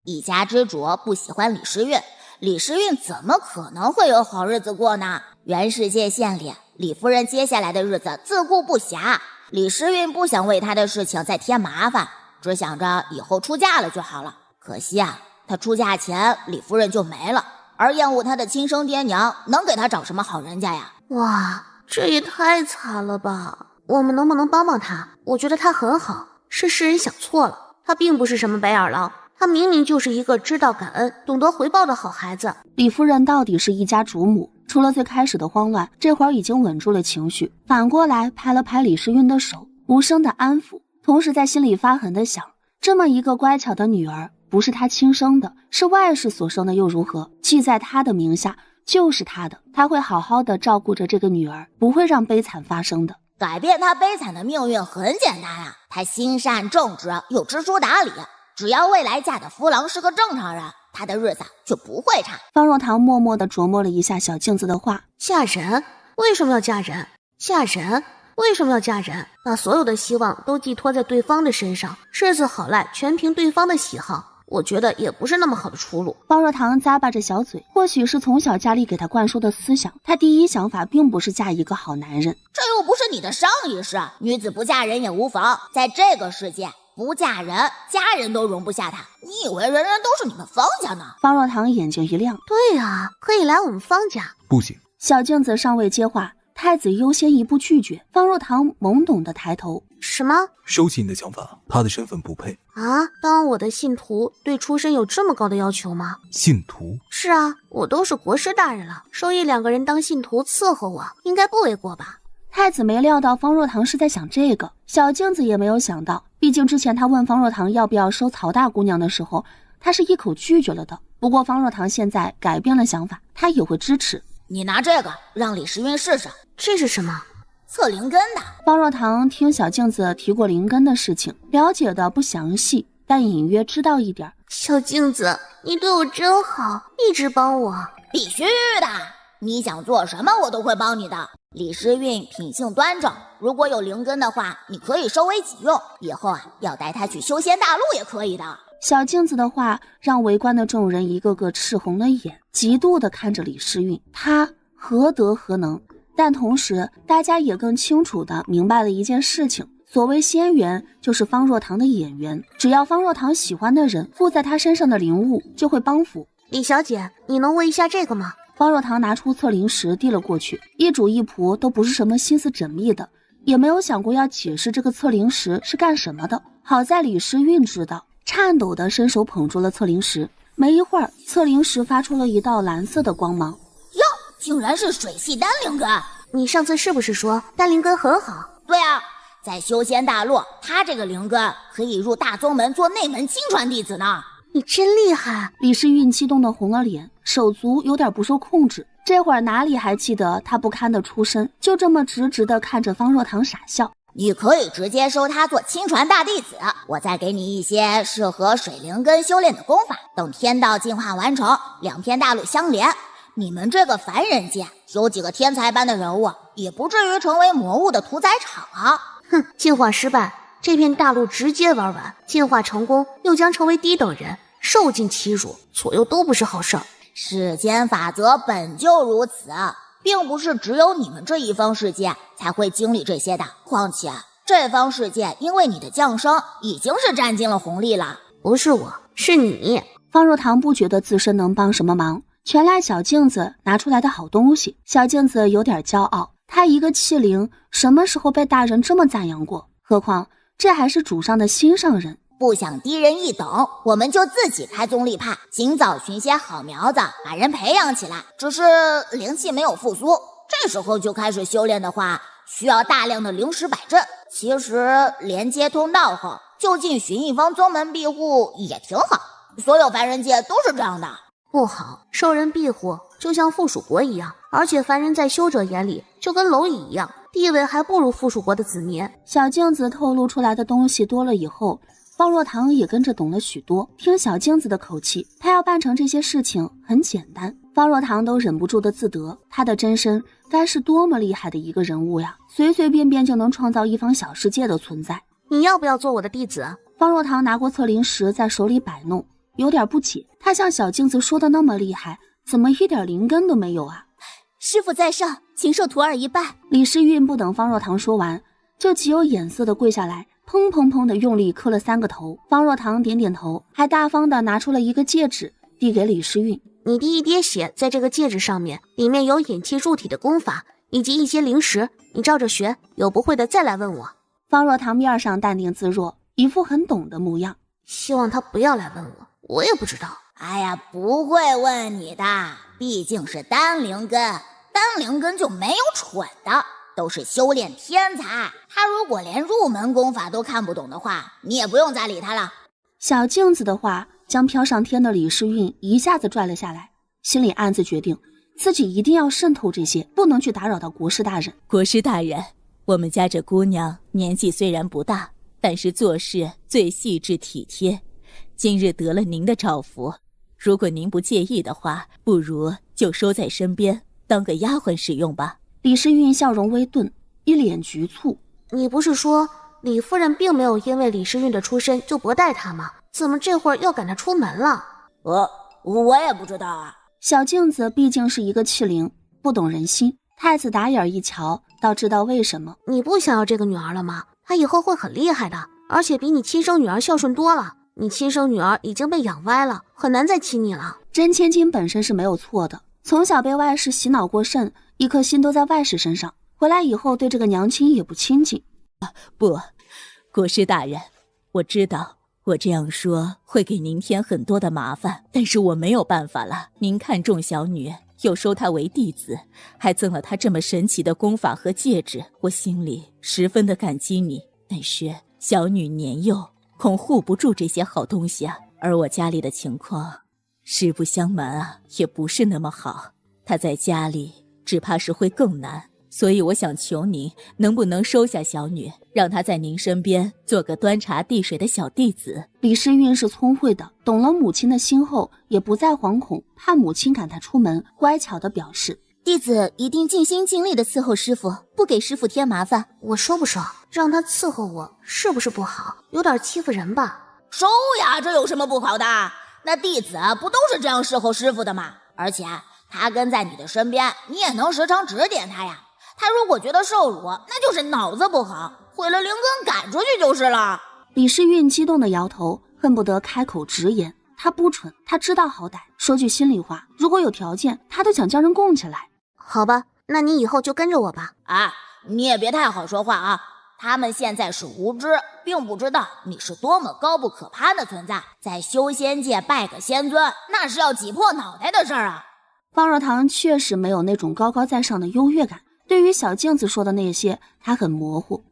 一家之主不喜欢李世运，李世运怎么可能会有好日子过呢？元世界县里，李夫人接下来的日子自顾不暇，李世运不想为她的事情再添麻烦，只想着以后出嫁了就好了。可惜啊，她出嫁前李夫人就没了，而厌恶她的亲生爹娘能给她找什么好人家呀？哇，这也太惨了吧！我们能不能帮帮她？我觉得她很好，是世人想错了，她并不是什么白眼狼，她明明就是一个知道感恩、懂得回报的好孩子。李夫人到底是一家主母，除了最开始的慌乱，这会儿已经稳住了情绪，反过来拍了拍李世运的手，无声的安抚，同时在心里发狠的想，这么一个乖巧的女儿，不是她亲生的，是外室所生的又如何？记在她的名下就是她的，她会好好的照顾着这个女儿，不会让悲惨发生的。改变她悲惨的命运很简单啊，她心善正直又知书达理，只要未来嫁的夫郎是个正常人，她的日子就不会差。方若堂默默地琢磨了一下小镜子的话，嫁人？为什么要嫁人？嫁人？为什么要嫁人？把所有的希望都寄托在对方的身上，日子好赖全凭对方的喜好，我觉得也不是那么好的出路。方若堂咂巴着小嘴，或许是从小家里给他灌输的思想，他第一想法并不是嫁一个好男人。这又不是你的上一世，女子不嫁人也无妨。在这个世界，不嫁人，家人都容不下她。你以为人人都是你们方家呢？方若堂眼睛一亮，对啊，可以来我们方家。不行。小镜子尚未接话，太子优先一步拒绝。方若堂懵懂的抬头，什么？收起你的想法，他的身份不配啊！当我的信徒对出身有这么高的要求吗？信徒？是啊，我都是国师大人了，收1-2个人当信徒伺候我，应该不为过吧？太子没料到方若堂是在想这个，小镜子也没有想到，毕竟之前他问方若堂要不要收曹大姑娘的时候，他是一口拒绝了的。不过方若堂现在改变了想法，他也会支持。你拿这个让李时运试试。这是什么？测灵根的。方若堂听小镜子提过灵根的事情，了解的不详细，但隐约知道一点。小镜子，你对我真好，一直帮我。必须的，你想做什么我都会帮你的。李时运品性端正，如果有灵根的话，你可以收为己用。以后啊，要带他去修仙大陆也可以的。小镜子的话让围观的众人一个个赤红了眼，嫉妒地看着李时运，他何德何能？但同时大家也更清楚地明白了一件事情，所谓仙缘就是方若堂的眼缘，只要方若堂喜欢的人附在他身上的灵物就会帮扶。李小姐，你能问一下这个吗？方若堂拿出测灵石递了过去，一主一仆都不是什么心思缜密的，也没有想过要解释这个测灵石是干什么的。好在李时运知道，颤抖地伸手捧住了测灵石，没一会儿，测灵石发出了一道蓝色的光芒。哟，竟然是水系丹灵根！你上次是不是说丹灵根很好？对啊，在修仙大陆，他这个灵根可以入大宗门做内门亲传弟子呢。你真厉害！李时运激动的红了脸，手足有点不受控制。这会儿哪里还记得他不堪的出身，就这么直直地看着方若堂傻笑。你可以直接收他做亲传大弟子，我再给你一些适合水灵根修炼的功法，等天道进化完成，2片大陆相连，你们这个凡人界有几个天才般的人物，也不至于成为魔物的屠宰场啊！哼，进化失败，这片大陆直接玩完；进化成功，又将成为低等人，受尽欺辱，左右都不是好事儿。世间法则本就如此，并不是只有你们这一方世界才会经历这些的。况且这方世界因为你的降生已经是占尽了红利了。不是我，是你。方若堂不觉得自身能帮什么忙，全赖小镜子拿出来的好东西。小镜子有点骄傲，他一个器灵什么时候被大人这么赞扬过？何况这还是主上的心上人。不想低人一等，我们就自己开宗立派，尽早寻些好苗子，把人培养起来。只是灵气没有复苏，这时候就开始修炼的话，需要大量的灵石摆阵。其实连接通道后，就近寻一方宗门庇护也挺好。所有凡人界都是这样的。不好，受人庇护就像附属国一样，而且凡人在修者眼里就跟蝼蚁一样，地位还不如附属国的子民。小镜子透露出来的东西多了以后，方若堂也跟着懂了许多。听小镜子的口气，他要办成这些事情很简单。方若堂都忍不住的自得，他的真身该是多么厉害的一个人物呀，随随便便就能创造一方小世界的存在。你要不要做我的弟子？方若堂拿过测灵石在手里摆弄，有点不解，他像小镜子说的那么厉害，怎么一点灵根都没有啊？师父在上，请受徒儿一拜。李时运不等方若堂说完，就极有眼色的跪下来，砰砰砰的用力磕了3个头。方若堂点点头，还大方的拿出了一个戒指递给李时运。你滴一滴血在这个戒指上面，里面有引气入体的功法以及一些灵石，你照着学，有不会的再来问我。方若堂面上淡定自若，一副很懂的模样。希望他不要来问我，我也不知道。哎呀，不会问你的，毕竟是丹灵根，丹灵根就没有蠢的，都是修炼天才。他如果连入门功法都看不懂的话，你也不用再理他了。小镜子的话将飘上天的李时运一下子拽了下来，心里暗自决定自己一定要渗透这些，不能去打扰到国师大人。国师大人，我们家这姑娘年纪虽然不大，但是做事最细致体贴，今日得了您的照拂，如果您不介意的话，不如就收在身边当个丫鬟使用吧。李时运笑容微顿，一脸局促。你不是说李夫人并没有因为李时运的出身就薄待他吗？怎么这会儿要赶他出门了？我也不知道啊。小镜子毕竟是一个器灵，不懂人心。太子打眼一瞧，倒知道为什么。你不想要这个女儿了吗？她以后会很厉害的，而且比你亲生女儿孝顺多了。你亲生女儿已经被养歪了，很难再亲你了。真千金本身是没有错的，从小被外室洗脑过甚，一颗心都在外室身上，回来以后对这个娘亲也不亲近。不，国师大人，我知道我这样说会给您添很多的麻烦，但是我没有办法了。您看重小女，又收她为弟子，还赠了她这么神奇的功法和戒指，我心里十分的感激你。但是小女年幼，恐护不住这些好东西啊。而我家里的情况，实不相瞒啊，也不是那么好。她在家里只怕是会更难。所以我想求您，能不能收下小女，让她在您身边做个端茶递水的小弟子。李世运是聪慧的，懂了母亲的心后，也不再惶恐，怕母亲赶他出门，乖巧地表示：弟子一定尽心尽力地伺候师父，不给师父添麻烦。我说不收，让他伺候我是不是不好？有点欺负人吧？收呀，这有什么不好的？那弟子不都是这样侍候师父的吗？而且他跟在你的身边，你也能时常指点他呀。他如果觉得受辱，那就是脑子不好，毁了灵根赶出去就是了。李世运激动地摇头，恨不得开口直言。他不蠢，他知道好歹。说句心里话，如果有条件，他都想将人供起来。好吧，那你以后就跟着我吧。你也别太好说话啊。他们现在是无知，并不知道你是多么高不可攀的存在。在修仙界拜个仙尊，那是要挤破脑袋的事儿啊。方若堂确实没有那种高高在上的优越感。对于小镜子说的那些，他很模糊。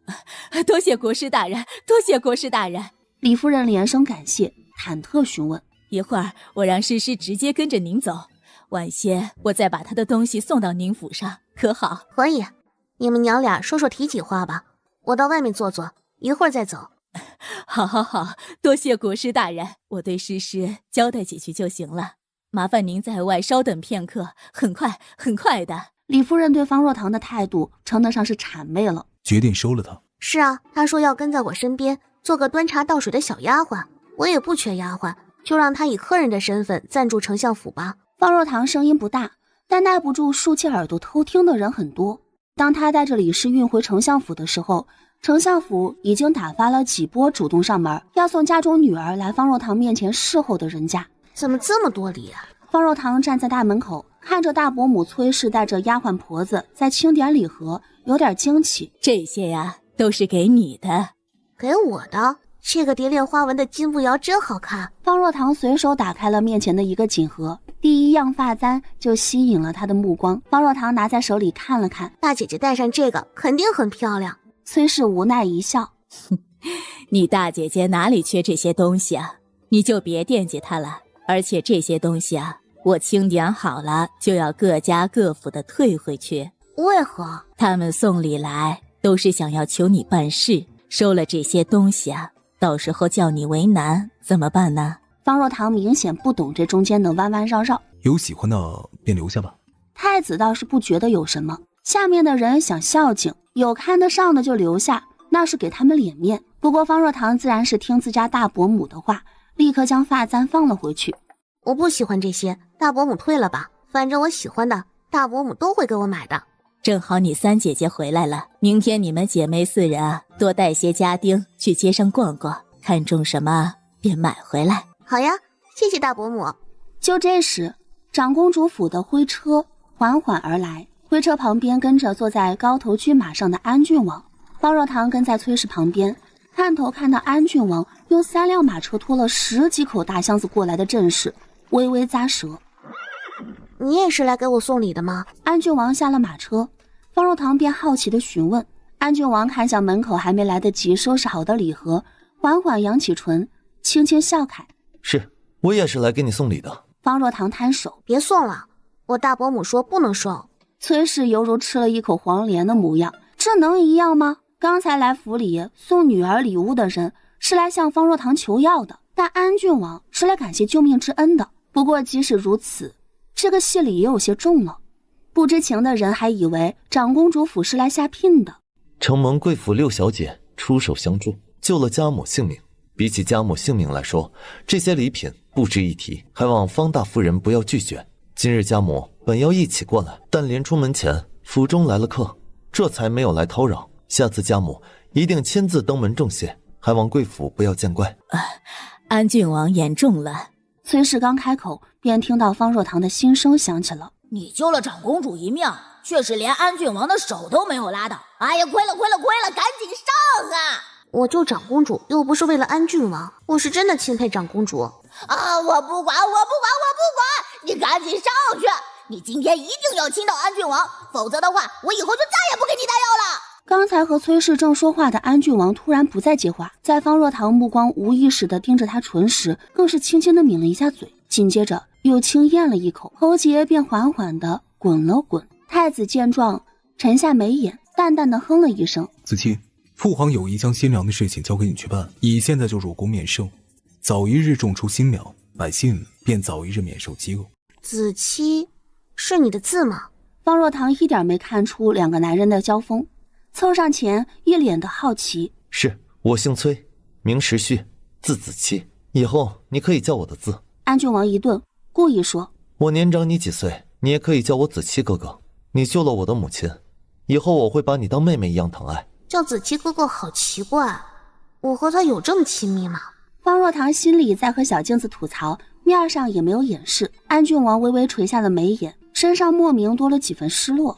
多谢国师大人，多谢国师大人。李夫人连声感谢，忐忑询问：一会儿我让诗诗直接跟着您走，晚些我再把她的东西送到您府上，可好？可以，你们娘俩说说体己话吧，我到外面坐坐，一会儿再走。好好好，多谢国师大人，我对诗诗交代几句就行了。麻烦您在外稍等片刻，很快的。李夫人对方若堂的态度称得上是谄媚了，决定收了他。是啊，她说要跟在我身边，做个端茶倒水的小丫鬟。我也不缺丫鬟，就让她以客人的身份暂住丞相府吧。方若堂声音不大，但耐不住竖起耳朵偷听的人很多。当他带着李世运回丞相府的时候，丞相府已经打发了几波主动上门要送家中女儿来方若堂面前侍候的人家。怎么这么多礼啊？方若堂站在大门口，看着大伯母崔氏带着丫鬟婆子在清点礼盒，有点惊奇。这些呀，都是给你的。给我的？这个蝶恋花纹的金步摇真好看。方若堂随手打开了面前的一个锦盒，第一样发簪就吸引了他的目光。方若堂拿在手里看了看，大姐姐戴上这个肯定很漂亮。崔氏无奈一笑，你大姐姐哪里缺这些东西啊？你就别惦记她了。而且这些东西啊，我清点好了，就要各家各府的退回去。为何？他们送礼来都是想要求你办事，收了这些东西啊，到时候叫你为难怎么办呢？方若堂明显不懂这中间的弯弯绕绕。有喜欢的便留下吧。太子倒是不觉得有什么，下面的人想孝敬，有看得上的就留下，那是给他们脸面。不过方若堂自然是听自家大伯母的话，立刻将发簪放了回去。我不喜欢这些，大伯母退了吧，反正我喜欢的大伯母都会给我买的。正好你三姐姐回来了，明天你们姐妹四人啊，多带些家丁去街上逛逛，看中什么便买回来。好呀，谢谢大伯母。就这时，长公主府的徽车缓缓而来，徽车旁边跟着坐在高头骏马上的安郡王。方若堂跟在崔氏旁边，探头看到安郡王用3辆马车拖了10几口大箱子过来的阵势，微微咂舌。你也是来给我送礼的吗？安郡王下了马车，方若堂便好奇地询问。安郡王看向门口还没来得及收拾好的礼盒，缓缓扬起唇，轻轻笑慨：是，我也是来给你送礼的。方若堂摊手：别送了，我大伯母说不能送。崔氏犹如吃了一口黄连的模样，这能一样吗？刚才来府里送女儿礼物的人是来向方若堂求药的，但安郡王是来感谢救命之恩的。不过即使如此，这个戏里也有些重了。不知情的人还以为长公主府是来下聘的。承蒙贵府6小姐出手相助，救了家母性命，比起家母性命来说，这些礼品不值一提，还望方大夫人不要拒绝。今日家母本要一起过来，但临出门前府中来了客，这才没有来叨扰。下次家母一定亲自登门重谢，还望贵府不要见怪。安郡王言重了。崔氏刚开口，便听到方若堂的心声响起了：“你救了长公主一命，却是连安郡王的手都没有拉到。哎呀，亏了，赶紧上啊！”我救长公主又不是为了安郡王，我是真的钦佩长公主啊！我不管，你赶紧上去！你今天一定要亲到安郡王，否则的话，我以后就再也不给你带药了。刚才和崔氏正说话的安郡王突然不再接话，在方若堂目光无意识地盯着他唇时，更是轻轻地抿了一下嘴，紧接着又轻咽了一口，喉结便缓缓地滚了滚。太子见状，沉下眉眼，淡淡地哼了一声：“子期，父皇有意将新娘的事情交给你去办，你现在就入宫面圣，早一日种出新苗，百姓便早一日免受饥饿。”子期是你的字吗？方若堂一点没看出两个男人的交锋，凑上前一脸的好奇：“是，我姓崔，名时序，字子期，以后你可以叫我的字。”安郡王一顿，故意说：“我年长你几岁，你也可以叫我子期哥哥。你救了我的母亲，以后我会把你当妹妹一样疼爱。”叫子期哥哥好奇怪，我和他有这么亲密吗？方若堂心里在和小镜子吐槽，面上也没有掩饰。安郡王微微垂下了眉眼，身上莫名多了几分失落。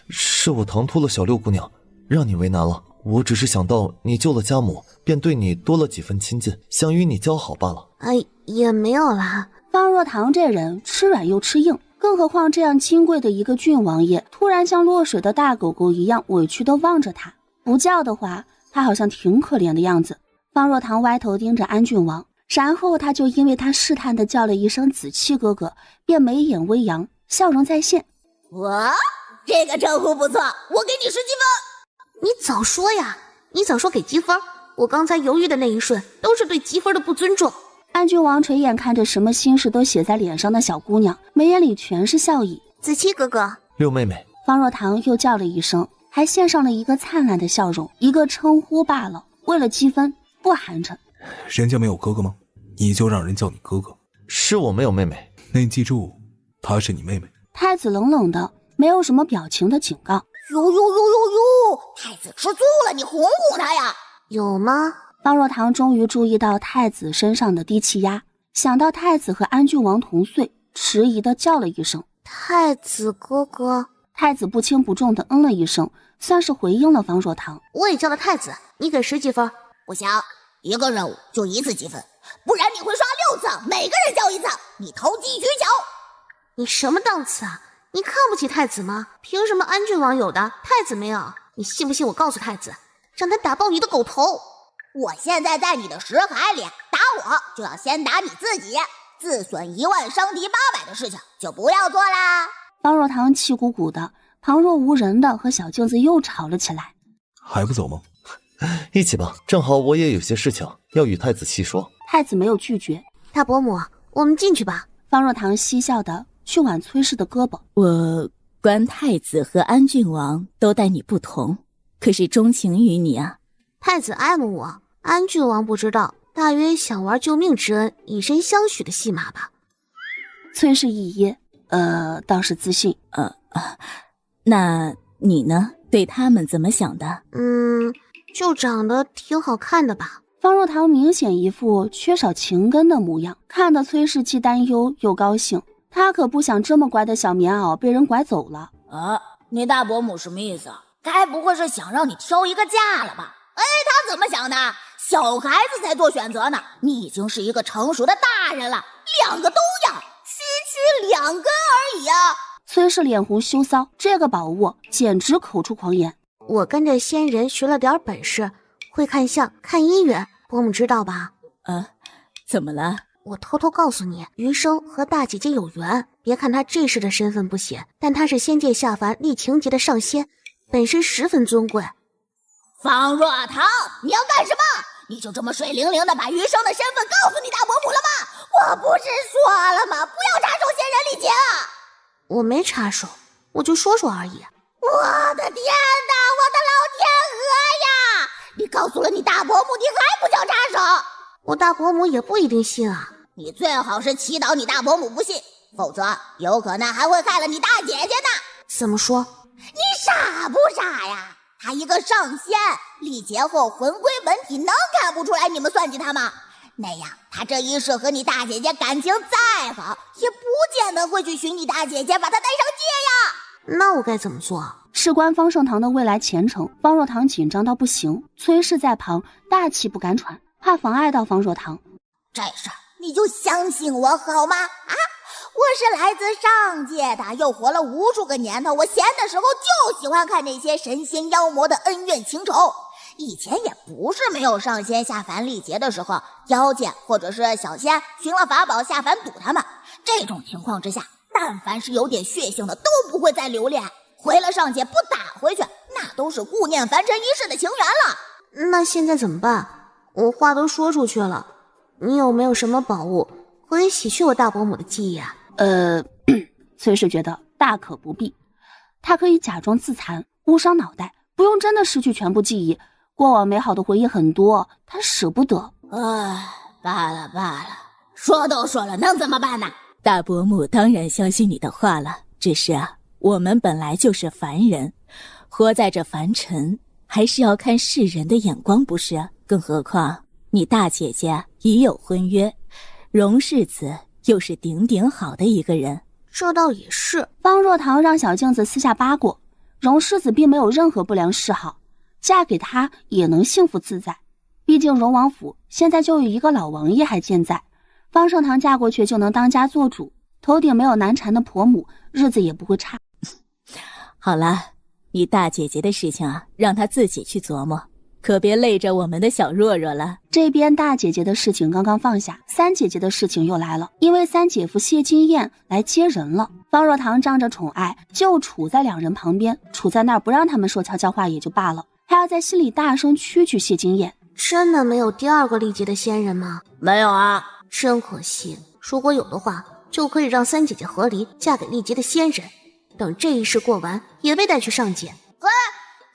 是我唐突了小六姑娘，让你为难了。我只是想到你救了家母，便对你多了几分亲近，想与你交好罢了。也没有啦。方若堂这人吃软又吃硬，更何况这样金贵的一个郡王爷，突然像落水的大狗狗一样委屈地望着他。不叫的话，他好像挺可怜的样子。方若堂歪头盯着安郡王，然后他就因为他试探地叫了一声子期哥哥，便眉眼微扬，笑容再现。哇，这个称呼不错，我给你10积分。你早说呀，你早说给积分，我刚才犹豫的那一瞬都是对积分的不尊重。安郡王垂眼看着什么心事都写在脸上的小姑娘，眉眼里全是笑意。子期哥哥，六妹妹。方若堂又叫了一声，还献上了一个灿烂的笑容，一个称呼罢了，为了积分不寒碜。人家没有哥哥吗？你就让人叫你哥哥。是我没有妹妹，那你记住，她是你妹妹。太子冷冷的，没有什么表情的警告。哟，太子吃醋了，你哄哄他呀。有吗？方若堂终于注意到太子身上的低气压，想到太子和安郡王同岁，迟疑的叫了一声：“太子哥哥。”太子不轻不重的嗯了一声，算是回应了方若堂。我也叫了太子，你给10积分。不行，一个任务就1次积分，不然你会刷6次，每个人叫1次，你投机取巧。你什么档次啊？你看不起太子吗？凭什么安郡王有的，太子没有？你信不信我告诉太子，让他打爆你的狗头？我现在在你的识海里，打我就要先打你自己，自损1万伤敌800的事情就不要做啦。方若堂气鼓鼓的，旁若无人的和小镜子又吵了起来。还不走吗？一起吧，正好我也有些事情要与太子细说。太子没有拒绝。大伯母，我们进去吧。方若堂嬉笑的去挽崔氏的胳膊。我观太子和安郡王都待你不同，可是钟情于你啊。太子爱慕我，安郡王不知道，大约想玩救命之恩，以身相许的戏码吧。崔氏一噎，倒是自信。那你呢？对他们怎么想的？就长得挺好看的吧。方若堂明显一副缺少情根的模样，看得崔氏既担忧又高兴。他可不想这么乖的小棉袄被人拐走了。你大伯母什么意思？该不会是想让你挑一个嫁了吧？他怎么想的？小孩子才做选择呢，你已经是一个成熟的大人了，2个都要，区2根而已啊。崔氏脸红羞臊，这个宝物简直口出狂言。我跟着仙人学了点本事，会看相看姻缘，伯母知道吧？怎么了？我偷偷告诉你，余生和大姐姐有缘。别看她这世的身份不显，但她是仙界下凡历情劫的上仙，本身十分尊贵。方若堂，你要干什么？你就这么水灵灵的把余生的身份告诉你大伯母了吗？我不是说了吗？不要插手仙人礼节啊！我没插手，我就说说而已。我的天哪，我的老天鹅呀！你告诉了你大伯母，你还不叫插手？我大伯母也不一定信啊。你最好是祈祷你大伯母不信，否则有可能还会害了你大姐姐呢。怎么说？你傻不傻呀？她一个上仙，历劫后魂归本体，能看不出来你们算计她吗？那样她这一世和你大姐姐感情再好，也不见得会去寻你大姐姐把她带上界呀。那我该怎么做？事关方盛堂的未来前程，方若堂紧张到不行，崔氏在旁大气不敢喘，怕妨碍到方若堂。这事儿你就相信我好吗？啊，我是来自上界的，又活了无数个年头，我闲的时候就喜欢看那些神仙妖魔的恩怨情仇。以前也不是没有上仙下凡历劫的时候，妖界或者是小仙寻了法宝下凡堵他们。这种情况之下，但凡是有点血性的都不会再留恋，回了上界不打回去，那都是顾念凡尘一世的情缘了。那现在怎么办？我话都说出去了，你有没有什么宝物可以洗去我大伯母的记忆啊？崔氏觉得大可不必，他可以假装自残，误伤脑袋，不用真的失去全部记忆。过往美好的回忆很多，他舍不得。唉，罢了罢了，说都说了，能怎么办呢？大伯母当然相信你的话了，只是我们本来就是凡人，活在这凡尘，还是要看世人的眼光，不是？更何况你大姐姐已有婚约，荣世子又是顶顶好的一个人。这倒也是。方若堂让小镜子私下扒过，荣世子并没有任何不良嗜好，嫁给他也能幸福自在。毕竟荣王府现在就有一个老王爷还健在，方盛堂嫁过去就能当家做主，头顶没有难缠的婆母，日子也不会差。好了，你大姐姐的事情让她自己去琢磨，可别累着我们的小若若了。这边大姐姐的事情刚刚放下，三姐姐的事情又来了，因为三姐夫谢金燕来接人了。方若堂仗着宠爱，就处在两人旁边，处在那儿不让他们说悄悄话也就罢了，还要在心里大声蛐蛐谢金燕。真的没有第二个历劫的仙人吗？没有啊，真可惜。如果有的话，就可以让三姐姐和离嫁给历劫的仙人，等这一世过完，也被带去上界。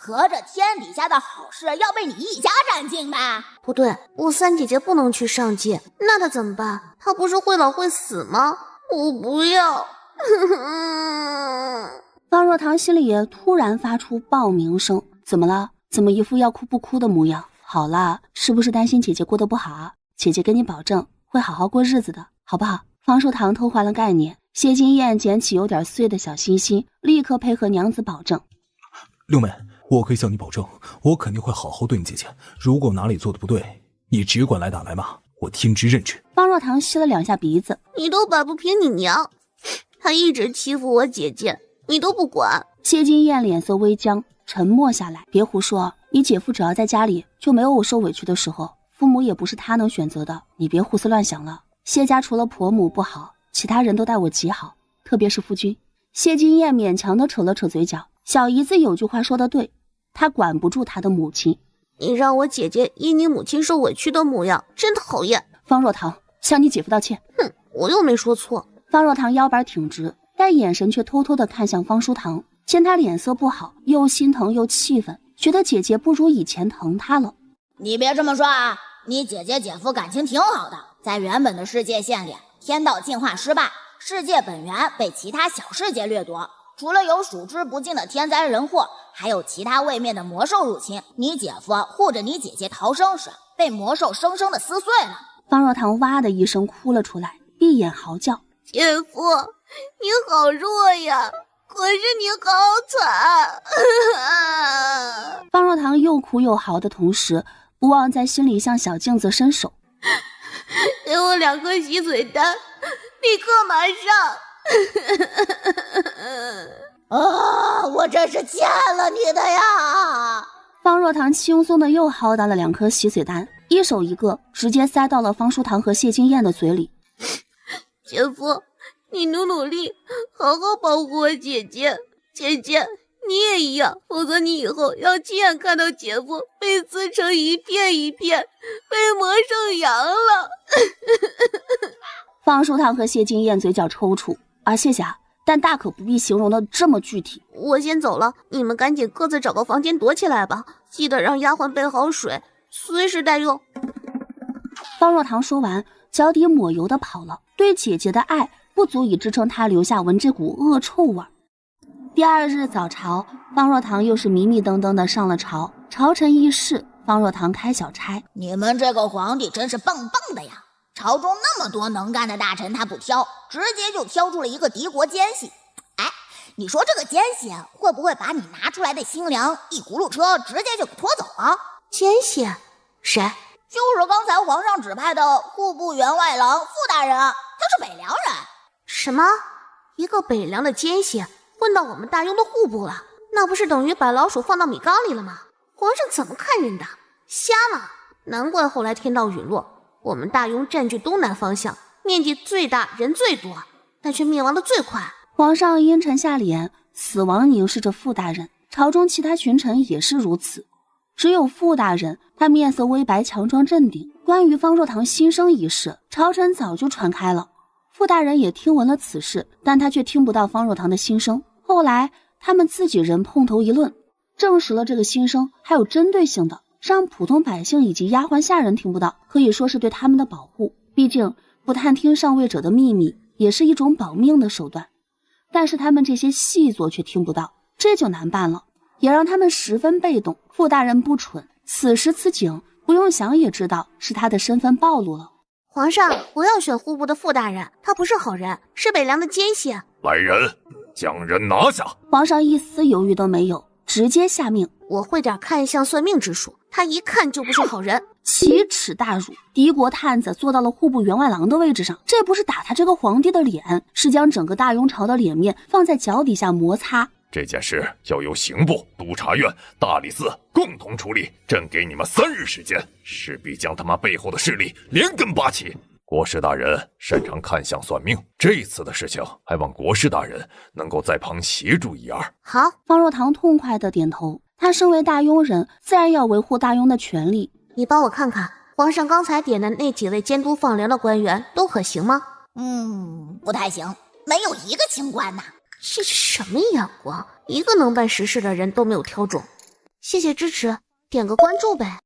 合着天底下的好事要被你一家占尽呗？不对，我三姐姐不能去上界，那她怎么办？她不是会老会死吗？我不要。方若堂心里也突然发出报名声，怎么了？怎么一副要哭不哭的模样？好啦，是不是担心姐姐过得不好啊？姐姐跟你保证会好好过日子的，好不好？方树堂偷换了概念，谢金燕捡起有点碎的小心心，立刻配合娘子保证。六妹，我可以向你保证，我肯定会好好对你姐姐。如果哪里做的不对，你只管来打来骂，我听之任之。方若堂吸了两下鼻子，你都摆不平你娘，她一直欺负我姐姐，你都不管。谢金燕脸色微僵，沉默下来。别胡说，你姐夫只要在家里，就没有我受委屈的时候，父母也不是他能选择的，你别胡思乱想了。谢家除了婆母不好，其他人都待我极好，特别是夫君。谢金燕勉强地扯了扯嘴角，小姨子有句话说得对，她管不住她的母亲。你让我姐姐因你母亲受委屈的模样，真讨厌。方若堂，向你姐夫道歉。哼，我又没说错。方若堂腰板挺直，但眼神却偷偷地看向方书堂，见他脸色不好，又心疼又气愤，觉得姐姐不如以前疼他了。你别这么说啊，你姐姐姐夫感情挺好的。在原本的世界线里，天道进化失败，世界本源被其他小世界掠夺，除了有数之不尽的天灾人祸，还有其他位面的魔兽入侵。你姐夫护着你姐姐逃生时，被魔兽生生的撕碎了。方若堂哇的一声哭了出来，闭眼嚎叫：姐夫，你好弱呀，可是你好惨。方若堂又哭又嚎的同时，不忘在心里向小镜子伸手，给我2颗洗嘴丹，立刻马上。我这是欠了你的呀！方若堂轻松的又薅到了2颗洗嘴丹，一手一个，直接塞到了方书堂和谢金燕的嘴里。姐夫，你努力，好好保护我姐姐。姐姐，你也一样，否则你以后要亲眼看到姐夫被撕成一片一片，被魔兽扬了。方书堂和谢金燕嘴角抽搐，谢谢啊，但大可不必形容的这么具体。我先走了，你们赶紧各自找个房间躲起来吧，记得让丫鬟备好水，随时待用。方若堂说完，脚底抹油的跑了。对姐姐的爱不足以支撑他留下闻这股恶臭味。第二日早朝，方若堂又是迷迷瞪瞪的上了朝。朝臣议事，方若堂开小差：你们这个皇帝真是棒棒的呀！朝中那么多能干的大臣，他不挑，直接就挑出了一个敌国奸细。哎，你说这个奸细会不会把你拿出来的新娘一轱辘车直接就给拖走啊？奸细？谁？就是刚才皇上指派的户部员外郎傅大人啊，他是北凉人。什么？一个北凉的奸细混到我们大庸的户部了？那不是等于把老鼠放到米缸里了吗？皇上怎么看人的？瞎了！难怪后来天道陨落，我们大庸占据东南方向，面积最大，人最多，但却灭亡的最快。皇上阴沉下脸，死亡凝视着傅大人。朝中其他群臣也是如此，只有傅大人，他面色微白，强装镇定。关于方若堂新生一事，朝臣早就传开了，傅大人也听闻了此事，但他却听不到方若堂的心声。后来他们自己人碰头一论，证实了这个心声还有针对性的，让普通百姓以及丫鬟下人听不到，可以说是对他们的保护。毕竟不探听上位者的秘密也是一种保命的手段，但是他们这些细作却听不到，这就难办了，也让他们十分被动。傅大人不蠢，此时此景不用想也知道是他的身份暴露了。皇上，不要选户部的傅大人，他不是好人，是北凉的奸细。来人，将人拿下！皇上一丝犹豫都没有，直接下命。我会点看相算命之术，他一看就不是好人。奇耻大辱！敌国探子做到了户部员外郎的位置上，这不是打他这个皇帝的脸，是将整个大庸朝的脸面放在脚底下摩擦。这件事要由刑部、督察院、大理寺共同处理，朕给你们3日时间，势必将他们背后的势力连根拔起。国师大人擅长看相算命，这次的事情还望国师大人能够在旁协助一二。好，方若堂痛快的点头。他身为大庸人，自然要维护大庸的权利。你帮我看看，皇上刚才点的那几位监督放粮的官员都可行吗？不太行，没有一个清官呐。这是什么眼光？一个能办实事的人都没有挑中。谢谢支持，点个关注呗。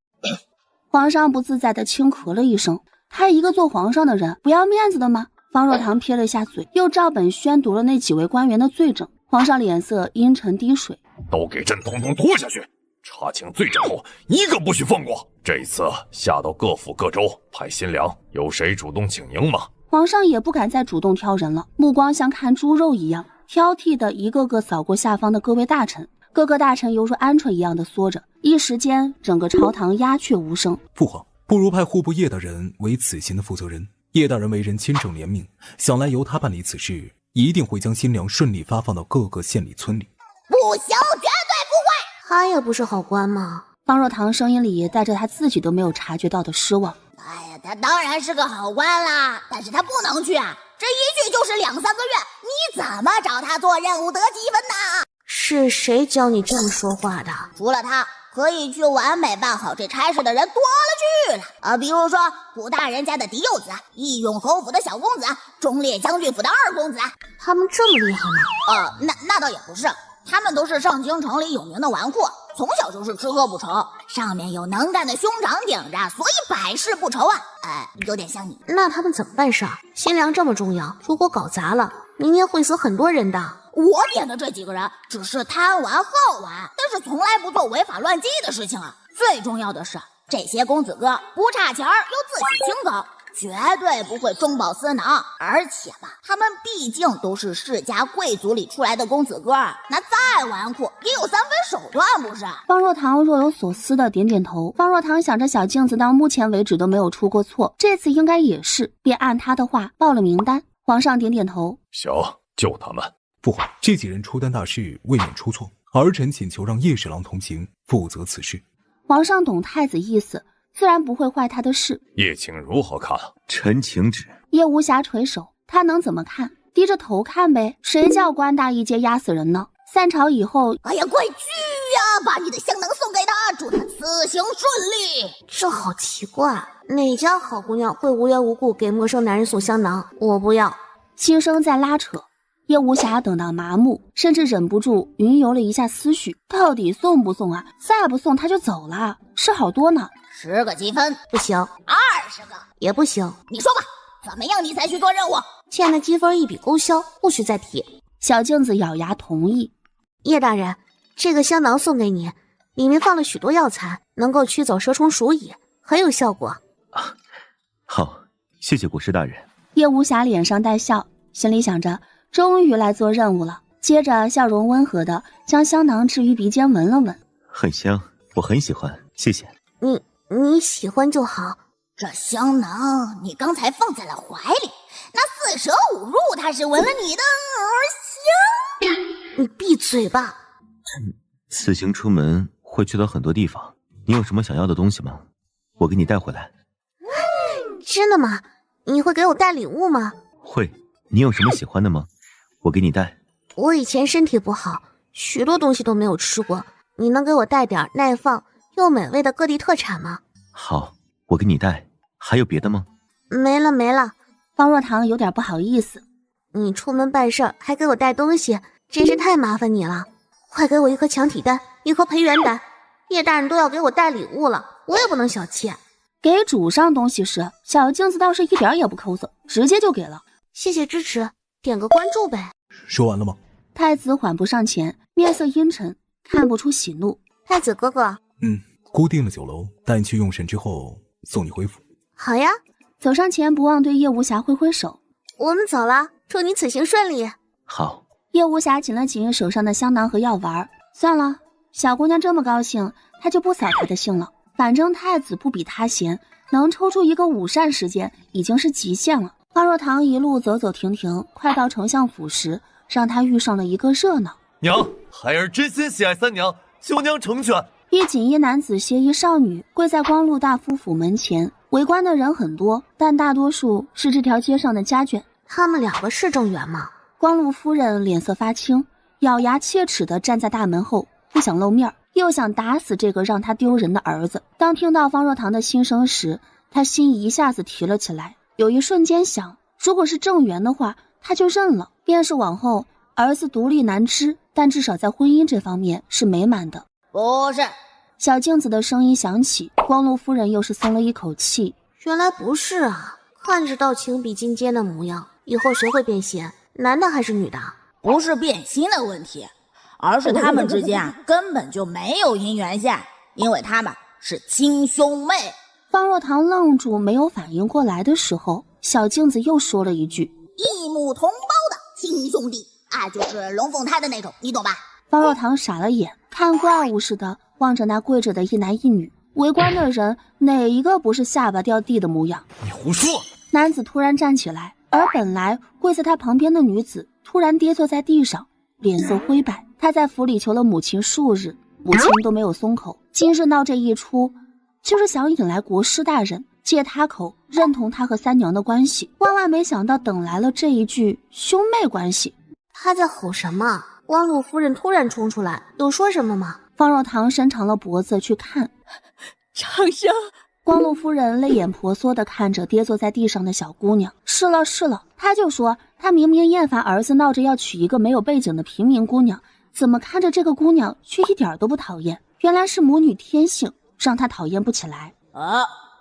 皇上不自在的轻咳了一声，他一个做皇上的人不要面子的吗？方若堂撇了一下嘴，又照本宣读了那几位官员的罪证。皇上脸色阴沉滴水，都给朕统统拖下去，查清罪证后一个不许放过。这一次下到各府各州派新粮，有谁主动请缨吗？皇上也不敢再主动挑人了，目光像看猪肉一样挑剔的一个个扫过下方的各位大臣，各个大臣犹如鹌鹑一样的缩着，一时间整个朝堂鸦雀无声。父皇，不如派户部叶大人为此行的负责人。叶大人为人清正廉明，想来由他办理此事，一定会将新粮顺利发放到各个县里村里。不行，绝对不会！他也不是好官嘛。方若堂声音里带着他自己都没有察觉到的失望。哎呀，他当然是个好官啦，但是他不能去啊！这一去就是2-3个月，你怎么找他做任务得积分呢？是谁教你这么说话的？除了他，可以去完美办好这差事的人多了去了比如说卜大人家的嫡幼子，义勇侯府的小公子，忠烈将军府的2公子。他们这么厉害吗？那倒也不是，他们都是上京城里有名的纨绔，从小就是吃喝不愁，上面有能干的兄长顶着，所以百事不愁啊。有点像你。那他们怎么办事？新粮这么重要，如果搞砸了，明年会死很多人的。我点的这几个人只是贪玩好玩，但是从来不做违法乱纪的事情啊。最重要的是，这些公子哥不差钱又自诩清高，绝对不会中饱私囊。而且吧，他们毕竟都是世家贵族里出来的公子哥，那再纨绔也有3分手段，不是？方若堂若有所思的点点头。方若堂想着小镜子到目前为止都没有出过错，这次应该也是，便按他的话报了名单。皇上点点头，行，就他们。父皇，这几人出单大事，未免出错，儿臣请求让叶侍郎同行，负责此事。皇上懂太子意思，自然不会坏他的事。叶请如何看？臣请旨。叶无暇垂首，他能怎么看？低着头看呗，谁叫官大一阶压死人呢？散朝以后，哎呀，快去呀！把你的香囊送给他，祝他此行顺利。这好奇怪，哪家好姑娘会无缘无故给陌生男人送香囊？我不要。心声在拉扯，叶无暇等到麻木，甚至忍不住云游了一下思绪，到底送不送啊？再不送他就走了，事好多呢。10个积分，不行；20个也不行。你说吧，怎么样你才去做任务？欠的积分一笔勾销，不许再提。小镜子咬牙同意。叶大人，这个香囊送给你，里面放了许多药材，能够驱走蛇虫鼠蚁，很有效果。好，谢谢国师大人。叶无暇脸上带笑，心里想着终于来做任务了。接着笑容温和的将香囊置于鼻尖闻了闻，很香，我很喜欢，谢谢。你喜欢就好。这香囊你刚才放在了怀里，那4舍5入他是闻了你的香。你闭嘴吧。此行出门会去到很多地方，你有什么想要的东西吗？我给你带回来。真的吗？你会给我带礼物吗？会。你有什么喜欢的吗？我给你带。我以前身体不好，许多东西都没有吃过，你能给我带点耐放又美味的各地特产吗？好，我给你带。还有别的吗？没了。方若堂有点不好意思。你出门办事还给我带东西，真是太麻烦你了。快给我1颗强体丹，1颗培元丹。叶大人都要给我带礼物了，我也不能小气。给主上东西时，小镜子倒是一点也不抠搜，直接就给了。谢谢支持，点个关注呗。说完了吗？太子缓步上前，面色阴沉，看不出喜怒。太子哥哥，固定了酒楼，带你去用膳之后送你回府。好呀。走上前不忘对叶无暇挥挥手，我们走了，祝你此行顺利。好。叶无暇紧了紧手上的香囊和药丸，算了，小姑娘这么高兴，他就不扫她的兴了。反正太子不比他闲，能抽出一个午膳时间已经是极限了。方若堂一路走走停停，快到丞相府时，让他遇上了一个热闹。娘，孩儿真心喜爱三娘，求娘成全。一锦衣男子携一少女跪在光禄大夫府门前，围观的人很多，但大多数是这条街上的家眷。他们2个是正缘吗？光禄夫人脸色发青，咬牙切齿地站在大门后，不想露面，又想打死这个让他丢人的儿子。当听到方若堂的心声时，他心一下子提了起来，有一瞬间想，如果是正缘的话，他就认了。便是往后儿子独立难支，但至少在婚姻这方面是美满的。不是。小镜子的声音响起，光禄夫人又是松了一口气。原来不是啊，看着到情比金坚的模样，以后谁会变心？男的还是女的？不是变心的问题，而是他们之间根本就没有姻缘线，因为他们是亲兄妹。方若堂愣住没有反应过来的时候，小镜子又说了一句：一母同胞的亲兄弟啊，就是龙凤胎的那种，你懂吧？方若堂傻了眼，看怪物似的望着那跪着的一男一女，围观的人哪一个不是下巴掉地的模样？你胡说！男子突然站起来，而本来跪在他旁边的女子突然跌坐在地上，脸色灰白。他在府里求了母亲数日，母亲都没有松口，今日闹这一出，就是想引来国师大人借他口认同他和三娘的关系，万万没想到等来了这一句兄妹关系。他在吼什么？光禄夫人突然冲出来，有说什么吗？方若堂伸长了脖子去看，长生。光禄夫人泪眼婆娑地看着跌坐在地上的小姑娘，是了，她就说她明明厌烦儿子闹着要娶一个没有背景的平民姑娘，怎么看着这个姑娘却一点都不讨厌？原来是母女天性，让她讨厌不起来。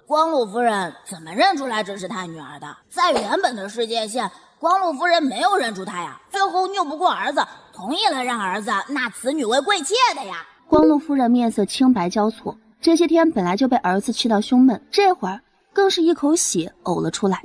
光禄夫人怎么认出来这是她女儿的？在原本的世界线，光禄夫人没有认出她呀，最后拗不过儿子，同意了让儿子纳此女为贵妾的呀。光禄夫人面色青白交错，这些天本来就被儿子气到胸闷，这会儿更是一口血呕了出来。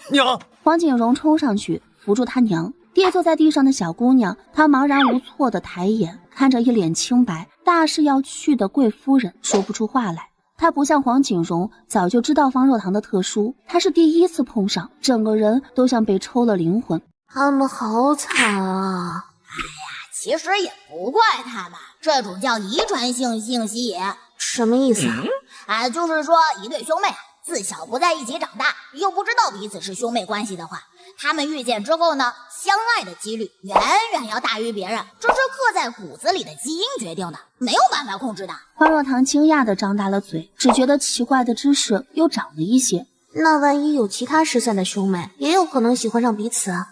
娘！黄锦荣冲上去扶住他娘，跌坐在地上的小姑娘，她茫然无措的抬眼看着一脸清白大势要去的贵夫人，说不出话来。她不像黄锦荣早就知道方若堂的特殊，她是第一次碰上，整个人都像被抽了灵魂。他们好惨啊！其实也不怪他们，这种叫遗传性性吸引。什么意思啊？就是说一对兄妹自小不在一起长大，又不知道彼此是兄妹关系的话，他们遇见之后呢，相爱的几率远远要大于别人，这是刻在骨子里的基因决定的，没有办法控制的。方若堂惊讶地张大了嘴，只觉得奇怪的知识又长了一些。那万一有其他失散的兄妹，也有可能喜欢上彼此啊？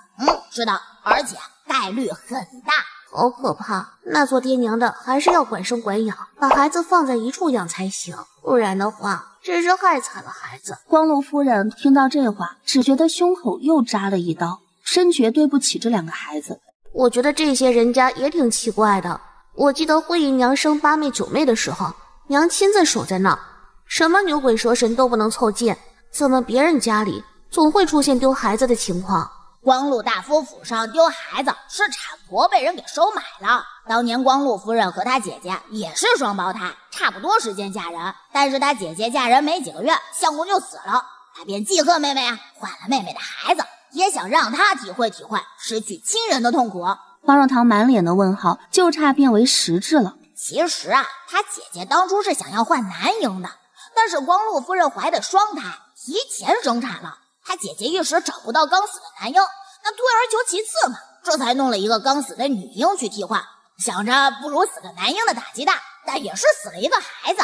是的，而且概率很大。好可怕！那做爹娘的还是要管生管养，把孩子放在一处养才行。不然的话真是害惨了孩子。光禄夫人听到这话，只觉得胸口又扎了一刀，深觉对不起这2个孩子。我觉得这些人家也挺奇怪的。我记得慧姨娘生8妹9妹的时候，娘亲自守在那儿，什么牛鬼蛇神都不能凑近，怎么别人家里总会出现丢孩子的情况？光禄大夫府上丢孩子是产婆被人给收买了。当年光禄夫人和她姐姐也是双胞胎，差不多时间嫁人，但是她姐姐嫁人没几个月，相公就死了，她便记恨妹妹啊，换了妹妹的孩子，也想让她体会体会失去亲人的痛苦。方若堂满脸的问号，就差变为实质了。其实啊，她姐姐当初是想要换男婴的，但是光禄夫人怀的双胎，提前生产了。她姐姐一时找不到刚死的男婴，那退而求其次嘛，这才弄了一个刚死的女婴去替换，想着不如死个男婴的打击大，但也是死了一个孩子。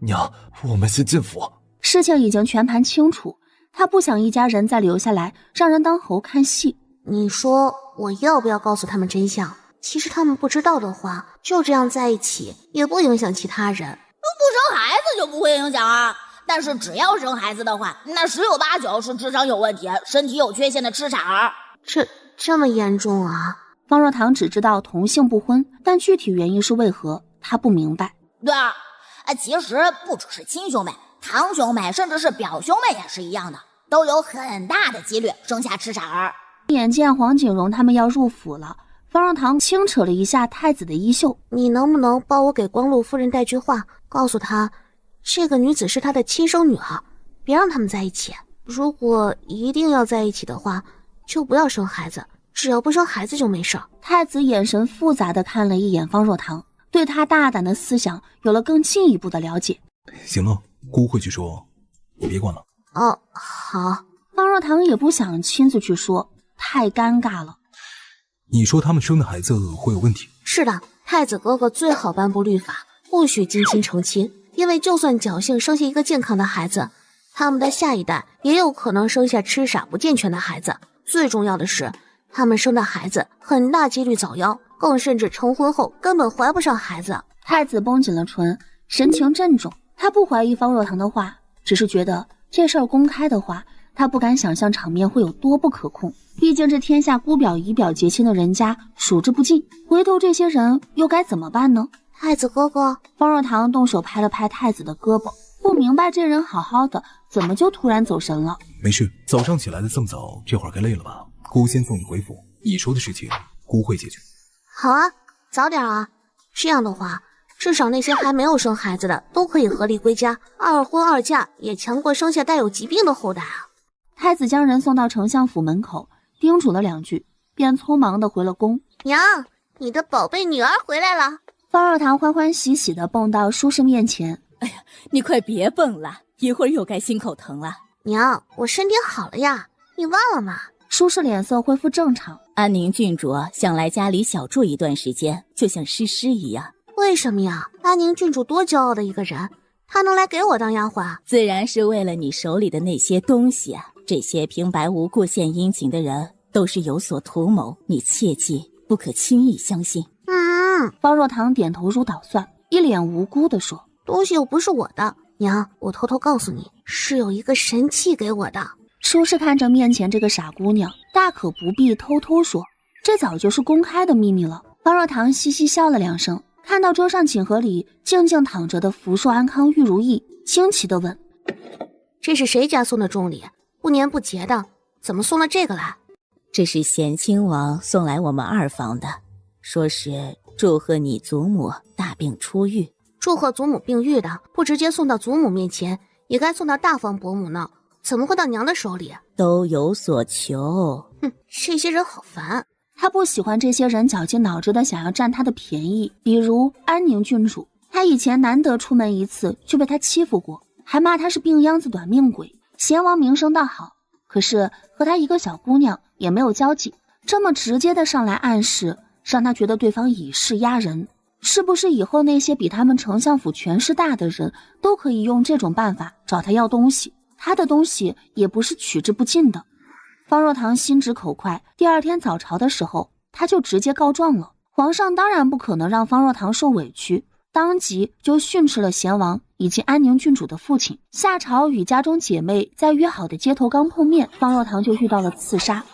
娘，我们先进府。事情已经全盘清楚，他不想一家人再留下来让人当猴看戏。你说我要不要告诉他们真相？其实他们不知道的话，就这样在一起也不影响其他人。不生孩子就不会影响啊，但是只要生孩子的话，那10有8九是智商有问题、身体有缺陷的痴傻儿。这么严重啊？方若堂只知道同姓不婚，但具体原因是为何，他不明白。对啊，其实不只是亲兄妹，堂兄妹甚至是表兄妹也是一样的，都有很大的几率生下痴傻儿。眼见黄锦荣他们要入府了，方若堂轻扯了一下太子的衣袖：“你能不能帮我给光禄夫人带句话，告诉她，这个女子是她的亲生女儿，别让他们在一起。如果一定要在一起的话，就不要生孩子，只要不生孩子就没事。”太子眼神复杂地看了一眼方若堂，对他大胆的思想有了更进一步的了解。行了，姑会去说，你别管了。哦，好。方若堂也不想亲自去说，太尴尬了。你说他们生的孩子会有问题？是的，太子哥哥最好颁布律法，不许近亲成亲，因为就算侥幸生下一个健康的孩子，他们的下一代也有可能生下痴傻不健全的孩子。最重要的是，他们生的孩子很大几率早夭，更甚至成婚后根本怀不上孩子。太子绷紧了唇，神情郑重。他不怀疑方若堂的话，只是觉得这事儿公开的话，他不敢想象场面会有多不可控。毕竟这天下姑表姨表结亲的人家数之不尽，回头这些人又该怎么办呢？太子哥哥，方若堂动手拍了拍太子的胳膊，不明白这人好好的怎么就突然走神了。没事，早上起来的这么早，这会儿该累了吧？姑先送你回府，你说的事情姑会解决。好啊，早点啊，这样的话至少那些还没有生孩子的都可以合力归家，二婚二嫁也强过生下带有疾病的后代啊。太子将人送到丞相府门口，叮嘱了2句，便匆忙地回了宫。娘，你的宝贝女儿回来了。方若堂欢欢喜喜地蹦到舒氏面前。哎呀，你快别蹦了，一会儿又该心口疼了。娘，我身体好了呀，你忘了吗？舒氏脸色恢复正常。安宁郡主想来家里小住一段时间，就像诗诗一样。为什么呀？安宁郡主多骄傲的一个人，她能来给我当丫鬟？自然是为了你手里的那些东西啊！这些平白无故献殷勤的人都是有所图谋，你切记不可轻易相信。方若堂点头如捣蒜，一脸无辜地说：“东西又不是我的，娘，我偷偷告诉你，是有一个神器给我的。”舒氏看着面前这个傻姑娘，大可不必偷偷说，这早就是公开的秘密了。方若堂嘻嘻笑了2声，看到桌上锦盒里静静躺着的福寿安康玉如意，惊奇地问：“这是谁家送的重礼？不年不节的，怎么送了这个来？”这是贤亲王送来我们2房的，说是祝贺你祖母大病初愈。祝贺祖母病愈的，不直接送到祖母面前，也该送到大房伯母呢，怎么会到娘的手里？都有所求。这些人好烦。他不喜欢这些人绞尽脑汁的想要占他的便宜，比如安宁郡主，他以前难得出门一次就被他欺负过，还骂他是病秧子短命鬼。贤王名声倒好，可是和他一个小姑娘也没有交集，这么直接的上来暗示，让他觉得对方以势压人。是不是以后那些比他们丞相府权势大的人都可以用这种办法找他要东西？他的东西也不是取之不尽的。方若堂心直口快，第2天早朝的时候，他就直接告状了。皇上当然不可能让方若堂受委屈，当即就训斥了贤王以及安宁郡主的父亲。夏朝与家中姐妹在约好的街头刚碰面，方若堂就遇到了刺杀。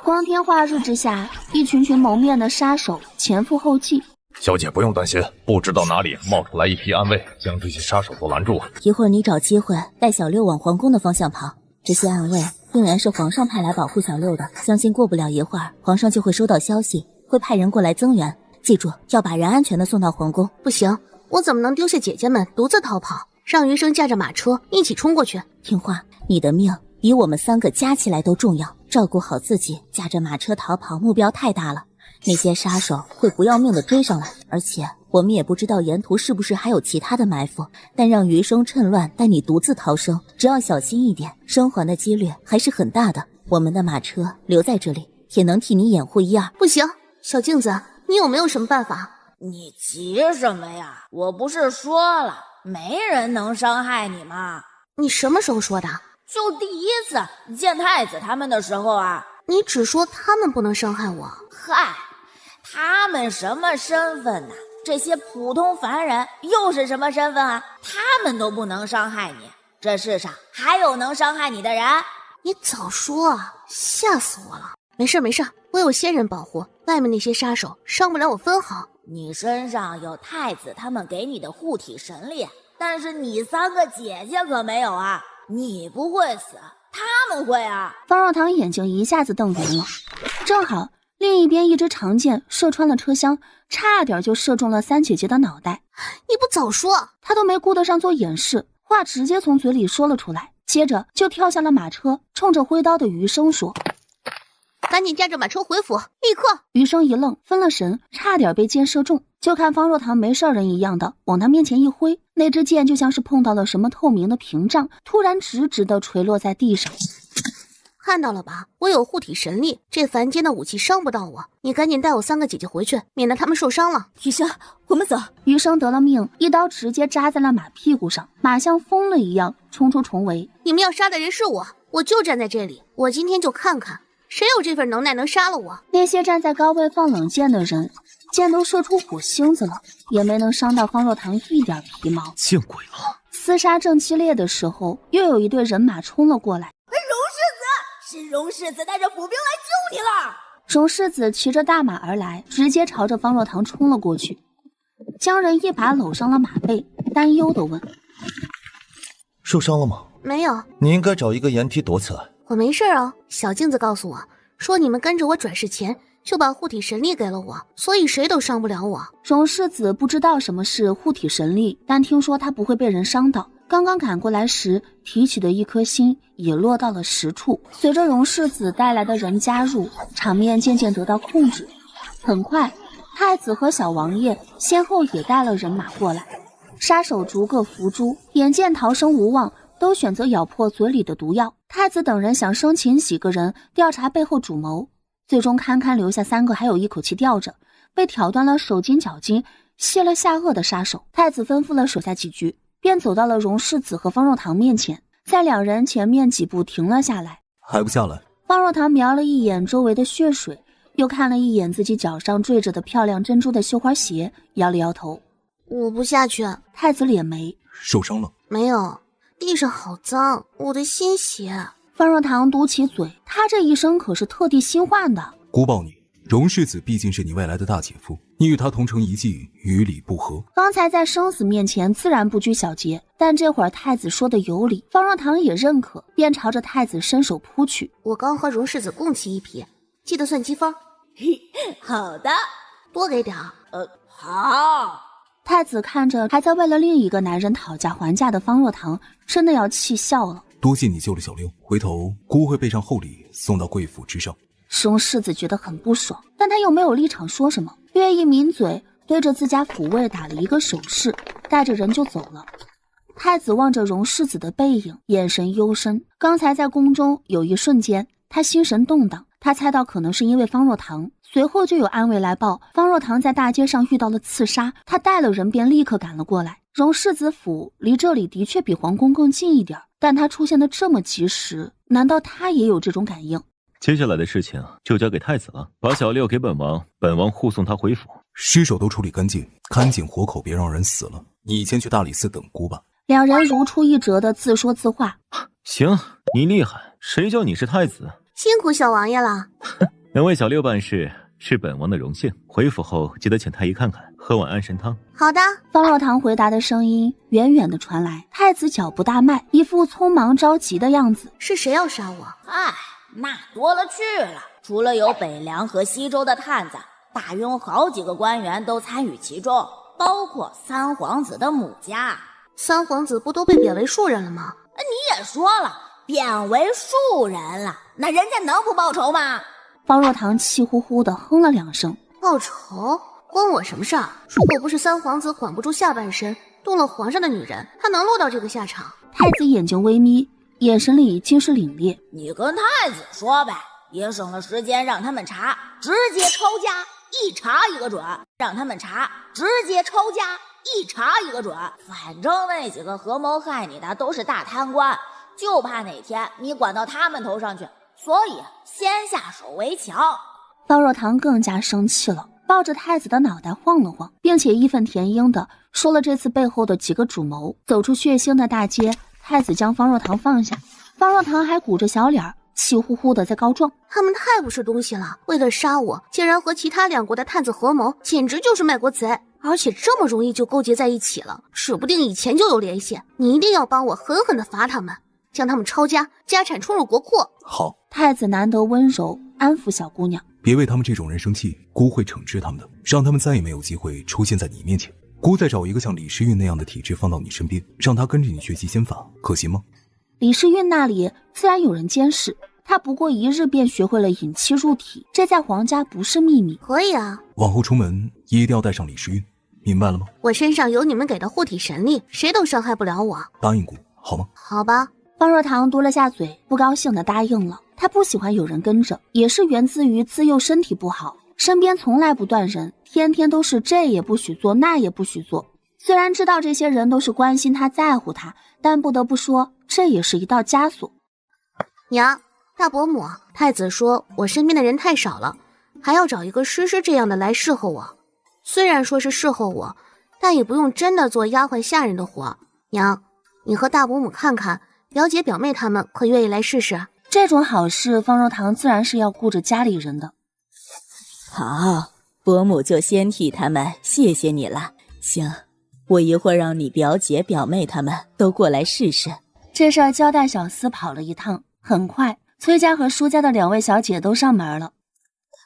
光天化日之下，一群群蒙面的杀手前赴后继。小姐不用担心，不知道哪里冒出来一批暗卫，将这些杀手都拦住。一会儿你找机会带小六往皇宫的方向跑，这些暗卫定然是皇上派来保护小六的，相信过不了一会儿，皇上就会收到消息，会派人过来增援。记住，要把人安全的送到皇宫。不行，我怎么能丢下姐姐们独自逃跑？让余生驾着马车一起冲过去。听话，你的命比我们3个加起来都重要，照顾好自己，驾着马车逃跑目标太大了。那些杀手会不要命的追上来，而且我们也不知道沿途是不是还有其他的埋伏，但让余生趁乱带你独自逃生，只要小心一点，生还的几率还是很大的。我们的马车留在这里，也能替你掩护一二。不行，小镜子，你有没有什么办法？你急什么呀？我不是说了，没人能伤害你吗？你什么时候说的？就第一次见太子他们的时候啊。你只说他们不能伤害我。嗨，他们什么身份呢？这些普通凡人又是什么身份啊？他们都不能伤害你，这世上还有能伤害你的人？你早说啊，吓死我了。没事没事，我有仙人保护，外面那些杀手伤不了我分毫。你身上有太子他们给你的护体神力，但是你3个姐姐可没有啊。你不会死，他们会啊。方若堂眼睛一下子瞪圆了，正好另一边一支长箭射穿了车厢，差点就射中了3姐姐的脑袋。你不早说！他都没顾得上做掩饰，话直接从嘴里说了出来，接着就跳下了马车，冲着挥刀的余生说：赶紧驾着马车回府，立刻！余生一愣，分了神，差点被箭射中。就看方若堂没事人一样的往他面前一挥，那支箭就像是碰到了什么透明的屏障，突然直直的垂落在地上。看到了吧，我有护体神力，这凡间的武器伤不到我。你赶紧带我3个姐姐回去，免得他们受伤了。余生，我们走。余生得了命，一刀直接扎在了马屁股上，马像疯了一样冲出重围。你们要杀的人是我，我就站在这里，我今天就看看谁有这份能耐能杀了我。那些站在高位放冷箭的人，箭都射出火星子了，也没能伤到方若堂一点皮毛。见鬼了！厮杀正激烈的时候，又有一队人马冲了过来。是荣世子带着府兵来救你了。荣世子骑着大马而来，直接朝着方若堂冲了过去，将人一把搂上了马背，担忧地问：受伤了吗？没有。你应该找一个岩梯躲起来。我没事哦，小镜子告诉我说你们跟着我转世前就把护体神力给了我，所以谁都伤不了我。荣世子不知道什么是护体神力，但听说他不会被人伤到。刚刚赶过来时提起的一颗心也落到了实处。随着荣世子带来的人加入，场面渐渐得到控制。很快，太子和小王爷先后也带了人马过来，杀手逐个伏诛，眼见逃生无望，都选择咬破嘴里的毒药。太子等人想生擒几个人，调查背后主谋，最终堪堪留下3个还有一口气吊着，被挑断了手筋脚筋，卸了下颚的杀手。太子吩咐了手下几句，便走到了荣世子和方若堂面前，在2人前面几步停了下来。还不下来？方若堂瞄了一眼周围的血水，又看了一眼自己脚上坠着的漂亮珍珠的绣花鞋，摇了摇头。我不下去。太子咧眉：受伤了？没有，地上好脏，我的新鞋。方若堂嘟起嘴，他这一生可是特地新换的。姑报你，荣世子毕竟是你未来的大姐夫，你与他同乘一骑，于理不合。刚才在生死面前自然不拘小节，但这会儿太子说的有理，方若堂也认可，便朝着太子伸手扑去。我刚和荣世子共骑一匹，记得算积分。好的，多给点。好。太子看着还在为了另一个男人讨价还价的方若堂，真的要气笑了。多谢你救了小六，回头姑会备上厚礼送到贵府之上。荣世子觉得很不爽，但他又没有立场说什么，略一抿嘴，对着自家府卫打了一个手势，带着人就走了。太子望着荣世子的背影，眼神幽深。刚才在宫中有一瞬间，他心神动荡，他猜到可能是因为方若堂，随后就有暗卫来报方若堂在大街上遇到了刺杀，他带了人便立刻赶了过来。荣世子府离这里的确比皇宫更近一点，但他出现的这么及时，难道他也有这种感应？接下来的事情就交给太子了，把小六给本王，本王护送他回府。尸首都处理干净，看紧活口，别让人死了。你先去大理寺等姑吧。两人如出一辙的自说自话。行，你厉害，谁叫你是太子？辛苦小王爷了。能为小六办事是本王的荣幸。回府后记得请太医看看，喝碗安神汤。好的。方若堂回答的声音远远的传来，太子脚步大迈，一副匆忙着急的样子。是谁要杀我？哎，那多了去了。除了有北凉和西周的探子，大雍好几个官员都参与其中，包括三皇子的母家。三皇子不都被贬为庶人了吗？你也说了，贬为庶人了，那人家能不报仇吗？方若堂气呼呼的哼了2声。报仇关我什么事儿？如果不是三皇子管不住下半身，动了皇上的女人，他能落到这个下场？太子眼睛微眯，眼神里尽是凛冽。你跟太子说呗，也省了时间让他们查，直接抄家，一查一个准。让他们查，直接抄家，一查一个准。反正那几个合谋害你的都是大贪官，就怕哪天你管到他们头上去，所以先下手为强。方若堂更加生气了，抱着太子的脑袋晃了晃，并且义愤填膺的说了这次背后的几个主谋。走出血腥的大街，太子将方若堂放下，方若堂还鼓着小脸，气呼呼的在告状。他们太不是东西了，为了杀我，竟然和其他2国的探子合谋，简直就是卖国贼。而且这么容易就勾结在一起了，指不定以前就有联系。你一定要帮我狠狠的罚他们，将他们抄家，家产冲入国库。好。太子难得温柔，安抚小姑娘。别为他们这种人生气，姑会惩治他们的，让他们再也没有机会出现在你面前。姑再找一个像李时运那样的体质放到你身边，让他跟着你学习仙法，可行吗？李时运那里自然有人监视，他不过1日便学会了引气入体，这在皇家不是秘密。可以啊，往后出门一定要带上李时运，明白了吗？我身上有你们给的护体神力，谁都伤害不了我。答应姑好吗？好吧。方若堂嘟了下嘴，不高兴的答应了。他不喜欢有人跟着，也是源自于自幼身体不好，身边从来不断人，天天都是这也不许做，那也不许做。虽然知道这些人都是关心他在乎他，但不得不说，这也是一道枷锁。娘，大伯母，太子说我身边的人太少了，还要找一个诗诗这样的来侍候我。虽然说是侍候我，但也不用真的做丫鬟下人的活。娘，你和大伯母看看，表姐表妹他们可愿意来试试？这种好事，方若堂自然是要顾着家里人的。好，伯母就先替他们谢谢你了。行，我一会儿让你表姐表妹他们都过来试试。这事儿交代小厮跑了一趟，很快崔家和舒家的2位小姐都上门了。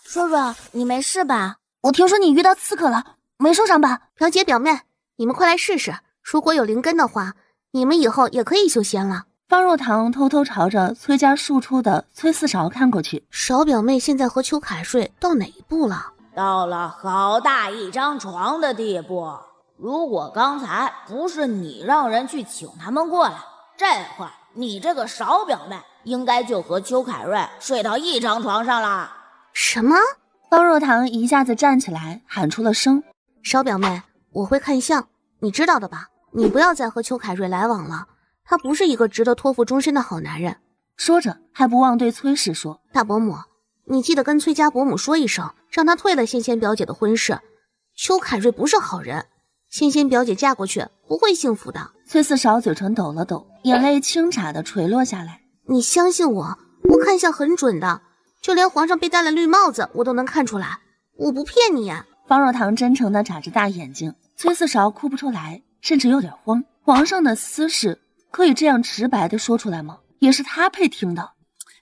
叔叔，你没事吧？我听说你遇到刺客了，没受伤吧？表姐表妹，你们快来试试，如果有灵根的话，你们以后也可以修仙了。方若堂偷偷朝着崔家庶出的崔四勺看过去。勺表妹现在和邱凯瑞到哪一步了？到了好大一张床的地步。如果刚才不是你让人去请他们过来，这会儿你这个勺表妹应该就和邱凯瑞睡到一张床上了。什么？方若堂一下子站起来喊出了声。勺表妹，我会看相，你知道的吧？你不要再和邱凯瑞来往了，他不是一个值得托付终身的好男人。说着还不忘对崔氏说，大伯母，你记得跟崔家伯母说一声，让他退了仙仙表姐的婚事。邱凯瑞不是好人，仙仙表姐嫁过去不会幸福的。崔四勺嘴唇抖了抖，眼泪轻眨的垂落下来。你相信我，我看相很准的，就连皇上被戴了绿帽子我都能看出来，我不骗你呀。方若堂真诚的眨着大眼睛，崔四勺哭不出来，甚至有点慌。皇上的私事可以这样直白的说出来吗？也是他配听的。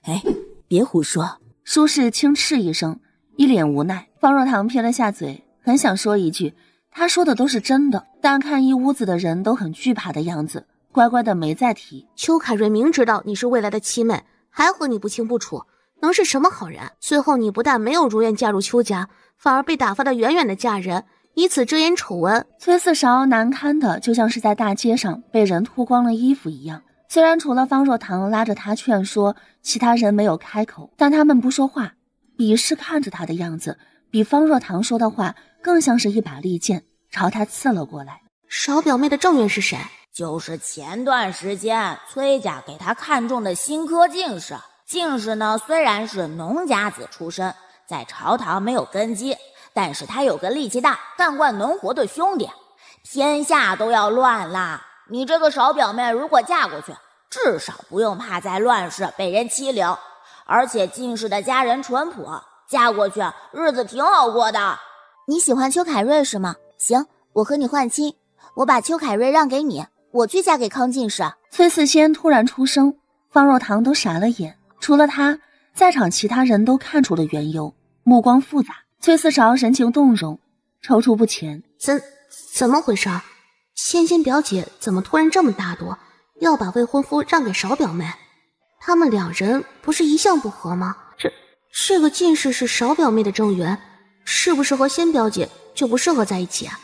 哎，别胡说。舒氏轻斥一声，一脸无奈。方若堂撇了下嘴，很想说一句他说的都是真的，但看一屋子的人都很惧怕的样子，乖乖的没再提。邱凯瑞明知道你是未来的妻妹，还和你不清不楚，能是什么好人？最后你不但没有如愿嫁入邱家，反而被打发得远远的嫁人，以此遮掩丑闻。崔四勺难堪的就像是在大街上被人脱光了衣服一样。虽然除了方若堂拉着他劝说，其他人没有开口，但他们不说话，鄙视看着他的样子，比方若堂说的话更像是一把利剑朝他刺了过来。勺表妹的正缘是谁？就是前段时间崔家给他看中的新科进士。进士呢，虽然是农家子出身，在朝堂没有根基，但是他有个力气大、干惯农活的兄弟。天下都要乱了。你这个少表妹如果嫁过去，至少不用怕在乱世被人欺凌，而且进士的家人淳朴，嫁过去日子挺好过的。你喜欢邱凯瑞是吗？行，我和你换亲，我把邱凯瑞让给你，我去嫁给康进士。崔四仙突然出声，方若堂都傻了眼，除了他，在场其他人都看出了缘由，目光复杂。崔四少神情动容，踌躇不前。怎么回事？仙仙表姐怎么突然这么大度，要把未婚夫让给少表妹？他们两人不是一向不和吗？这个进士是少表妹的正缘，是不是和仙表姐就不适合在一起啊？